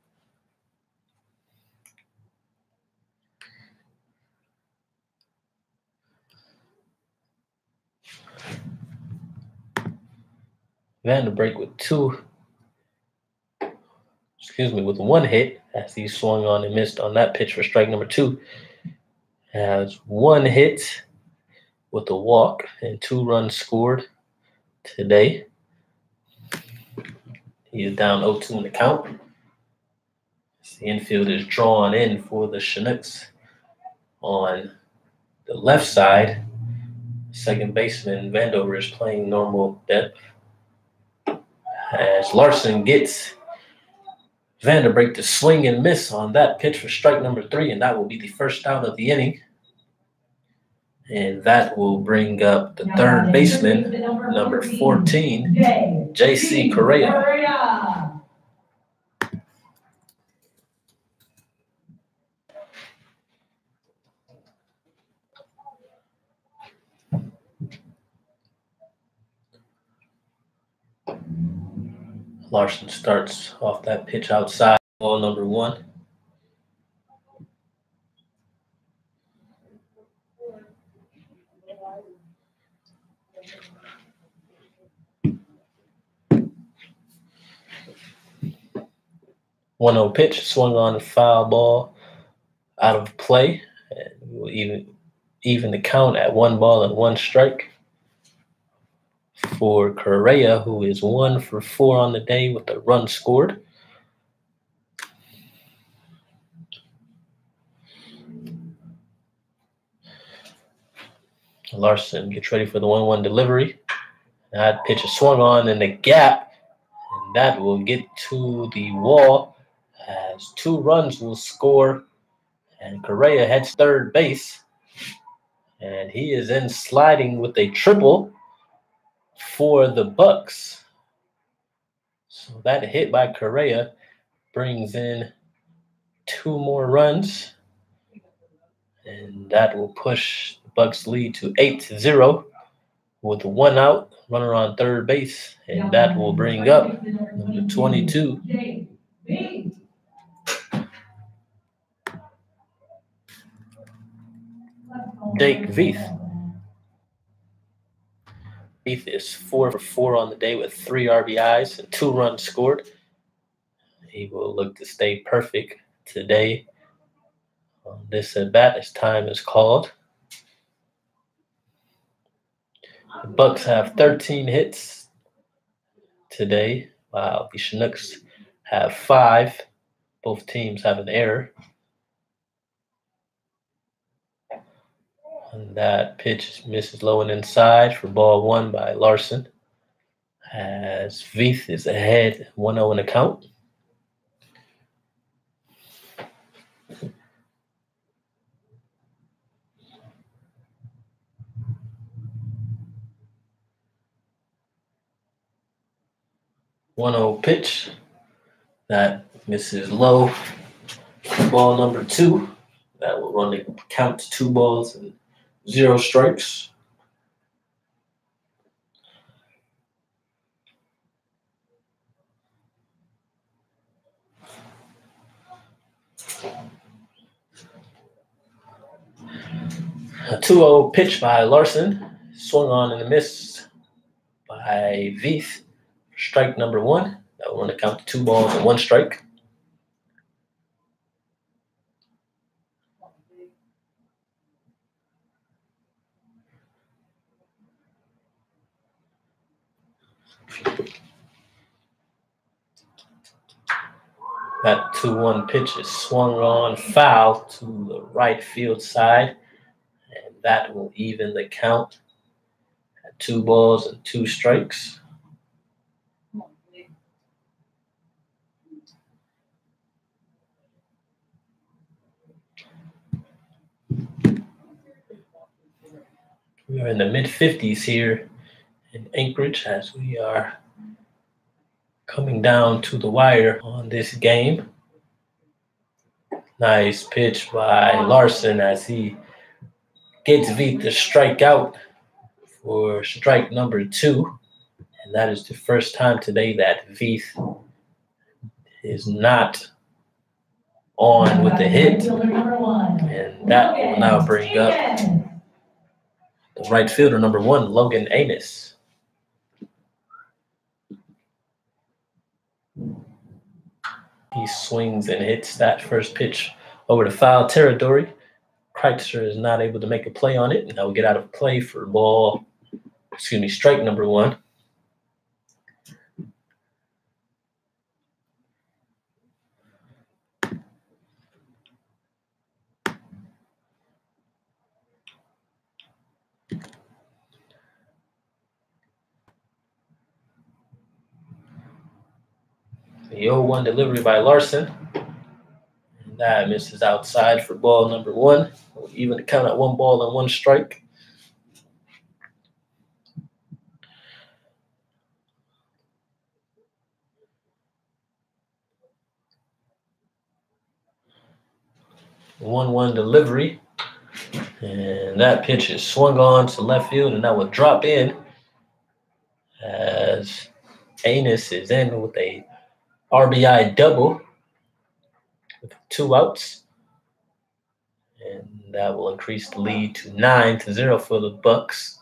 Vanderbrink with one hit as he swung on and missed on that pitch for strike number 2. Has one hit with a walk and 2 runs scored today. He is down 0-2 in the count. The infield is drawn in for the Chinooks. On the left side, second baseman Vandover is playing normal depth as Larson gets Vanderbrink to swing and miss on that pitch for strike number 3, and that will be the first out of the inning. And that will bring up the third baseman, number 14, J.C. Correa. Larson starts off that pitch outside, ball number 1. One-0 pitch, swung on a foul ball out of play, and we'll even the count at 1 ball and 1 strike for Correa, who is 1 for 4 on the day with a run scored. Larson gets ready for the 1-1 delivery. That pitch is swung on in the gap, and that will get to the wall as 2 runs will score, and Correa heads third base, and he is in sliding with a triple for the Bucs. So that hit by Correa brings in 2 more runs, and that will push the Bucs lead to 8-0 with 1 out, runner on third base, and that will bring up number 22, Jake Veith. Veith is 4 for 4 on the day with 3 RBIs and 2 runs scored. He will look to stay perfect today on this at bat as time is called. The Bucs have 13 hits today, while the Chinooks have 5. Both teams have an error. And that pitch misses low and inside for ball 1 by Larson, as Veith is ahead 1-0 in the count. One-0 pitch that misses low. Ball number 2. That will run the count to 2 balls and 0 strikes. A 2-0 pitch by Larson, swung on and missed by Veith. Strike number 1. That will run the count to 2 balls and 1 strike. That 2-1 pitch is swung on foul to the right field side, and that will even the count at 2 balls and 2 strikes. We are in the mid-50s here in Anchorage as we are coming down to the wire on this game. Nice pitch by Larson as he gets Veith to strike out for strike number 2. And that is the first time today that Veith is not on with the hit. And that will now bring up the right fielder, number 1, Logan Amos. He swings and hits that first pitch over to foul territory. Kreitzer is not able to make a play on it. Now we get out of play for strike number 1. The 0-1 delivery by Larson. And that misses outside for ball number 1. We'll even the count at 1 ball and 1 strike. The 1-1 delivery. And that pitch is swung on to left field, and that will drop in as Anus is in with a RBI double with 2 outs. And that will increase the lead to 9-0 for the Bucs.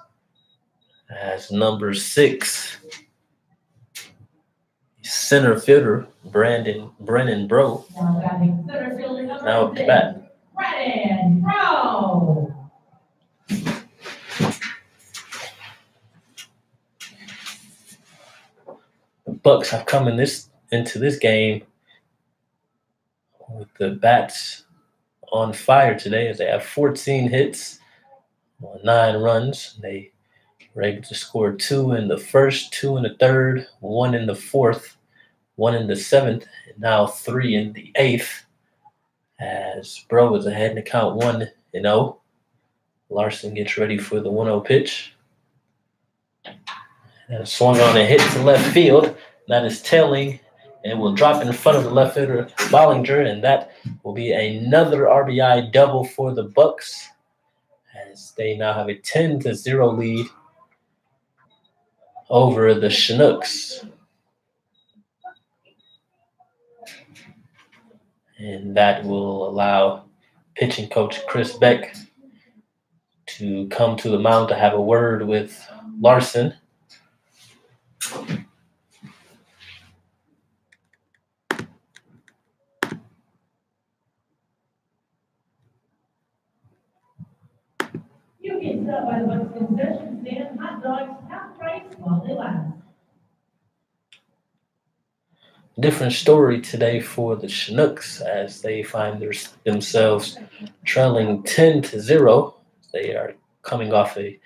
As number 6, center fielder Brennan Bro. Now up to bat. Brennan Bro. The Bucs have come into this game with the bats on fire today, as they have 14 hits on 9 runs. They were able to score 2 in the first, 2 in the third, 1 in the fourth, 1 in the 7th, and now 3 in the 8th. As Bro is ahead in the count 1-0. Larson gets ready for the 1-0 pitch. And swung on a hit to left field. That is tailing and will drop in front of the left fielder Bollinger, and that will be another RBI double for the Bucs, as they now have a 10-0 lead over the Chinooks. And that will allow pitching coach Chris Beck to come to the mound to have a word with Larson. You can stop by the Bucs concession stand, hot dogs, half price while they last. Different story today for the Chinooks, as they find themselves trailing 10-0. They are coming off a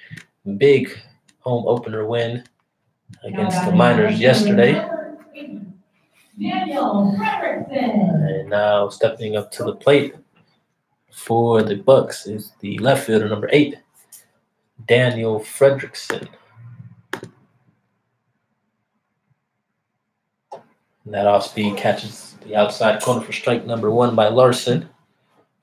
big home opener win against the Miners yesterday. Daniel Frederickson. And now stepping up to the plate for the Bucs is the left fielder, number 8, Daniel Frederickson. And that off-speed catches the outside corner for strike number 1 by Larson.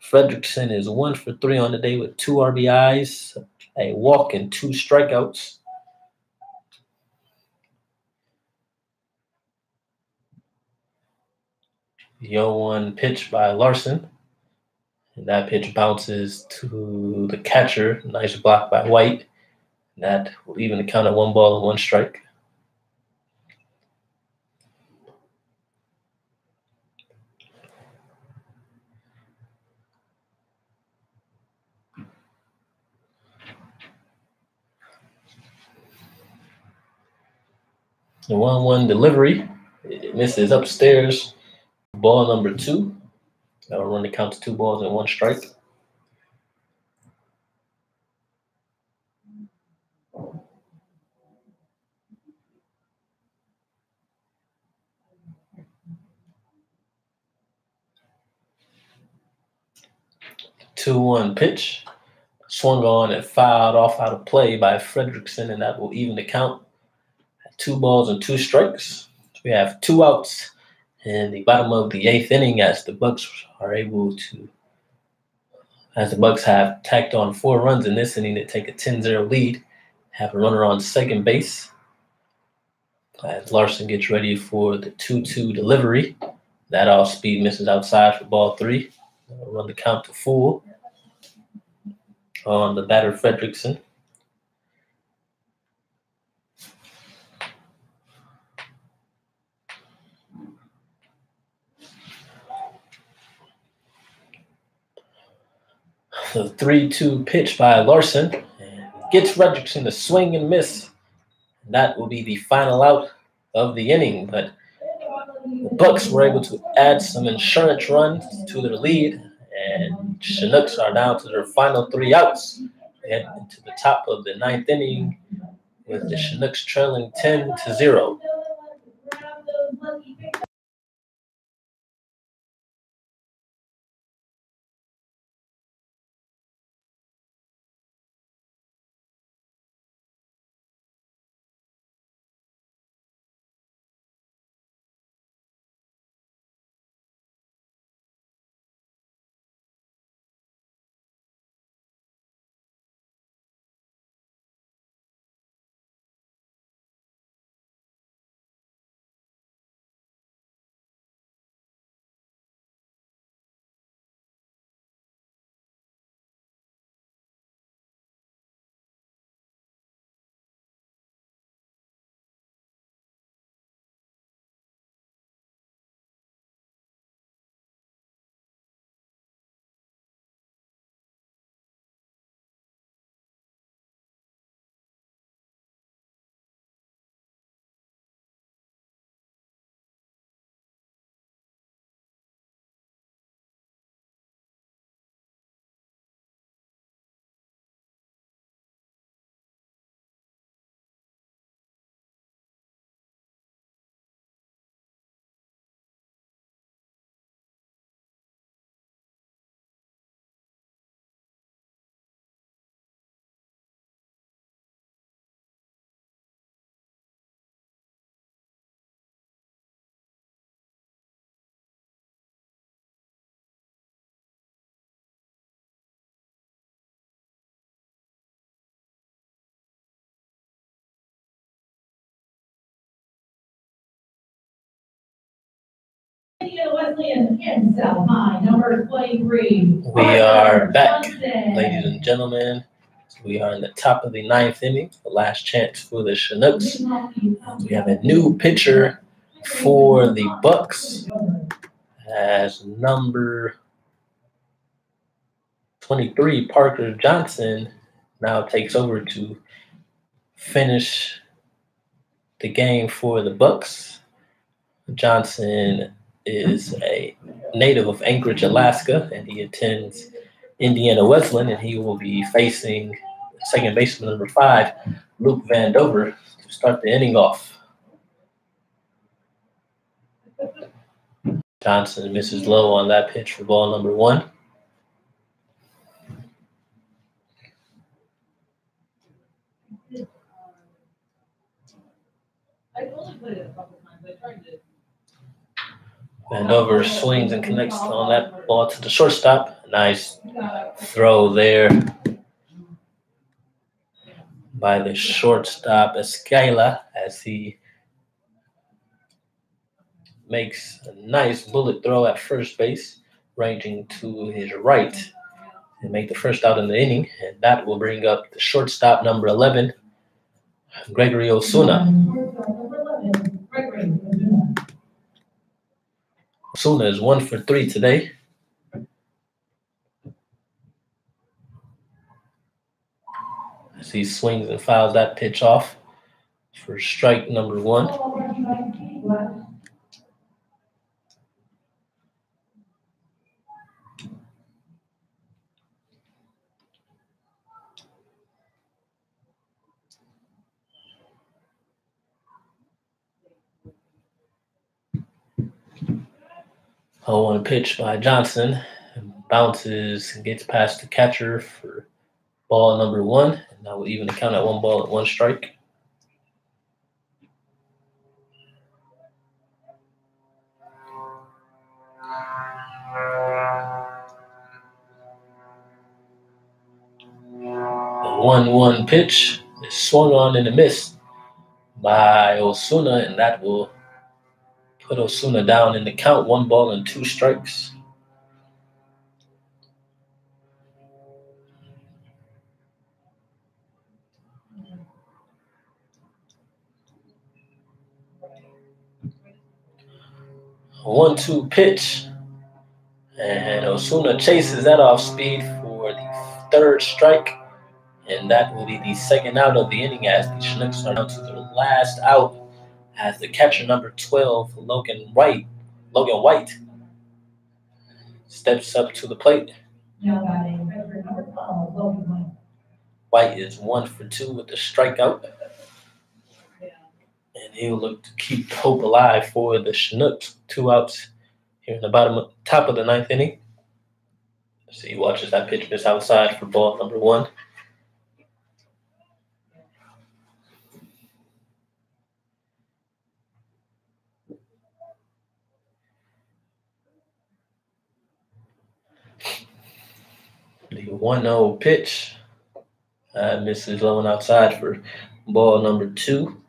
Frederickson is 1 for 3 on the day with 2 RBIs, a walk, and 2 strikeouts. The 0-1 pitch by Larson. And that pitch bounces to the catcher. Nice block by White. And that will even the count at 1 ball and 1 strike. The 1-1 delivery. It misses upstairs. Ball number 2. That will run the count to 2 balls and 1 strike. The 2-1 pitch. Swung on and fouled off out of play by Frederickson, and that will even the count at 2 balls and 2 strikes. We have 2 outs in the bottom of the 8th inning, as the Bucs have tacked on 4 runs in this inning to take a 10-0 lead, have a runner on second base. As Larson gets ready for the 2-2 delivery. That off speed misses outside for ball 3. That'll run the count to full on the batter Frederickson. The 3-2 pitch by Larson. And gets Redrickson to swing and miss. That will be the final out of the inning. But the Bucs were able to add some insurance runs to their lead. And Chinooks are down to their final 3 outs. They head into the top of the 9th inning with the Chinooks trailing 10-0. Number 23. We are back, ladies and gentlemen. We are in the top of the 9th inning, the last chance for the Chinooks. We have a new pitcher for the Bucs as number 23, Parker Johnson, now takes over to finish the game for the Bucs. Johnson is a native of Anchorage, Alaska, and he attends Indiana Wesleyan, and he will be facing second baseman number 5, Luke Vandover, to start the inning off. Johnson misses low on that pitch for ball number 1. Vandover swings and connects on that ball to the shortstop. Nice throw there by the shortstop, Escala, as he makes a nice bullet throw at first base, ranging to his right, and make the first out in the inning. And that will bring up the shortstop, number 11, Gregory Osuna. Osuna is 1 for 3 today. As he swings and fouls that pitch off for strike number 1. 0-1 pitch by Johnson. Bounces and gets past the catcher for ball number 1. And that will even the count at 1 ball and 1 strike. The 1-1 pitch is swung on and a miss by Osuna, and that will put Osuna down in the count, 1 ball and 2 strikes. A 1-2 pitch, and Osuna chases that off speed for the third strike, and that will be the second out of the inning as the Chinooks are down to their last out as the catcher number 12, Logan White, steps up to the plate. Now batting catcher number 12, Logan White. White is 1 for 2 with the strikeout. And he'll look to keep hope alive for the Chinooks. 2 outs here in the top of the 9th inning. So he watches that pitch miss outside for ball number 1. The 1-0 pitch misses low and outside for ball number 2.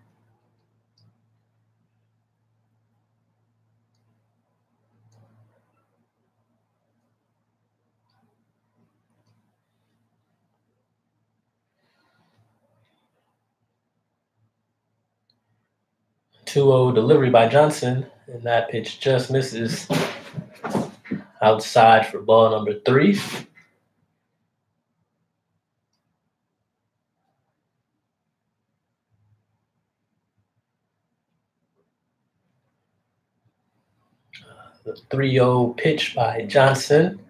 Two-0 delivery by Johnson, and that pitch just misses outside for ball number 3. The 3-0 pitch by Johnson,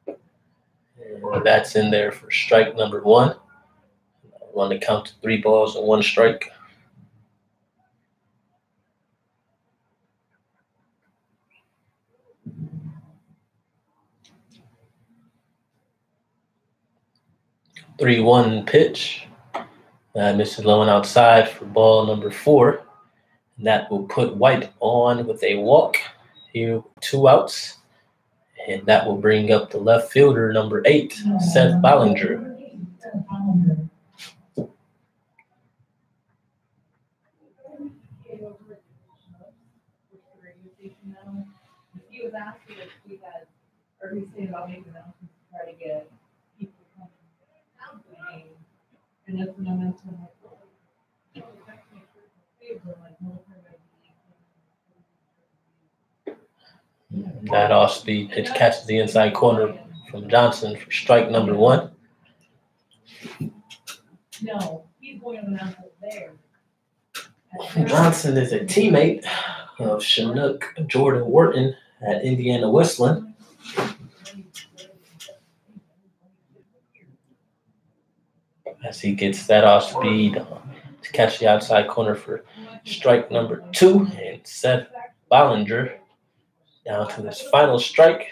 and that's in there for strike number 1. On the count to 3 balls and 1 strike. The 3-1 pitch misses low and outside for ball number 4. And that will put White on with a walk here, 2 outs. And that will bring up the left fielder, number 8, Seth Ballinger. He was asking if we had, or he's saying about making announcements to try to get people coming out to the game. And that's when I mentioned, like, well, that's my favorite, like, That off-speed pitch catches the inside corner from Johnson for strike number 1. no, he's going to announce it there. Johnson is a teammate of Chinook Jordan Wharton at Indiana Westland. As he gets that off speed to catch the outside corner for strike number 2. And Seth Ballinger down to his final strike.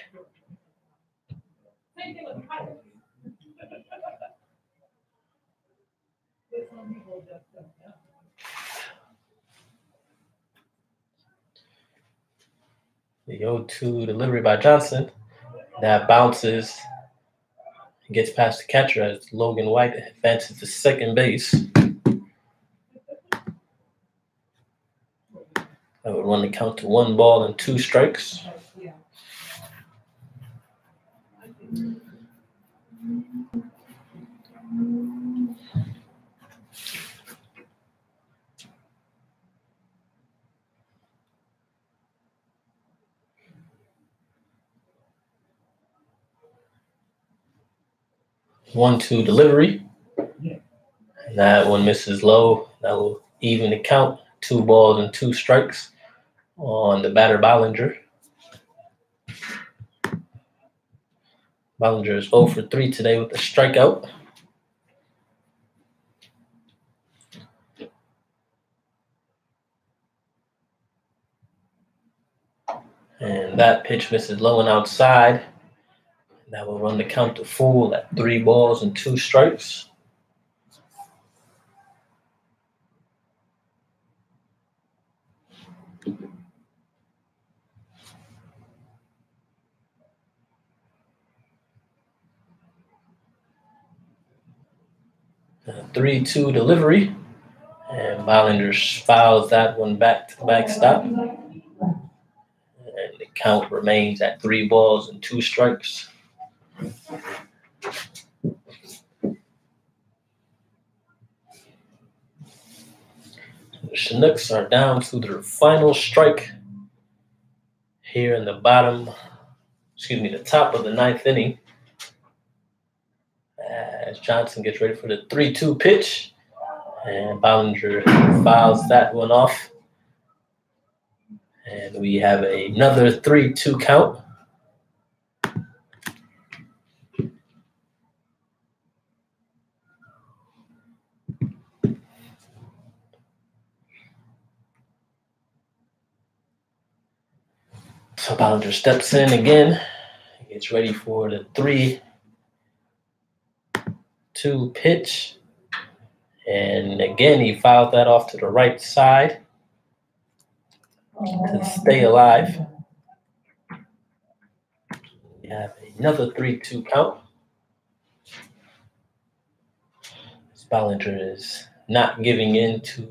The 0-2 delivery by Johnson. That bounces and gets past the catcher as Logan White advances to second base. That would run the count to 1 ball and 2 strikes. One-two delivery. And that one misses low. That will even the count. 2 balls and 2 strikes on the batter Ballinger. Ballinger is 0 for 3 today with a strikeout. And that pitch misses low and outside. That will run the count to full at 3 balls and 2 strikes. A 3-2 delivery. And Ballinger fouls that one back to the backstop. And the count remains at 3 balls and 2 strikes. The Chinooks are down to their final strike here in the top of the 9th inning. as Johnson gets ready for the 3-2 pitch. And Ballinger fouls that one off. And we have another 3-2 count. So Ballinger steps in again. He gets ready for the 3-2 pitch. And again, he fouled that off to the right side to stay alive. We have another 3-2 count. Ballinger is not giving in to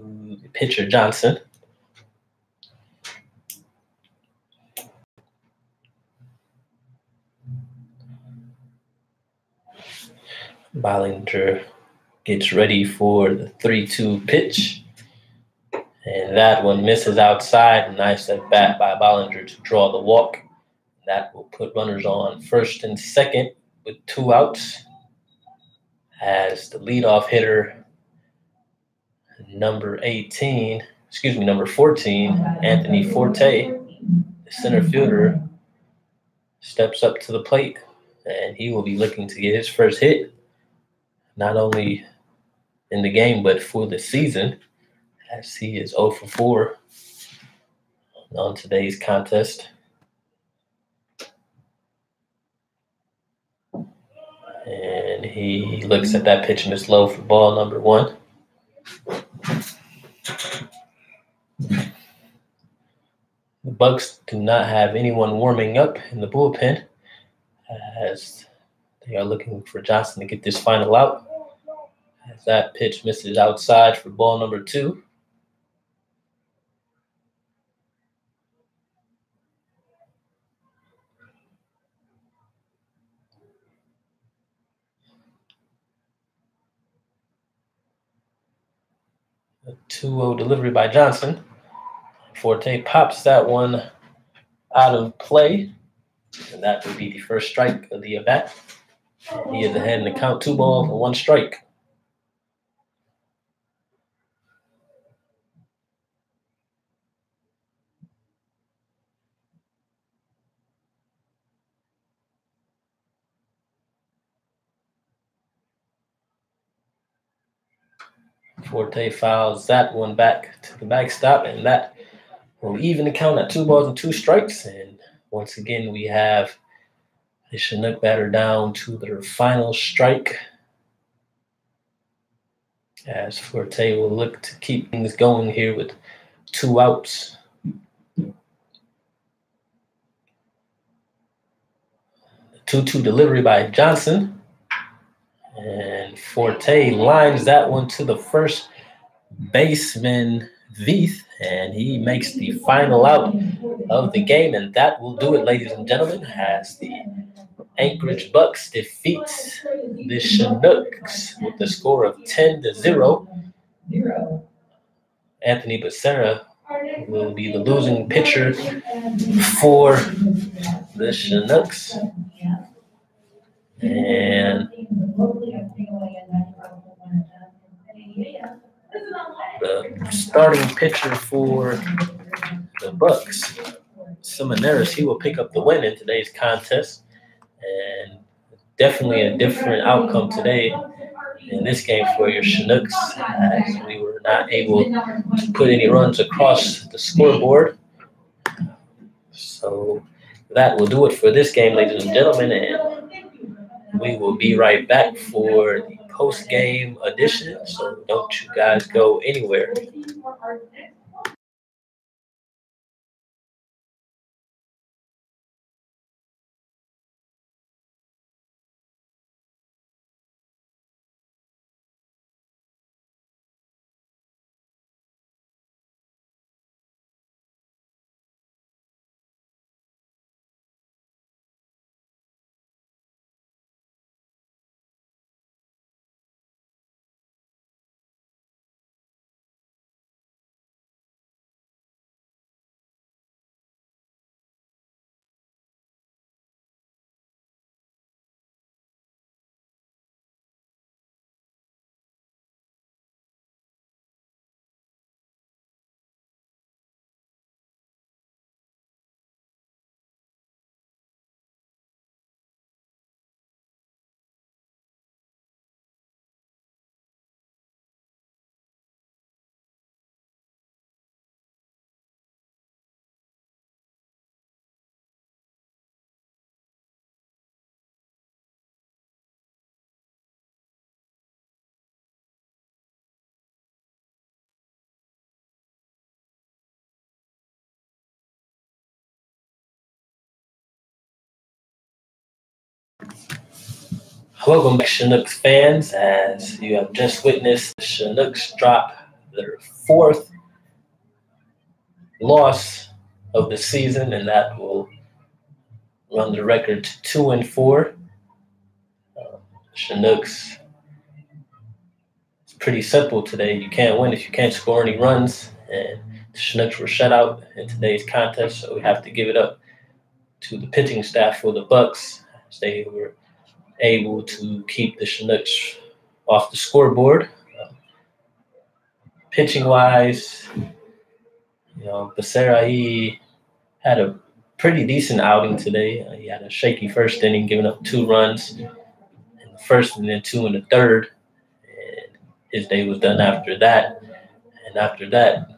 the pitcher Johnson. Ballinger gets ready for the 3-2 pitch. And that one misses outside. Nice at bat by Ballinger to draw the walk. That will put runners on first and second with 2 outs. As the leadoff hitter, number 14, Anthony Forte, the center fielder, steps up to the plate, and he will be looking to get his first hit, not only in the game, but for the season, as he is 0 for 4 on today's contest. And he looks at that pitch and it's low for ball number 1. The Bucs do not have anyone warming up in the bullpen, as they are looking for Johnson to get this final out. As that pitch misses outside for ball number 2. A 2-0 delivery by Johnson. Forte pops that one out of play, and that would be the first strike of the at-bat. He is ahead in the count, 2 balls and 1 strike. Forte fouls that one back to the backstop, and that will even the count at 2 balls and 2 strikes. And once again, we have the Chinook batter down to their final strike, as Forte will look to keep things going here with 2 outs. The 2-2 delivery by Johnson. And Forte lines that one to the first baseman, Veith, and he makes the final out of the game. And that will do it, ladies and gentlemen, as the Anchorage Bucs defeats the Chinooks with the score of 10-0. Anthony Becerra will be the losing pitcher for the Chinooks. And the starting pitcher for the Bucs, Simoneris, he will pick up the win in today's contest. And definitely a different outcome today in this game for your Chinooks, as we were not able to put any runs across the scoreboard. So that will do it for this game, ladies and gentlemen, and we will be right back for the post-game edition. So don't you guys go anywhere. Welcome back, Chinooks fans, as you have just witnessed the Chinooks drop their 4th loss of the season, and that will run the record to 2-4. Chinooks, it's pretty simple today. You can't win if you can't score any runs, and the Chinooks were shut out in today's contest, so we have to give it up to the pitching staff for the Bucs, as they were able to keep the Chinooks off the scoreboard. Pitching-wise, Becerra, he had a pretty decent outing today. He had a shaky first inning, giving up 2 runs in the first and then 2 in the third. And his day was done after that. And after that,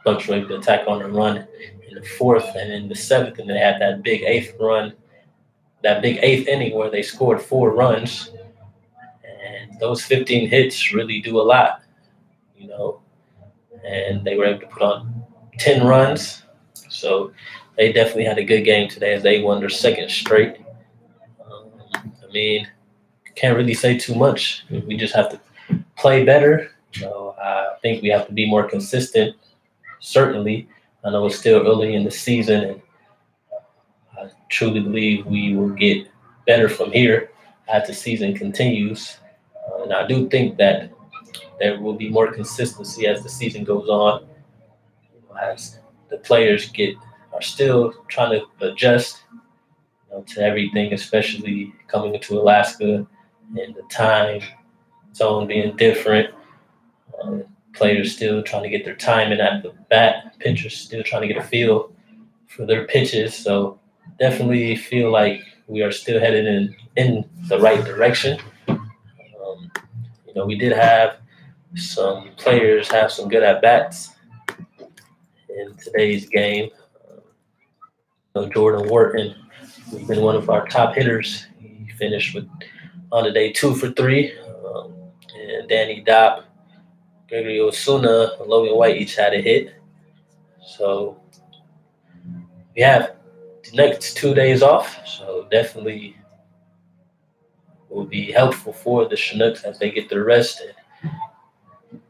Bucs were able to attack on a run in the 4th and in the 7th, and they had that big 8th run, that big 8th inning where they scored 4 runs. And those 15 hits really do a lot, and they were able to put on 10 runs. So they definitely had a good game today as they won their 2nd straight. Can't really say too much. We just have to play better. I think we have to be more consistent, certainly. I know it's still early in the season, and I truly believe we will get better from here as the season continues. And I do think that there will be more consistency as the season goes on, as the players are still trying to adjust to everything, especially coming into Alaska and the time zone being different. Players still trying to get their timing at the bat. Pitchers still trying to get a feel for their pitches. So definitely feel like we are still headed in the right direction. We did have some players have some good at-bats in today's game. Jordan Wharton, who's been one of our top hitters, he finished on the day 2 for 3. And Danny Dopp, Gregory Osuna, and Logan White each had a hit. So we have the next 2 days off. So definitely will be helpful for the Chinooks as they get their rest and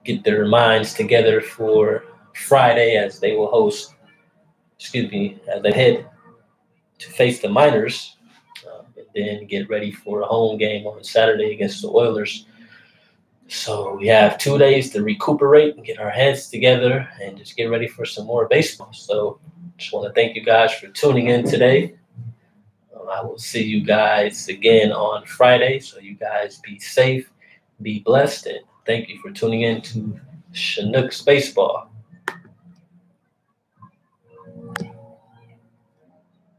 get their minds together for Friday, as they will as they head to face the Miners, and then get ready for a home game on Saturday against the Oilers. So we have 2 days to recuperate and get our heads together and just get ready for some more baseball. So just want to thank you guys for tuning in today. I will see you guys again on Friday. So you guys be safe, be blessed, and thank you for tuning in to Chinooks Baseball.